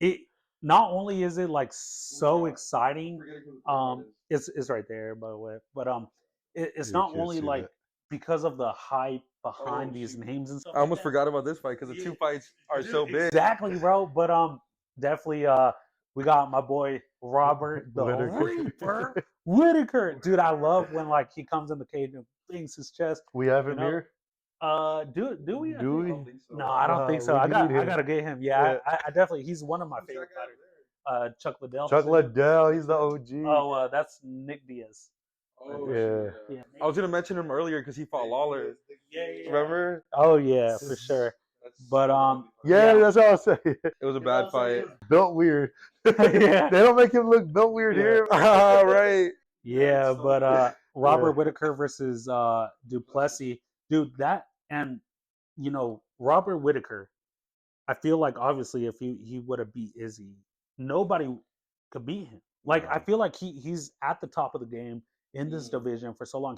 Speaker 1: it. Not only is it like so exciting, it's right there, by the way. But it's
Speaker 2: You
Speaker 1: not
Speaker 2: can't
Speaker 1: only
Speaker 2: see
Speaker 1: like
Speaker 2: that.
Speaker 1: because of the hype behind these names and stuff.
Speaker 3: I almost
Speaker 1: like that.
Speaker 3: forgot about this fight because the two fights are so big.
Speaker 1: Exactly, bro. But definitely we got my boy Robert the
Speaker 2: Whittaker.
Speaker 1: Reaper Whittaker. Dude, I love when like he comes in the cage and bangs his chest.
Speaker 2: We have him
Speaker 1: know,
Speaker 2: here.
Speaker 1: Do we?
Speaker 2: Do we?
Speaker 1: No, I don't think so.
Speaker 2: we
Speaker 1: I
Speaker 2: need him.
Speaker 1: gotta get him. Yeah,
Speaker 2: Yeah.
Speaker 1: I definitely. He's one of my favorite fighters. Chuck Liddell.
Speaker 2: Chuck Liddell, he's the OG.
Speaker 1: Oh, that's Nick Diaz.
Speaker 2: yeah.
Speaker 1: Yeah.
Speaker 3: I was gonna mention him earlier because he fought Lawler. Remember?
Speaker 1: Oh yeah, for sure. But
Speaker 2: Yeah, that's what I was saying.
Speaker 3: It was a bad fight.
Speaker 2: Built weird.
Speaker 1: Yeah.
Speaker 2: They don't make him look built weird
Speaker 1: Yeah.
Speaker 2: here.
Speaker 3: Ah, right.
Speaker 1: Yeah, but Robert
Speaker 2: Yeah.
Speaker 1: Whittaker versus Duplessis, dude, that, and you know, Robert Whittaker, I feel like obviously if he would have beat Izzy, nobody could beat him. Like I feel like he's at the top of the game in this division for so long.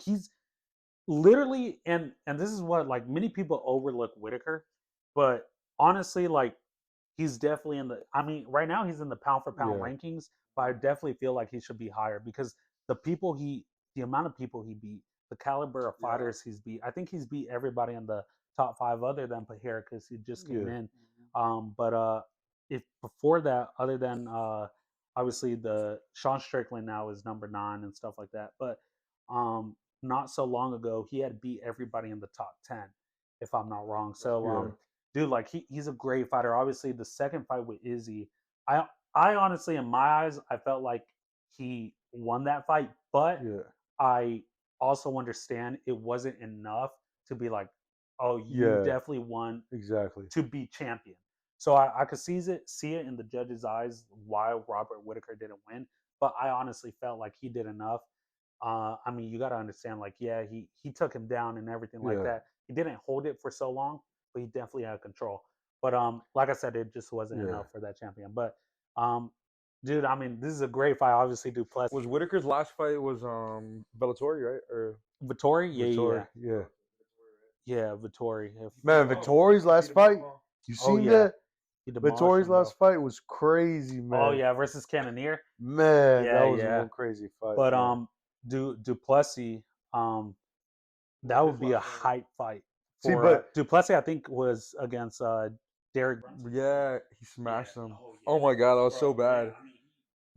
Speaker 1: literally, and this is what like many people overlook Whitaker, but honestly, like he's definitely in the. I mean, right now he's in the pound for pound
Speaker 2: Yeah.
Speaker 1: rankings, but I definitely feel like he should be higher because the people the amount of people he beat, the caliber of fighters he's beat. I think he's beat everybody in the top five other than Pereira because he just came
Speaker 2: Yeah.
Speaker 1: in. But if before that, other than obviously the Sean Strickland now is number 9 and stuff like that, but not so long ago he had beat everybody in the top 10, if I'm not wrong. So
Speaker 2: Yeah.
Speaker 1: dude, like he's a great fighter. Obviously, the second fight with Izzy, I I honestly, in my eyes, I felt like he won that fight, but
Speaker 2: Yeah.
Speaker 1: I also understand it wasn't enough to be like, oh, you
Speaker 2: Yeah.
Speaker 1: definitely won
Speaker 2: Exactly.
Speaker 1: to be champion. So I could see it in the judge's eyes why Robert Whitaker didn't win, but I honestly felt like he did enough. I mean, you got to understand, like, yeah, he took him down and everything like
Speaker 2: Yeah.
Speaker 1: that. He didn't hold it for so long, but he definitely had control. But like I said, it just wasn't
Speaker 2: Yeah.
Speaker 1: enough for that champion. But dude, I mean, this is a great fight. Obviously, Duplessis,
Speaker 3: Was Whitaker's last fight was Bellatori, right? Or
Speaker 1: Vittori,
Speaker 2: Vittori. Yeah.
Speaker 1: yeah, Vittori.
Speaker 2: Man, Vittori's last fight. You
Speaker 1: Oh
Speaker 2: seen
Speaker 1: yeah,
Speaker 2: that?
Speaker 1: he demolished
Speaker 2: Vittori's
Speaker 1: him, bro.
Speaker 2: last fight was crazy, man.
Speaker 1: Oh yeah, versus Cannoneer.
Speaker 2: Man,
Speaker 1: Yeah,
Speaker 2: that was
Speaker 1: yeah.
Speaker 2: one crazy fight.
Speaker 1: But
Speaker 2: man.
Speaker 1: Duplessis, that would be a hype fight.
Speaker 2: See,
Speaker 1: For
Speaker 2: but
Speaker 1: Duplessis, I think was against Derek.
Speaker 3: yeah, he smashed him. Oh my god, that was so bad.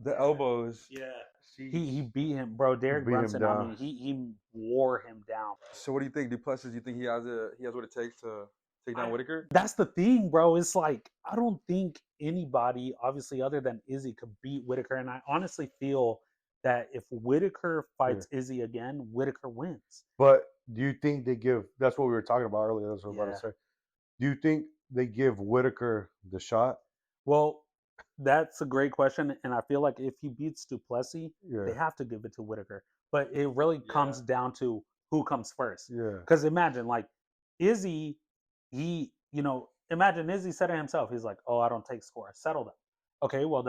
Speaker 3: The elbows.
Speaker 1: Yeah, he beat him, bro. Derek
Speaker 2: beat him
Speaker 1: Brunson. I
Speaker 2: down.
Speaker 1: mean, he wore him down.
Speaker 3: So what do you think, Duplessis? Do you think he has what it takes to take down Whitaker?
Speaker 1: That's the thing, bro. It's like I don't think anybody, obviously, other than Izzy, could beat Whitaker. And I honestly feel that if Whitaker fights Izzy again, Whitaker wins.
Speaker 2: But do you think they give? That's what we were talking about earlier. That's what I was about
Speaker 1: Yeah.
Speaker 2: to say. Do you think they give Whitaker the shot?
Speaker 1: Well, that's a great question, and I feel like if he beats Duplessis,
Speaker 2: Yeah.
Speaker 1: they have to give it to Whitaker. But it really comes down to who comes first.
Speaker 2: Yeah.
Speaker 1: Because imagine, like Izzy, imagine Izzy said it himself. He's like, "Oh, I don't take score. Settle that." Okay, well,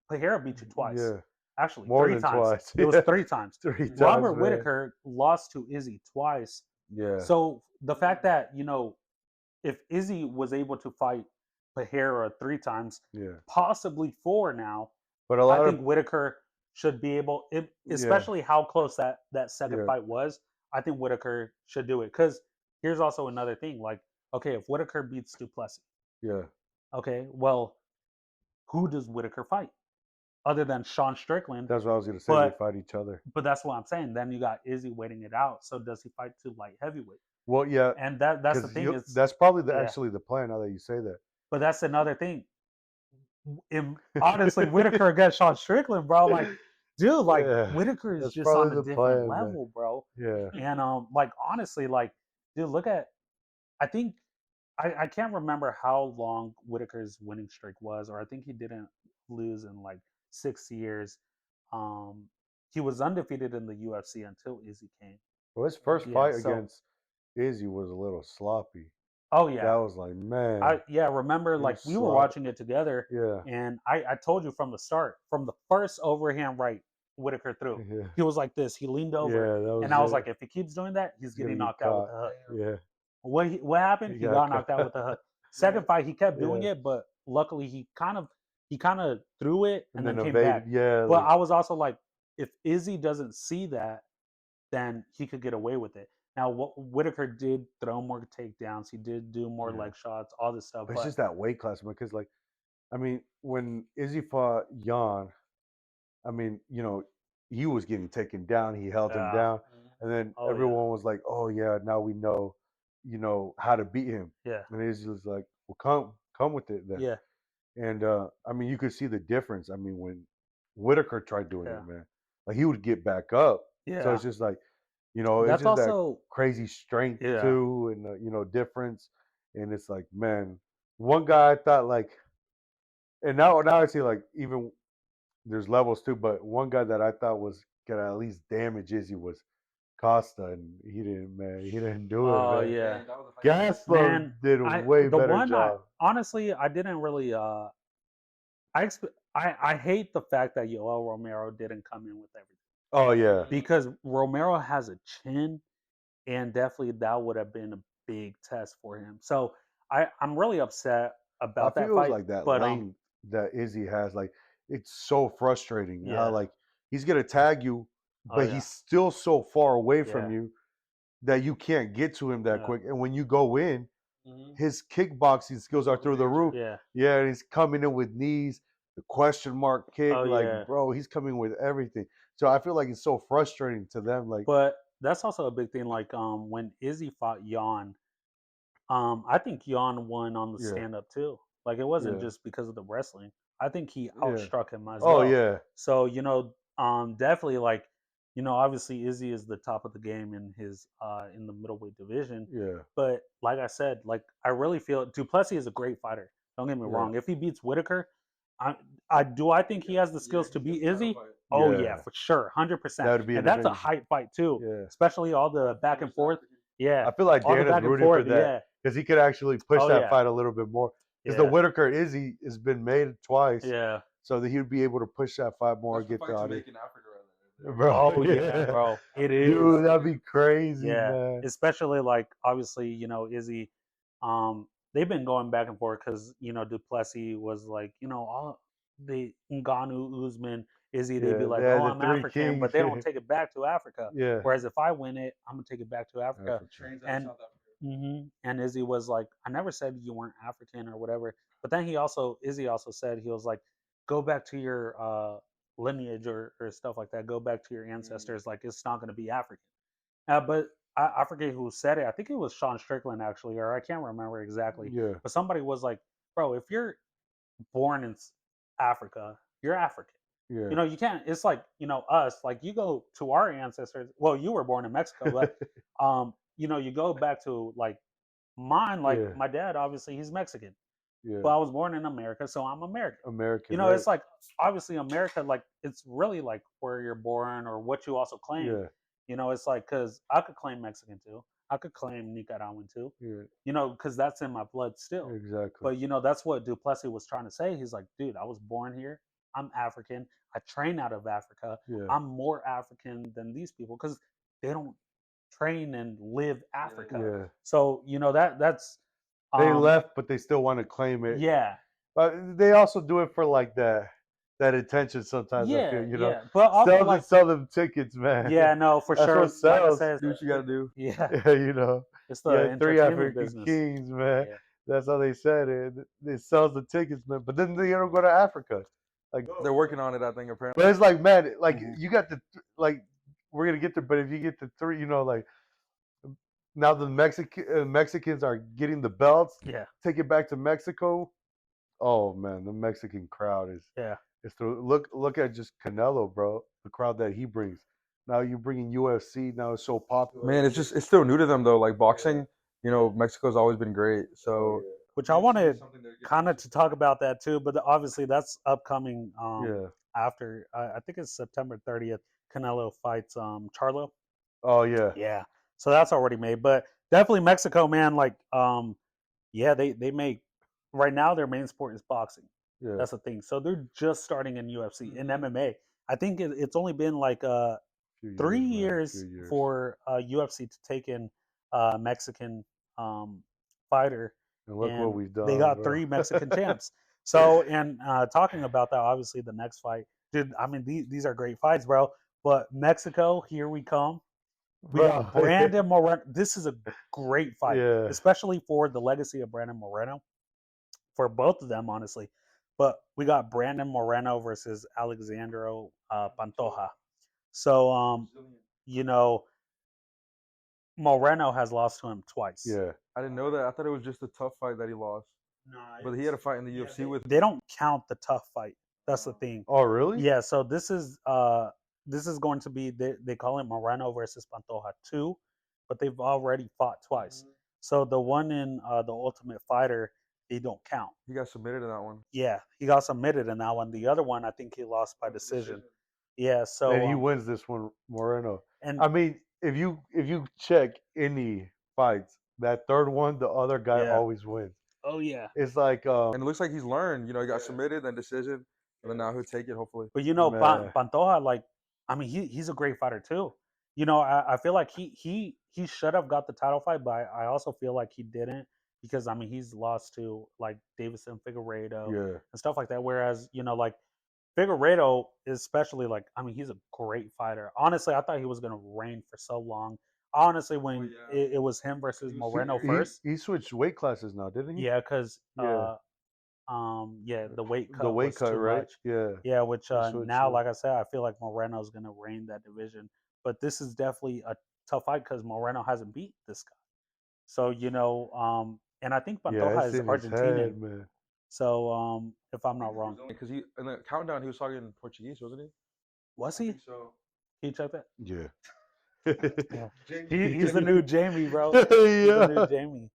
Speaker 1: Pereira beat you twice.
Speaker 2: Yeah.
Speaker 1: Actually,
Speaker 2: More
Speaker 1: 3
Speaker 2: than
Speaker 1: times.
Speaker 2: twice.
Speaker 1: It was
Speaker 2: Yeah.
Speaker 1: 3 times.
Speaker 2: 3 times.
Speaker 1: Robert
Speaker 2: man.
Speaker 1: Whitaker lost to Izzy twice.
Speaker 2: Yeah.
Speaker 1: So the fact that if Izzy was able to fight Pereira 3 times,
Speaker 2: Yeah.
Speaker 1: possibly 4 now,
Speaker 2: But
Speaker 1: I think Whitaker should be able, especially how close that second
Speaker 2: Yeah.
Speaker 1: fight was. I think Whitaker should do it because here's also another thing. Like, okay, if Whitaker beats Duplessis,
Speaker 2: Yeah.
Speaker 1: okay, well, who does Whitaker fight other than Sean Strickland?
Speaker 2: That's what I was gonna say. They fight each other.
Speaker 1: But that's what I'm saying. Then you got Izzy waiting it out. So does he fight to light heavyweight?
Speaker 2: Well, yeah.
Speaker 1: And that's the
Speaker 2: 'cause
Speaker 1: thing. Is
Speaker 2: that's probably
Speaker 1: yeah.
Speaker 2: actually the plan. Now that you say that.
Speaker 1: But that's another thing. Honestly, Whitaker against Sean Strickland, bro. Like, dude, like
Speaker 2: Yeah.
Speaker 1: Whitaker is
Speaker 2: That's
Speaker 1: just on
Speaker 2: probably
Speaker 1: a
Speaker 2: the
Speaker 1: different
Speaker 2: plan, man.
Speaker 1: level, bro.
Speaker 2: Yeah.
Speaker 1: And like honestly, like, dude, look at. I think I can't remember how long Whitaker's winning streak was, or I think he didn't lose in like 6 years. He was undefeated in the UFC until Izzy came.
Speaker 2: Well, his first
Speaker 1: Yeah,
Speaker 2: fight
Speaker 1: so-
Speaker 2: against Izzy was a little sloppy.
Speaker 1: Oh yeah,
Speaker 2: That was like, man.
Speaker 1: remember
Speaker 2: He
Speaker 1: like
Speaker 2: was
Speaker 1: we were
Speaker 2: slow.
Speaker 1: watching it together,
Speaker 2: Yeah.
Speaker 1: and I told you from the start, from the first overhand right Whitaker threw,
Speaker 2: Yeah.
Speaker 1: he was like this. He leaned over,
Speaker 2: Yeah. That was
Speaker 1: and I was
Speaker 2: it.
Speaker 1: like, if he keeps doing that, he's
Speaker 2: gonna
Speaker 1: getting
Speaker 2: get
Speaker 1: knocked out with
Speaker 2: caught.
Speaker 1: the hook.
Speaker 2: Yeah.
Speaker 1: What happened?
Speaker 2: He
Speaker 1: He
Speaker 2: got
Speaker 1: got knocked out
Speaker 2: caught.
Speaker 1: with the hook. Second fight, he kept doing
Speaker 2: Yeah.
Speaker 1: it, but luckily he kind of threw it and then came
Speaker 2: evaded.
Speaker 1: back.
Speaker 2: Yeah.
Speaker 1: But I was also like, if Izzy doesn't see that, then he could get away with it. Now, Whitaker did throw more takedowns. He did do more leg shots, all this stuff.
Speaker 2: But it's just that weight class, because, like, I mean, when Izzy fought Jan, I mean, he was getting taken down. He held him down, and then
Speaker 1: Oh, yeah.
Speaker 2: everyone was like, "Oh yeah, now we know, how to beat him."
Speaker 1: Yeah.
Speaker 2: And Izzy was like, "Well, come with it then."
Speaker 1: Yeah.
Speaker 2: And I mean, you could see the difference. I mean, when Whitaker tried doing it, man, like he would get back up.
Speaker 1: Yeah.
Speaker 2: So it's just like, it's
Speaker 1: That's
Speaker 2: just that
Speaker 1: also
Speaker 2: crazy strength
Speaker 1: Yeah.
Speaker 2: too, and difference. And it's like, man, one guy I thought like, and now I see like even there's levels too, but one guy that I thought was gonna at least damage Izzy was Costa, and he didn't, man. He didn't do it.
Speaker 1: Oh
Speaker 2: man.
Speaker 1: yeah.
Speaker 2: Gaslam
Speaker 1: Man,
Speaker 2: did a way
Speaker 1: the
Speaker 2: better
Speaker 1: one
Speaker 2: job.
Speaker 1: honestly, I didn't really. I hate the fact that Yoel Romero didn't come in with everything
Speaker 2: Oh yeah,
Speaker 1: because Romero has a chin, and definitely that would have been a big test for him. So I'm really upset
Speaker 2: I
Speaker 1: about that
Speaker 2: feel it's
Speaker 1: fight.
Speaker 2: like that
Speaker 1: But
Speaker 2: lane that Izzy has. Like it's so frustrating how
Speaker 1: yeah,
Speaker 2: like he's gonna tag you,
Speaker 1: oh
Speaker 2: but
Speaker 1: yeah,
Speaker 2: he's still so far away from
Speaker 1: yeah,
Speaker 2: you that you can't get to him that
Speaker 1: yeah,
Speaker 2: quick. And when you go in, his kickboxing skills are through the roof.
Speaker 1: yeah,
Speaker 2: Yeah, and he's coming in with knees, the question mark kick.
Speaker 1: oh
Speaker 2: Like,
Speaker 1: yeah.
Speaker 2: bro, he's coming with everything. So I feel like it's so frustrating to them. Like,
Speaker 1: But that's also a big thing. Like when Izzy fought Jan, I think Jan won on the
Speaker 2: yeah,
Speaker 1: stand up too. Like it wasn't
Speaker 2: yeah,
Speaker 1: just because of the wrestling. I think he
Speaker 2: yeah.
Speaker 1: outstruck him as
Speaker 2: Oh
Speaker 1: well.
Speaker 2: yeah,
Speaker 1: So definitely like obviously Izzy is the top of the game in his in the middleweight division.
Speaker 2: yeah,
Speaker 1: But like I said, like I really feel Duplessis is a great fighter. Don't get me
Speaker 2: yeah,
Speaker 1: wrong. If he beats Whitaker, I think he has the skills to beat Izzy. Oh yeah,
Speaker 2: yeah.
Speaker 1: for sure,
Speaker 2: That
Speaker 1: 100%.
Speaker 2: would be
Speaker 1: And
Speaker 2: an
Speaker 1: that's a
Speaker 2: amazing.
Speaker 1: hype fight too,
Speaker 2: Yeah.
Speaker 1: especially all the back and forth. Yeah,
Speaker 2: I feel like
Speaker 1: all the
Speaker 2: Dana's
Speaker 1: back and
Speaker 2: rooting for
Speaker 1: forth.
Speaker 2: that
Speaker 1: Yeah.
Speaker 2: because he could actually push
Speaker 1: Oh
Speaker 2: that
Speaker 1: yeah.
Speaker 2: fight a little bit more. Because the
Speaker 1: Yeah.
Speaker 2: Whitaker Izzy has been made twice,
Speaker 1: Yeah.
Speaker 2: so that he would be able to push that fight more,
Speaker 3: That's the
Speaker 2: get the
Speaker 3: fight to
Speaker 2: audience.
Speaker 3: make in Africa right there.
Speaker 2: Bro,
Speaker 1: Oh yeah, bro. It is.
Speaker 2: dude, that'd be crazy,
Speaker 1: Yeah.
Speaker 2: man.
Speaker 1: Especially like obviously, Izzy, they've been going back and forth because, Duplessis was like, all the Ngannou, Usman, Izzy, they'd be
Speaker 2: Yeah, they
Speaker 1: like,
Speaker 2: had
Speaker 1: oh,
Speaker 2: the
Speaker 1: I'm
Speaker 2: three
Speaker 1: African, but
Speaker 2: kings.
Speaker 1: they don't take it back to Africa.
Speaker 2: Yeah,
Speaker 1: Whereas if I win it, I'm gonna take it back to Africa.
Speaker 2: Africa.
Speaker 3: Trains out of
Speaker 1: And
Speaker 3: South Africa.
Speaker 1: and Izzy was like, I never said you weren't African or whatever. But then Izzy also said, he was like, go back to your lineage or stuff like that. Go back to your ancestors. Like it's not going to be African. But I forget who said it. I think it was Sean Strickland actually, or I can't remember exactly.
Speaker 2: Yeah,
Speaker 1: But somebody was like, bro, if you're born in Africa, you're African.
Speaker 2: yeah,
Speaker 1: You can't. It's like us. Like you go to our ancestors. Well, you were born in Mexico, but you go back to like mine. Like
Speaker 2: yeah,
Speaker 1: my dad, obviously, he's Mexican,
Speaker 2: yeah.
Speaker 1: but I was born in America, so I'm American.
Speaker 2: American, right?
Speaker 1: It's like obviously America. Like it's really like where you're born or what you also claim.
Speaker 2: Yeah,
Speaker 1: It's like because I could claim Mexican too. I could claim Nicaraguan too.
Speaker 2: yeah,
Speaker 1: Because that's in my blood still.
Speaker 2: exactly.
Speaker 1: But that's what Duplessis was trying to say. He's like, dude, I was born here. I'm African. I train out of Africa.
Speaker 2: Yeah,
Speaker 1: I'm more African than these people because they don't train and live Africa.
Speaker 2: yeah.
Speaker 1: So that's
Speaker 2: They left, but they still want to claim it.
Speaker 1: yeah,
Speaker 2: But they also do it for like that attention sometimes. I feel,
Speaker 1: yeah. But also
Speaker 2: sell them tickets, man.
Speaker 1: yeah, no, for
Speaker 2: That's
Speaker 1: sure.
Speaker 2: what sells.
Speaker 1: Like I said,
Speaker 3: Do what you gotta do.
Speaker 1: yeah,
Speaker 2: Yeah,
Speaker 1: it's the
Speaker 2: yeah, three
Speaker 1: entertainment
Speaker 2: African
Speaker 1: business.
Speaker 2: kings, man.
Speaker 1: Yeah.
Speaker 2: That's how they said it. It sells the tickets, man. But then they don't go to Africa. Like,
Speaker 3: They're working on it, I think, apparently.
Speaker 2: but it's like, man, like
Speaker 1: Mhm.
Speaker 2: you got like we're gonna get there. But if you get the three, like now the Mexicans are getting the belts.
Speaker 1: Yeah,
Speaker 2: Take it back to Mexico. Oh man, the Mexican crowd
Speaker 1: yeah.
Speaker 2: is through. Look at just Canelo, bro. The crowd that he brings. Now you're bringing UFC. Now it's so popular.
Speaker 3: Man, it's still new to them though. Like boxing, Mexico's always been great. So
Speaker 1: Which I wanted kind of to talk about that too, but obviously that's upcoming.
Speaker 2: Yeah.
Speaker 1: After I think it's September 30th. Canelo fights Charlo.
Speaker 2: Oh yeah.
Speaker 1: Yeah, so that's already made, but definitely Mexico, man. Like, yeah, they make right now their main sport is boxing.
Speaker 2: Yeah.
Speaker 1: That's the thing. So they're just starting in UFC in MMA. I think it's only been like
Speaker 2: Few
Speaker 1: 3
Speaker 2: man,
Speaker 1: years
Speaker 2: few years.
Speaker 1: for UFC to take in a Mexican fighter,
Speaker 2: And look what we've done.
Speaker 1: they got
Speaker 2: bro.
Speaker 1: 3 Mexican champs. So, and talking about that, obviously the next fight, dude. I mean, these are great fights, bro. But Mexico, here we come. We got
Speaker 2: Bro.
Speaker 1: Brandon Moreno. This is a great fight,
Speaker 2: Yeah.
Speaker 1: especially for the legacy of Brandon Moreno, for both of them, honestly. But we got Brandon Moreno versus Alexandro Pantoja. So, Moreno has lost to him twice.
Speaker 2: Yeah.
Speaker 3: I didn't know that. I thought it was just a tough fight that he lost.
Speaker 1: No,
Speaker 3: But he had a fight in the UFC with.
Speaker 1: they don't count the tough fight. That's the thing.
Speaker 2: Oh really?
Speaker 1: Yeah, so this is going to be they call it Moreno versus Pantoja 2, but they've already fought twice. So the one in the Ultimate Fighter, they don't count.
Speaker 3: He got submitted in that one.
Speaker 1: Yeah, he got submitted in that one. The other one, I think he lost by decision. Yeah, so
Speaker 2: And he wins this one, Moreno.
Speaker 1: and
Speaker 2: I mean, if you check any fights, that third one, the other guy
Speaker 1: Yeah.
Speaker 2: always wins.
Speaker 1: oh yeah,
Speaker 2: It's like
Speaker 3: And it looks like he's learned. He got submitted, then decision, and then now he'll take it, hopefully.
Speaker 1: but
Speaker 2: Man.
Speaker 1: Pantoja, like, I mean, he's a great fighter too. you know, I feel like he should have got the title fight, but I also feel like he didn't because I mean he's lost to like Davison Figueiredo
Speaker 2: Yeah.
Speaker 1: and stuff like that. Whereas you know like Figueiredo, especially like I mean he's a great fighter. Honestly, I thought he was gonna reign for so long. Honestly, when it was him versus Moreno first,
Speaker 2: He switched weight classes now, didn't he?
Speaker 1: yeah, because
Speaker 2: Yeah.
Speaker 1: yeah, the weight
Speaker 2: The
Speaker 1: cut
Speaker 2: weight
Speaker 1: was
Speaker 2: cut,
Speaker 1: too
Speaker 2: right?
Speaker 1: much.
Speaker 2: Yeah.
Speaker 1: Yeah, which
Speaker 2: He switched
Speaker 1: now,
Speaker 2: it.
Speaker 1: like I said, I feel like Moreno's gonna reign that division. But this is definitely a tough fight because Moreno hasn't beat this guy. So you know, and I think
Speaker 2: Yeah,
Speaker 1: Pantoja
Speaker 2: it's
Speaker 1: is
Speaker 2: in his
Speaker 1: Argentinian.
Speaker 2: head, man.
Speaker 1: So if I'm not wrong,
Speaker 3: Because he in the countdown he was talking in Portuguese, wasn't he?
Speaker 1: was he?
Speaker 3: So
Speaker 1: Can you check that?
Speaker 2: Yeah.
Speaker 1: Yeah, he's the new Jamie, bro. He's the new
Speaker 2: Yeah.
Speaker 1: Jamie.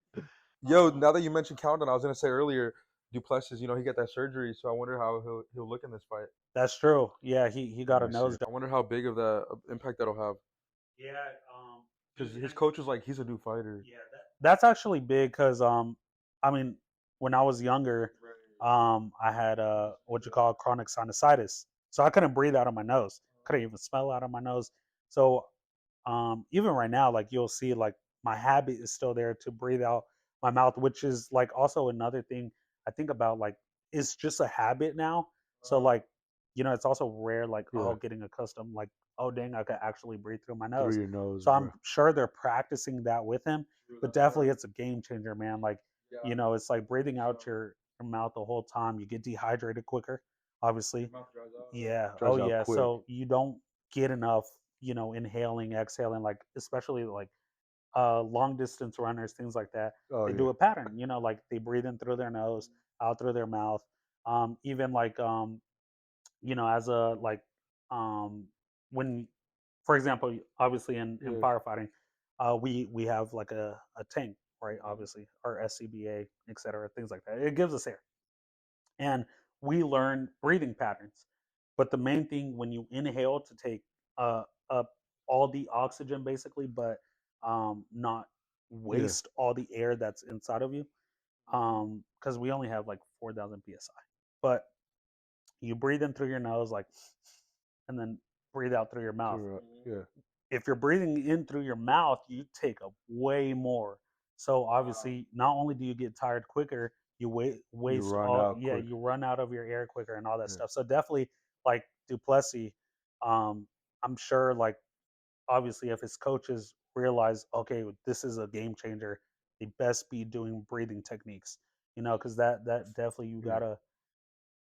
Speaker 3: yo, now that you mentioned countdown, I was gonna say earlier, Duplessis, you know, he got that surgery, so I wonder how he'll look in this fight.
Speaker 1: That's true. Yeah, he got a
Speaker 2: Let me see.
Speaker 1: nose job.
Speaker 3: I wonder how big of that impact that'll have.
Speaker 1: Yeah,
Speaker 3: Because his coach was like, he's a new fighter.
Speaker 1: yeah, that's actually big because I mean, when I was younger, I had what you call chronic sinusitis, so I couldn't breathe out of my nose, couldn't even smell out of my nose. So even right now, like you'll see, like my habit is still there to breathe out my mouth, which is like also another thing I think about. Like it's just a habit now. So like, you know, it's also rare. Like
Speaker 2: Yeah.
Speaker 1: oh, getting accustomed. Like oh, dang, I could actually breathe through my
Speaker 2: Through
Speaker 1: nose.
Speaker 2: your nose,
Speaker 1: So
Speaker 2: bro.
Speaker 1: I'm sure they're practicing that with him. But definitely, it's a game changer, man. Like you know, it's like breathing out your mouth the whole time. You get dehydrated quicker, obviously. Yeah. Oh
Speaker 2: Dries out
Speaker 1: yeah.
Speaker 2: quick.
Speaker 1: So you don't get enough, you know, inhaling, exhaling, like especially like long distance runners, things like that.
Speaker 2: Oh
Speaker 1: They
Speaker 2: yeah.
Speaker 1: do a pattern, you know, like they breathe in through their nose, out through their mouth. Even like you know, as a like when for example, obviously in
Speaker 2: Yeah.
Speaker 1: firefighting, we have like a tank, right? Obviously, or SCBA, et cetera, things like that. It gives us air and we learn breathing patterns. But the main thing when you inhale to take up all the oxygen basically, but not
Speaker 2: Yeah.
Speaker 1: waste all the air that's inside of you, because we only have like 4,000 psi. But you breathe in through your nose, like, and then breathe out through your mouth.
Speaker 2: Yeah.
Speaker 1: If you're breathing in through your mouth, you take up way more. So obviously, not only do you get tired quicker, you
Speaker 2: You
Speaker 1: waste
Speaker 2: run
Speaker 1: all.
Speaker 2: out
Speaker 1: Yeah,
Speaker 2: quick.
Speaker 1: you run out of your air quicker and all that
Speaker 2: Yeah.
Speaker 1: stuff. So definitely, like Duplessis, I'm sure, like obviously, if his coaches realize, okay, this is a game changer, they best be doing breathing techniques. You know, because that definitely you
Speaker 2: Yeah.
Speaker 1: gotta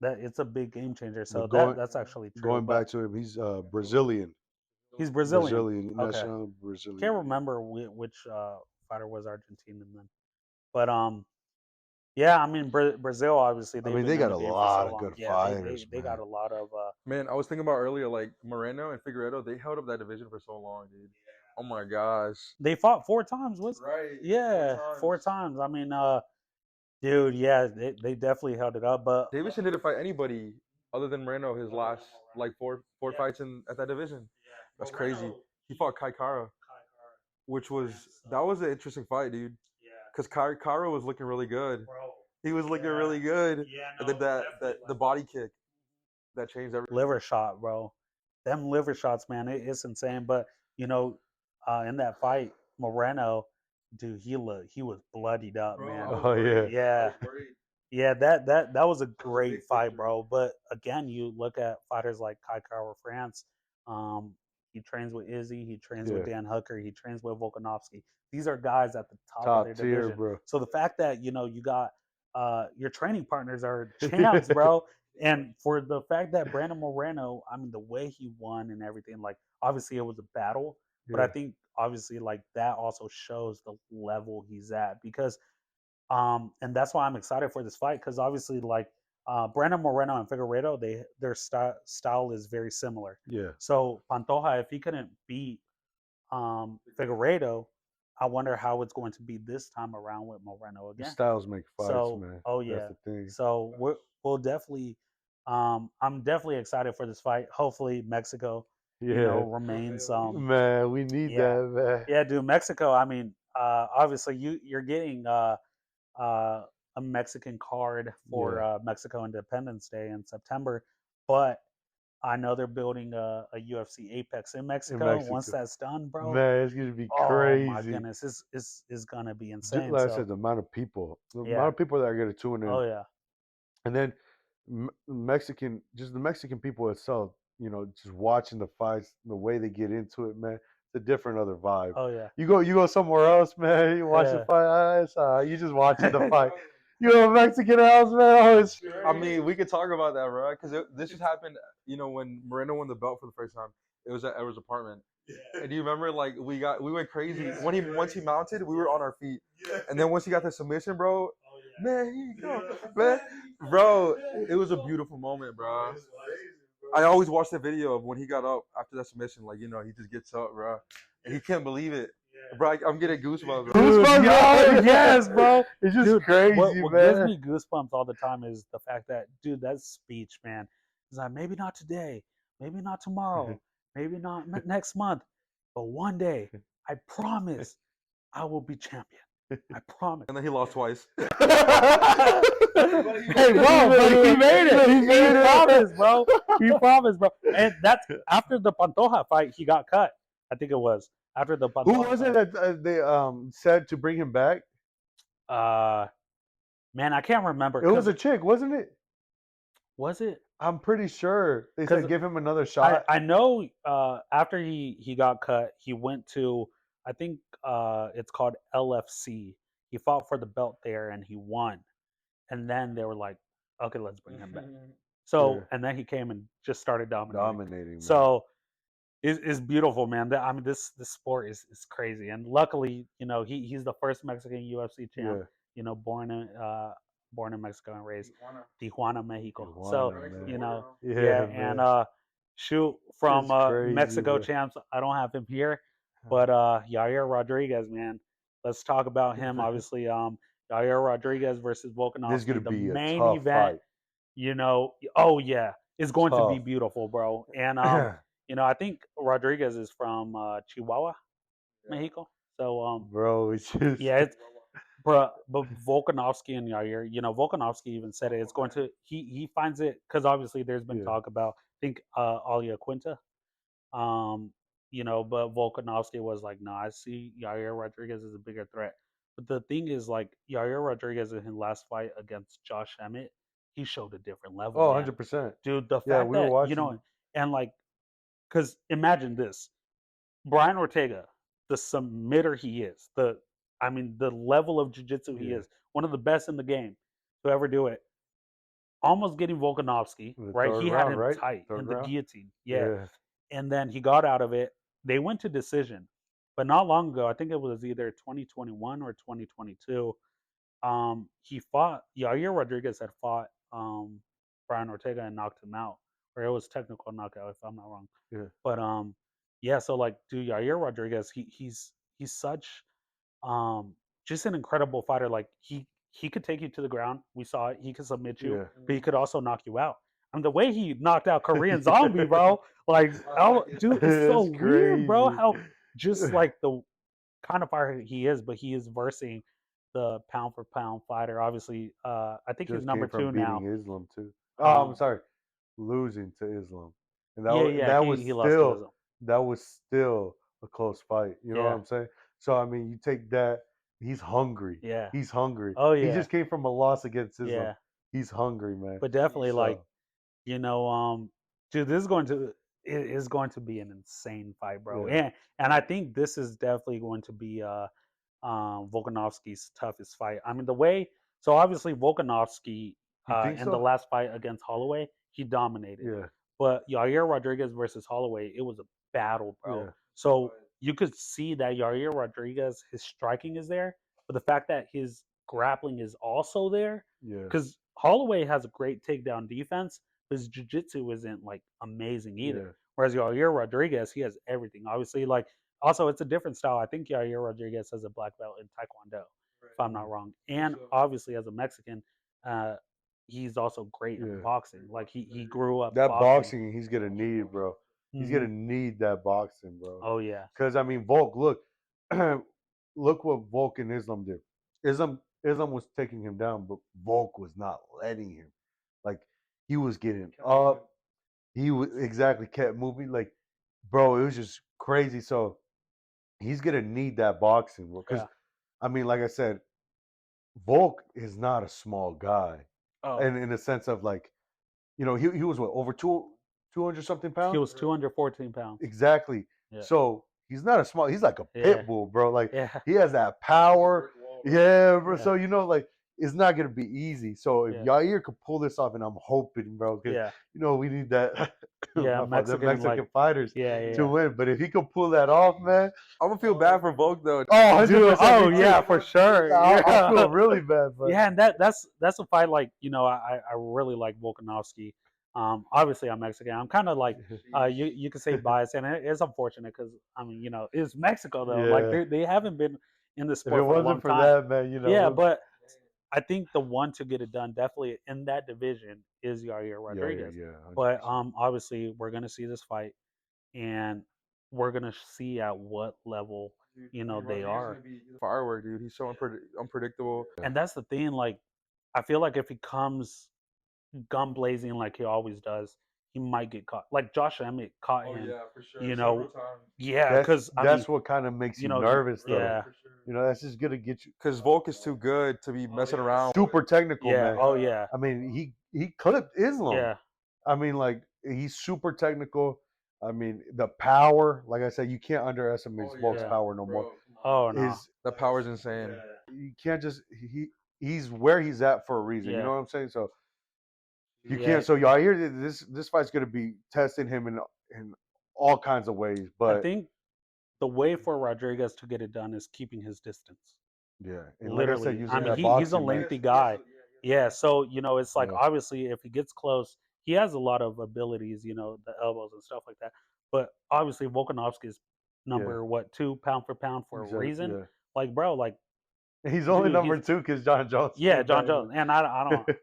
Speaker 1: that it's a big game changer. So
Speaker 2: But going
Speaker 1: that's actually true.
Speaker 2: going
Speaker 1: But
Speaker 2: back to him, he's Brazilian.
Speaker 1: he's Brazilian.
Speaker 2: Brazilian,
Speaker 1: Okay.
Speaker 2: national Brazilian.
Speaker 1: Can't remember which fighter was Argentinian then, but yeah, I mean Brazil obviously
Speaker 2: I
Speaker 1: they've
Speaker 2: mean,
Speaker 1: been
Speaker 2: they
Speaker 1: in
Speaker 2: got
Speaker 1: the
Speaker 2: a
Speaker 1: game for so
Speaker 2: lot of
Speaker 1: long.
Speaker 2: good
Speaker 1: Yeah,
Speaker 2: fighters,
Speaker 1: they got
Speaker 2: man.
Speaker 1: a lot of
Speaker 3: Man, I was thinking about earlier, like Moreno and Figueredo, they held up that division for so long, dude. Oh my gosh.
Speaker 1: they fought 4 times, was
Speaker 3: Right.
Speaker 1: yeah, 4 times. I mean, dude, yeah, they definitely held it up, but
Speaker 3: Davison didn't fight anybody other than Moreno his last like four fights in at that division. That's crazy. He fought Kai Kara, which was that was an interesting fight, dude. Because Kara was looking really good. He was looking really good. And then that the body kick that changed everything.
Speaker 1: liver shot, bro. Them liver shots, man, it's insane. But you know, in that fight, Moreno, dude, he was bloodied up, man.
Speaker 2: Oh yeah.
Speaker 1: Yeah. Yeah, that was a great fight, bro. But again, you look at fighters like Kai Kara France. Um, he trains with Izzy. He trains with
Speaker 2: Yeah.
Speaker 1: Dan Hooker. He trains with Volkanovski. These are guys at the top of their
Speaker 2: Top tier,
Speaker 1: division.
Speaker 2: bro.
Speaker 1: So the fact that you know you got your training partners are champs, bro. And for the fact that Brandon Moreno, I mean, the way he won and everything, like obviously it was a battle, but I
Speaker 2: Yeah.
Speaker 1: think obviously like that also shows the level he's at because and that's why I'm excited for this fight because obviously, like Brandon Moreno and Figueredo, their style is very similar.
Speaker 2: Yeah.
Speaker 1: So Pantoja, if he couldn't beat Figueredo, I wonder how it's going to be this time around with Moreno
Speaker 2: The
Speaker 1: again.
Speaker 2: styles make fights,
Speaker 1: So,
Speaker 2: man.
Speaker 1: oh
Speaker 2: That's
Speaker 1: yeah.
Speaker 2: the thing.
Speaker 1: So we'll definitely. I'm definitely excited for this fight. Hopefully, Mexico, you know,
Speaker 2: Yeah.
Speaker 1: remains.
Speaker 2: Man, we need
Speaker 1: Yeah,
Speaker 2: that, man.
Speaker 1: yeah, dude. Mexico. I mean, obviously, you're getting a Mexican card for
Speaker 2: Yeah.
Speaker 1: Mexico Independence Day in September. But I know they're building a UFC Apex in Mexico.
Speaker 2: Mexico.
Speaker 1: Once that's done, bro,
Speaker 2: Man, it's gonna be
Speaker 1: oh my
Speaker 2: crazy.
Speaker 1: goodness, it's gonna be insane.
Speaker 2: Like I
Speaker 1: So
Speaker 2: said, the amount of people
Speaker 1: yeah,
Speaker 2: that are gonna tune in,
Speaker 1: oh yeah,
Speaker 2: and then just the Mexican people itself. Just watching the fights, the way they get into it, man. It's a different other vibe.
Speaker 1: oh yeah,
Speaker 2: You go somewhere else, man. You watch the
Speaker 1: yeah.
Speaker 2: fight. It's you just watching the fight. You know, Mexican house, man. Oh, it's
Speaker 3: I mean, we could talk about that, bro, because this just happened. When Moreno won the belt for the first time, it was at Edward's apartment. And do you remember, like, we went crazy when once he mounted, we were on our feet, and then once he got the submission, bro, man, here you go, man, bro, it was a beautiful moment, bro. I always watch the video of when he got up after that submission, like, he just gets up, bro, and he can't believe it. Bro, I'm getting goosebumps, bro.
Speaker 2: Goosebumps,
Speaker 1: Yo, yes, bro.
Speaker 2: It's just
Speaker 1: Dude,
Speaker 2: crazy,
Speaker 1: what
Speaker 2: man.
Speaker 1: gives me goosebumps all the time is the fact that, dude, that speech, man, is like, maybe not today, maybe not tomorrow, maybe not next month, but one day, I promise, I will be champion. I promise.
Speaker 3: And then he lost twice.
Speaker 1: Hey, bro, but he made it. He promised, bro. He promised, bro. And that's after the Pantoja fight, he got cut. I think it was after the Pantoja.
Speaker 2: Who was it that they said to bring him back?
Speaker 1: Man, I can't remember.
Speaker 2: It was a chick, wasn't it?
Speaker 1: Was it?
Speaker 2: I'm pretty sure they said give him another shot.
Speaker 1: I know. After he got cut, he went to, I think it's called LFC. He fought for the belt there and he won. And then they were like, okay, let's bring him back. So and then he came and just started dominating.
Speaker 2: Man.
Speaker 1: So it's beautiful, man. I mean, this sport is crazy. And luckily, he's the first Mexican UFC champ.
Speaker 2: Yeah.
Speaker 1: Born in Mexico and raised Tijuana, Mexico. So
Speaker 2: man.
Speaker 1: and shoot, from
Speaker 2: crazy,
Speaker 1: Mexico
Speaker 2: man.
Speaker 1: champs, I don't have him here, but Yair Rodriguez, man, let's talk about him. Obviously, Yair Rodriguez versus Volkanovski.
Speaker 2: This is gonna
Speaker 1: the
Speaker 2: be
Speaker 1: main
Speaker 2: a tough
Speaker 1: event.
Speaker 2: Fight.
Speaker 1: Oh yeah, it's going
Speaker 2: Tough.
Speaker 1: to be beautiful, bro. And I think Rodriguez is from Chihuahua, Mexico. So
Speaker 2: bro, it's just
Speaker 1: it's but Volkanovski and Yair, Volkanovski even said it. It's going to he finds it because obviously there's been talk about, I think Alia Quinta, but Volkanovski was like, no, I see Yair Rodriguez as a bigger threat. But the thing is, like, Yair Rodriguez in his last fight against Josh Emmett, he showed a different level.
Speaker 2: Oh,
Speaker 1: man.
Speaker 2: 100%.
Speaker 1: Dude, the fact
Speaker 2: we were
Speaker 1: that
Speaker 2: watching.
Speaker 1: and like, because imagine this, Brian Ortega, the submitter he is, the level of jiu-jitsu he is, one of the best in the game to ever do it. Almost getting Volkanovski, right? He had him tight in the guillotine. Yeah. And then he got out of it. They went to decision. But not long ago, I think it was either 2021 or 2022, Yair Rodriguez had fought Brian Ortega and knocked him out. Or it was technical knockout, if I'm not wrong.
Speaker 2: Yeah.
Speaker 1: But so like, dude, Yair Rodriguez, he's such just an incredible fighter. Like, he could take you to the ground. We saw it. He could submit you, but he could also knock you out. I mean, the way he knocked out Korean Zombie, bro, like, dude, it's so weird, bro. How just like the kind of fighter he is, but he is versing the pound for pound fighter. Obviously, I think he's number 2 now.
Speaker 2: Islam too. Oh, I'm sorry, losing to Islam, and that was still a close fight. You know what I'm saying? So I mean, you take that. He's hungry.
Speaker 1: Yeah,
Speaker 2: he's hungry.
Speaker 1: Oh yeah,
Speaker 2: he just came from a loss against Islam.
Speaker 1: Yeah,
Speaker 2: he's hungry, man.
Speaker 1: But definitely, like, dude, this is going to be an insane fight, bro.
Speaker 2: Yeah.
Speaker 1: And I think this is definitely going to be Volkanovski's toughest fight. I mean, the way, so obviously Volkanovski in the last fight against Holloway, he dominated.
Speaker 2: Yeah.
Speaker 1: But Yair Rodriguez versus Holloway, it was a battle, bro.
Speaker 2: Yeah.
Speaker 1: So you could see that Yair Rodriguez, his striking is there, but the fact that his grappling is also there, because Holloway has a great takedown defense, but his jiu-jitsu isn't like amazing either.
Speaker 2: Yeah.
Speaker 1: Whereas Yair Rodriguez, he has everything. Obviously, like, also it's a different style. I think Yair Rodriguez has a black belt in Taekwondo, if I'm not wrong. And obviously, as a Mexican, he's also great in boxing. Like, he grew up
Speaker 2: that boxing he's gonna need, bro. He's gonna need that boxing, bro.
Speaker 1: Oh yeah.
Speaker 2: Because I mean, Volk, look, look what Volk and Islam did. Islam was taking him down, but Volk was not letting him. Like, he was getting up. exactly kept moving. Like, bro, it was just crazy. So he's gonna need that boxing because
Speaker 1: Yeah.
Speaker 2: I mean, like I said, Volk is not a small guy,
Speaker 1: Oh,
Speaker 2: and in the sense of like, he was what over 200 something
Speaker 1: he
Speaker 2: pounds.
Speaker 1: was 214 pounds.
Speaker 2: Exactly.
Speaker 1: Yeah.
Speaker 2: So he's not a small. He's like a
Speaker 1: Yeah.
Speaker 2: pit bull, bro. Like
Speaker 1: Yeah.
Speaker 2: he has that power. Yeah, bro.
Speaker 1: Yeah.
Speaker 2: So like it's not gonna be easy. So if
Speaker 1: Yeah.
Speaker 2: Yair could pull this off, and I'm hoping, bro, because
Speaker 1: Yeah.
Speaker 2: we need that.
Speaker 1: Yeah,
Speaker 2: my fault, the
Speaker 1: Mexican,
Speaker 2: Mexican
Speaker 1: like,
Speaker 2: fighters
Speaker 1: yeah.
Speaker 2: to win. But if he could pull that off, man,
Speaker 3: I'm gonna feel bad for Volk though.
Speaker 2: oh,
Speaker 1: Dude,
Speaker 2: 100%,
Speaker 1: oh
Speaker 2: me too.
Speaker 1: yeah, for sure.
Speaker 2: I
Speaker 1: Yeah.
Speaker 2: feel really bad, but
Speaker 1: Yeah, and that's a fight like I really like Volkanovski. Obviously I'm Mexican. I'm kind of like you could say biased, and it's unfortunate because I mean it's Mexico though. Like
Speaker 2: Yeah.
Speaker 1: they haven't been in the
Speaker 2: If it
Speaker 1: sport for a long
Speaker 2: wasn't for
Speaker 1: time.
Speaker 2: that, man,
Speaker 1: Yeah, but I think the one to get it done definitely in that division is Yair Rodriguez.
Speaker 2: yeah.
Speaker 1: But
Speaker 2: 100%.
Speaker 1: obviously we're gonna see this fight, and we're gonna see at what level they are.
Speaker 3: Firework, dude. He's so unpredictable.
Speaker 1: And that's the thing. Like I feel like if he comes gun blazing like he always does, he might get caught. Like Josh Emmett caught him.
Speaker 3: for sure.
Speaker 1: You know,
Speaker 3: Several times.
Speaker 1: yeah, because
Speaker 2: that's what kind of makes you nervous, though.
Speaker 1: Yeah,
Speaker 3: For sure.
Speaker 2: That's just gonna get you
Speaker 3: Because Volk is too good to be messing around.
Speaker 2: super technical,
Speaker 1: yeah,
Speaker 2: man.
Speaker 1: oh yeah,
Speaker 2: I mean, he clipped Islam.
Speaker 1: yeah,
Speaker 2: I mean, like he's super technical. I mean, the power, like I said, you can't underestimate Volk's
Speaker 1: yeah.
Speaker 2: power no more.
Speaker 1: oh no,
Speaker 3: The power's insane.
Speaker 2: You can't just he's where he's at for a reason. You
Speaker 1: Yeah.
Speaker 2: know what I'm saying? So you
Speaker 1: Yeah.
Speaker 2: can't. So y'all hear this fight's gonna be testing him in all kinds of ways. But
Speaker 1: I think the way for Rodriguez to get it done is keeping his distance.
Speaker 2: yeah, and
Speaker 1: Literally,
Speaker 2: like I said, using
Speaker 1: I mean,
Speaker 2: that
Speaker 1: he's a
Speaker 2: boxing, man.
Speaker 1: lengthy guy. Yeah, so it's like
Speaker 2: Yeah.
Speaker 1: obviously if he gets close, he has a lot of abilities, the elbows and stuff like that. But obviously Volkanovski is number 2 pound for pound for a
Speaker 2: Exactly,
Speaker 1: reason.
Speaker 2: yeah.
Speaker 1: Like bro, like
Speaker 2: He's only
Speaker 1: dude,
Speaker 2: number
Speaker 1: he's-
Speaker 2: 2 because John Jones.
Speaker 1: yeah,
Speaker 2: came
Speaker 1: John
Speaker 2: back.
Speaker 1: Jones, and I don't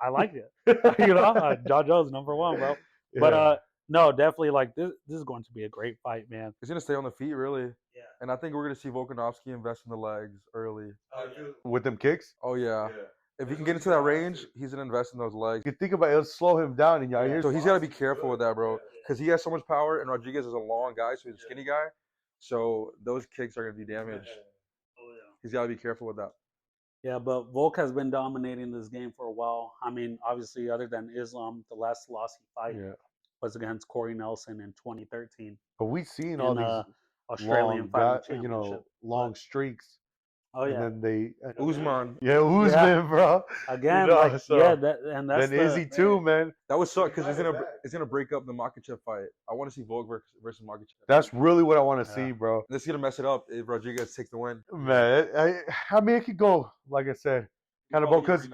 Speaker 1: I like it. John Jones number 1, bro. But
Speaker 2: Yeah.
Speaker 1: no, definitely like this is going to be a great fight, man.
Speaker 3: He's gonna stay on the feet, really.
Speaker 1: Yeah.
Speaker 3: And I think we're gonna see Volkanovski invest in the legs early.
Speaker 2: With them kicks,
Speaker 3: Oh yeah. If he can get into that range, he's gonna invest in those legs.
Speaker 2: you think about it, it'll slow him down, and y'all
Speaker 3: So he's got to be careful with that, bro, because he has so much power, and Rodriguez is a long guy, so he's a skinny guy. So those kicks are gonna do damage.
Speaker 1: Oh yeah.
Speaker 3: He's got to be careful with that.
Speaker 1: Yeah, but Volk has been dominating this game for a while. I mean, obviously, other than Islam, the last loss he fight was against Corey Nelson in 2013
Speaker 2: But we've seen
Speaker 1: in
Speaker 2: all these
Speaker 1: Australian
Speaker 2: long,
Speaker 1: fighting championship.
Speaker 2: long streaks.
Speaker 1: Oh yeah,
Speaker 2: And then
Speaker 3: Usman,
Speaker 2: Usman, bro.
Speaker 1: again,
Speaker 2: that's
Speaker 1: and that's
Speaker 2: then Izzy too, man.
Speaker 3: that would suck because it's gonna break up the Makhachev fight. I want to see Volk versus Makhachev.
Speaker 2: That's really what I want to
Speaker 1: Yeah.
Speaker 2: see, bro.
Speaker 3: This is gonna mess it up if Rodriguez takes the win.
Speaker 2: Man, I mean, it could go, like I said, kind of because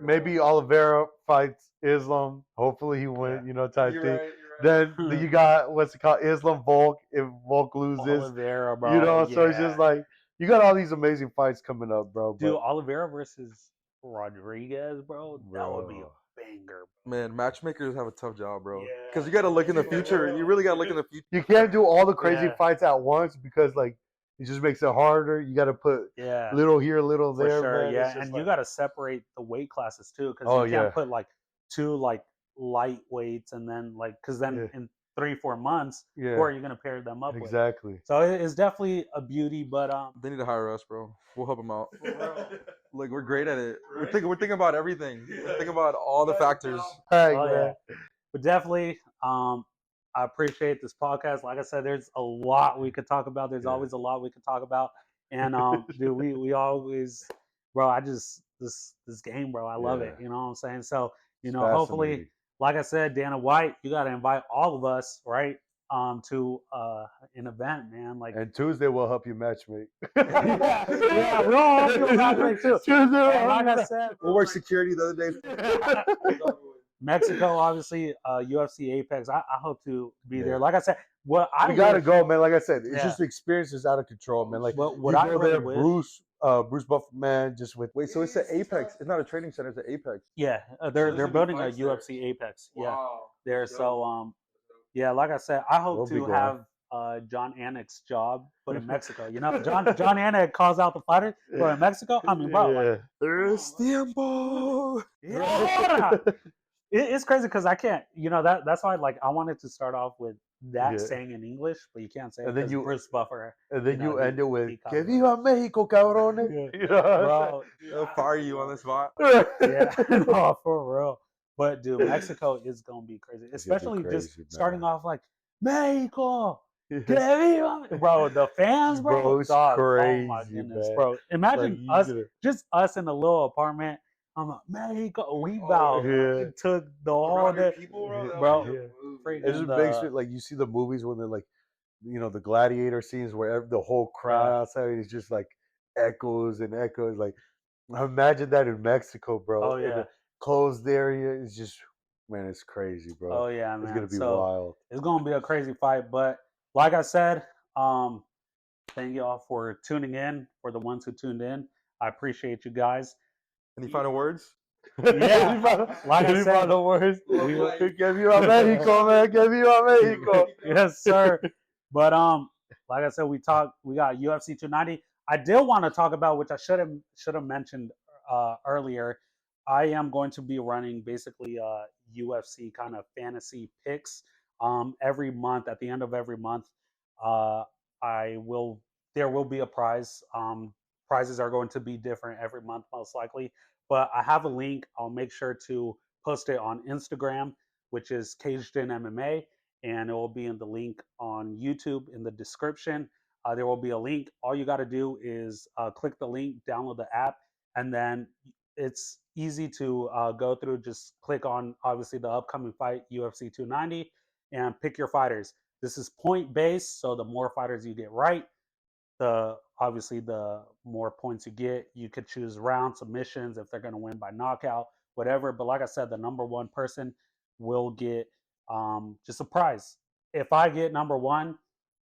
Speaker 2: maybe Oliveira fights Islam. Hopefully he wins, type thing. Then you got what's it called, Islam Volk. If Volk loses,
Speaker 1: Oliveira, bro.
Speaker 2: so it's just like you got all these amazing fights coming up, bro.
Speaker 1: Dude, Oliveira versus Rodriguez, bro, that would be a
Speaker 2: Bro.
Speaker 1: banger.
Speaker 3: Man, matchmakers have a tough job, bro.
Speaker 1: Yeah.
Speaker 3: Because you got to look in the future. You really got to look in the future.
Speaker 2: You can't do all the crazy
Speaker 1: Yeah.
Speaker 2: fights at once because like it just makes it harder. You got to put
Speaker 1: Yeah,
Speaker 2: little here, little
Speaker 1: for
Speaker 2: there,
Speaker 1: sure.
Speaker 2: man.
Speaker 1: Yeah,
Speaker 2: It's just
Speaker 1: and
Speaker 2: like-
Speaker 1: you got to separate the weight classes too, because
Speaker 2: Oh,
Speaker 1: you can't
Speaker 2: yeah.
Speaker 1: put like 2 like light weights and then because then
Speaker 2: Yeah.
Speaker 1: in 3-4 months,
Speaker 2: Yeah.
Speaker 1: who are you gonna pair them up with?
Speaker 2: Exactly.
Speaker 1: So it's definitely a beauty, but
Speaker 3: They need to hire us, bro. We'll help them out. Like we're great at it. We're thinking about everything. We're thinking about all the factors.
Speaker 2: Hey,
Speaker 1: oh,
Speaker 2: man.
Speaker 1: yeah. But definitely, I appreciate this podcast. Like I said, there's a lot we could talk about. There's
Speaker 2: Yeah.
Speaker 1: always a lot we could talk about, and dude, we always, bro. I just this game, bro. I love it.
Speaker 2: Yeah.
Speaker 1: You know what I'm saying? So
Speaker 2: It's
Speaker 1: hopefully,
Speaker 2: fascinating.
Speaker 1: like I said, Dana White, you got to invite all of us, right? To an event, man. Like
Speaker 2: And Tuesday we'll help you matchmate.
Speaker 1: yeah, we'll all help you matchmate too.
Speaker 2: Tuesday we'll
Speaker 1: And like
Speaker 2: help
Speaker 1: I
Speaker 2: you
Speaker 1: said,
Speaker 3: We'll work security the other day.
Speaker 1: Mexico, obviously, UFC Apex. I hope to be
Speaker 2: Yeah.
Speaker 1: there. Like I said, what I
Speaker 2: You gotta
Speaker 1: wish-
Speaker 2: go, man. Like I said, it's
Speaker 1: Yeah.
Speaker 2: just the experience is out of control, man. Like
Speaker 1: But what
Speaker 2: you
Speaker 1: I
Speaker 2: go
Speaker 1: really
Speaker 2: there,
Speaker 1: wish-
Speaker 2: Bruce Buffer, man, just with
Speaker 3: Wait, so it's the Apex. It's not a training center. It's the Apex.
Speaker 1: Yeah, they're building a UFC Apex. Yeah, there. So yeah, like I said, I hope
Speaker 2: We'll be
Speaker 1: to
Speaker 2: going.
Speaker 1: have John Anek's job, but in Mexico. John Anek calls out the fighters, but in Mexico, I mean, bro, like,
Speaker 3: There's tiempo.
Speaker 1: yeah. it's crazy because I can't. That's why like I wanted to start off with that
Speaker 2: Yeah.
Speaker 1: saying in English, but you can't say it
Speaker 2: And then
Speaker 1: because
Speaker 2: you-
Speaker 1: Bruce Buffer.
Speaker 2: And then you end it with
Speaker 1: he
Speaker 2: "Que
Speaker 1: copyrighted.
Speaker 2: viva Mexico, cabrones!"
Speaker 1: Yeah.
Speaker 2: You know what I'm
Speaker 1: Bro,
Speaker 3: They'll fire you on the spot.
Speaker 2: saying?
Speaker 1: yeah, no, for real. But dude, Mexico is gonna be crazy,
Speaker 2: It's gonna be
Speaker 1: especially just
Speaker 2: crazy,
Speaker 1: starting
Speaker 2: man.
Speaker 1: off like Mexico. Que viva, bro. The fans, bro.
Speaker 2: Bro, it's
Speaker 1: Dog, oh my
Speaker 2: crazy,
Speaker 1: goodness,
Speaker 2: man.
Speaker 1: bro. Imagine
Speaker 2: Like, you
Speaker 1: us,
Speaker 2: gonna-
Speaker 1: just us in a little apartment. I'm like, Mexico. We about
Speaker 2: yeah.
Speaker 1: it took the whole
Speaker 3: Around your
Speaker 1: day,
Speaker 3: people, bro. That
Speaker 1: bro.
Speaker 3: was a
Speaker 2: Yeah.
Speaker 3: movie.
Speaker 2: It
Speaker 1: Freaking
Speaker 2: just makes
Speaker 1: the
Speaker 2: it like you see the movies when they're like, the gladiator scenes where the whole crowd outside is just like echoes and echoes. Like, imagine that in Mexico, bro.
Speaker 1: Oh,
Speaker 2: In
Speaker 1: yeah.
Speaker 2: a closed area, it's just, man, it's crazy, bro.
Speaker 1: oh yeah, man.
Speaker 2: It's gonna be
Speaker 1: So
Speaker 2: wild.
Speaker 1: it's gonna be a crazy fight, but like I said, thank you all for tuning in. For the ones who tuned in, I appreciate you guys.
Speaker 3: Any final words?
Speaker 1: Yeah, like I
Speaker 2: Any
Speaker 1: said,
Speaker 2: final words?
Speaker 1: we will-
Speaker 2: Que viva Mexico, man. Que viva Mexico.
Speaker 1: yes, sir. But like I said, we got UFC 290. I did want to talk about, which I should have mentioned earlier. I am going to be running basically UFC kind of fantasy picks every month. At the end of every month, uh, there will be a prize. Prizes are going to be different every month, most likely. But I have a link. I'll make sure to post it on Instagram, which is CagedIn MMA, and it will be in the link on YouTube in the description. There will be a link. All you got to do is click the link, download the app, and then it's easy to go through. Just click on obviously the upcoming fight, UFC 290, and pick your fighters. This is point based, so the more fighters you get right, the more points you get. You could choose round submissions if they're going to win by knockout, whatever. But like I said, the number one person will get just a prize. If I get number one,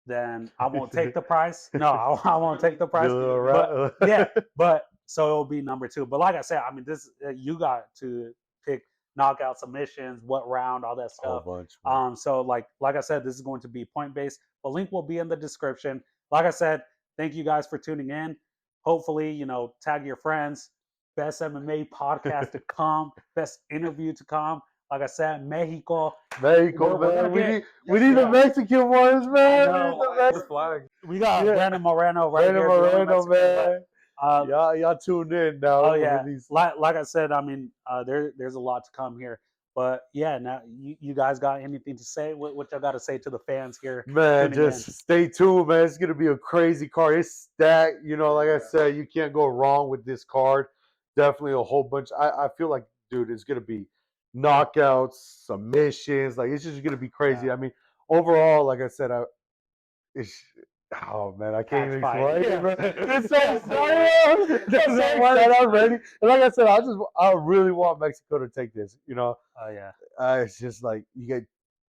Speaker 1: then I won't take the prize. No, I won't take the prize. But yeah, but so it'll be number two. But like I said, I mean, this you got to pick knockout submissions, what round, all that
Speaker 2: Whole
Speaker 1: stuff.
Speaker 2: bunch. Man.
Speaker 1: So like I said, this is going to be point based. The link will be in the description. Like I said, thank you guys for tuning in. Hopefully, tag your friends. Best MMA podcast to come. Best interview to come. Like I said, Mexico.
Speaker 2: Mexico,
Speaker 1: We're
Speaker 2: man.
Speaker 1: gonna
Speaker 2: We need the Mexican ones, man.
Speaker 1: I
Speaker 2: We need the
Speaker 3: The flag.
Speaker 1: We got
Speaker 2: Yeah.
Speaker 1: Brandon Moreno right
Speaker 2: Brandon
Speaker 1: here. the only
Speaker 2: Moreno,
Speaker 1: Mexican,
Speaker 2: man.
Speaker 1: but,
Speaker 2: Y'all tuned in now.
Speaker 1: oh yeah,
Speaker 2: With these-
Speaker 1: like I said, I mean, there's a lot to come here. But yeah, now you guys got anything to say? What y'all got to say to the fans here?
Speaker 2: Man,
Speaker 1: tuning
Speaker 2: just
Speaker 1: in?
Speaker 2: stay tuned, man. It's gonna be a crazy card. It's stacked. Like I said, you can't go wrong with this card. Definitely a whole bunch. I feel like, dude, it's gonna be knockouts, submissions. Like, it's just gonna be crazy.
Speaker 1: Yeah.
Speaker 2: I mean, overall, like I said, it's. Oh man, I can't even
Speaker 1: Catch
Speaker 2: explain
Speaker 1: fight.
Speaker 2: it, man. It's so exciting. I'm so excited. I'm ready. And like I said, I really want Mexico to take this.
Speaker 1: Oh yeah.
Speaker 2: It's just like you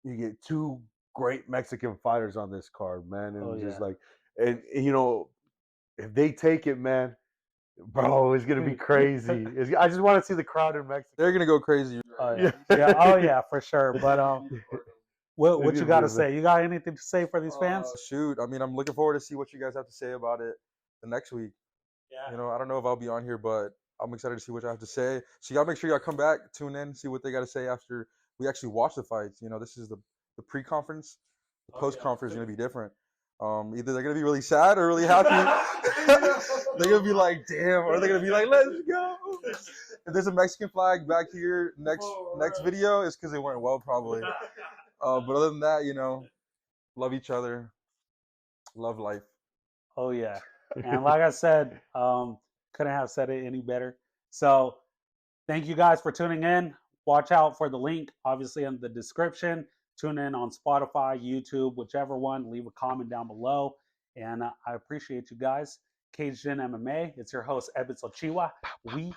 Speaker 2: get two great Mexican fighters on this card, man, and
Speaker 1: Oh,
Speaker 2: just
Speaker 1: yeah.
Speaker 2: like, and if they take it, man, bro, it's gonna be crazy. I just want to see the crowd in Mexico.
Speaker 3: They're gonna go crazy.
Speaker 1: Oh yeah. Yeah. Oh yeah, for sure. But what
Speaker 2: It's
Speaker 1: you
Speaker 2: gonna
Speaker 1: got
Speaker 2: be
Speaker 1: to say? You got anything to say for these fans?
Speaker 3: Shoot, I mean, I'm looking forward to see what you guys have to say about it the next week.
Speaker 1: Yeah.
Speaker 3: I don't know if I'll be on here, but I'm excited to see what you have to say. So y'all make sure y'all come back, tune in, see what they got to say after we actually watch the fights. This is the pre-conference. The post-conference is gonna be different. Either they're gonna be really sad or really happy. They're gonna be like, damn, or they're gonna be like, let's go. If there's a Mexican flag back here next video, it's because they weren't well, probably. But other than that, love each other, love life.
Speaker 1: Oh yeah. And like I said, couldn't have said it any better. So thank you guys for tuning in. Watch out for the link, obviously, in the description. Tune in on Spotify, YouTube, whichever one. Leave a comment down below. And I appreciate you guys. CagedIn MMA. It's your host, Ebitz Ochiwa. We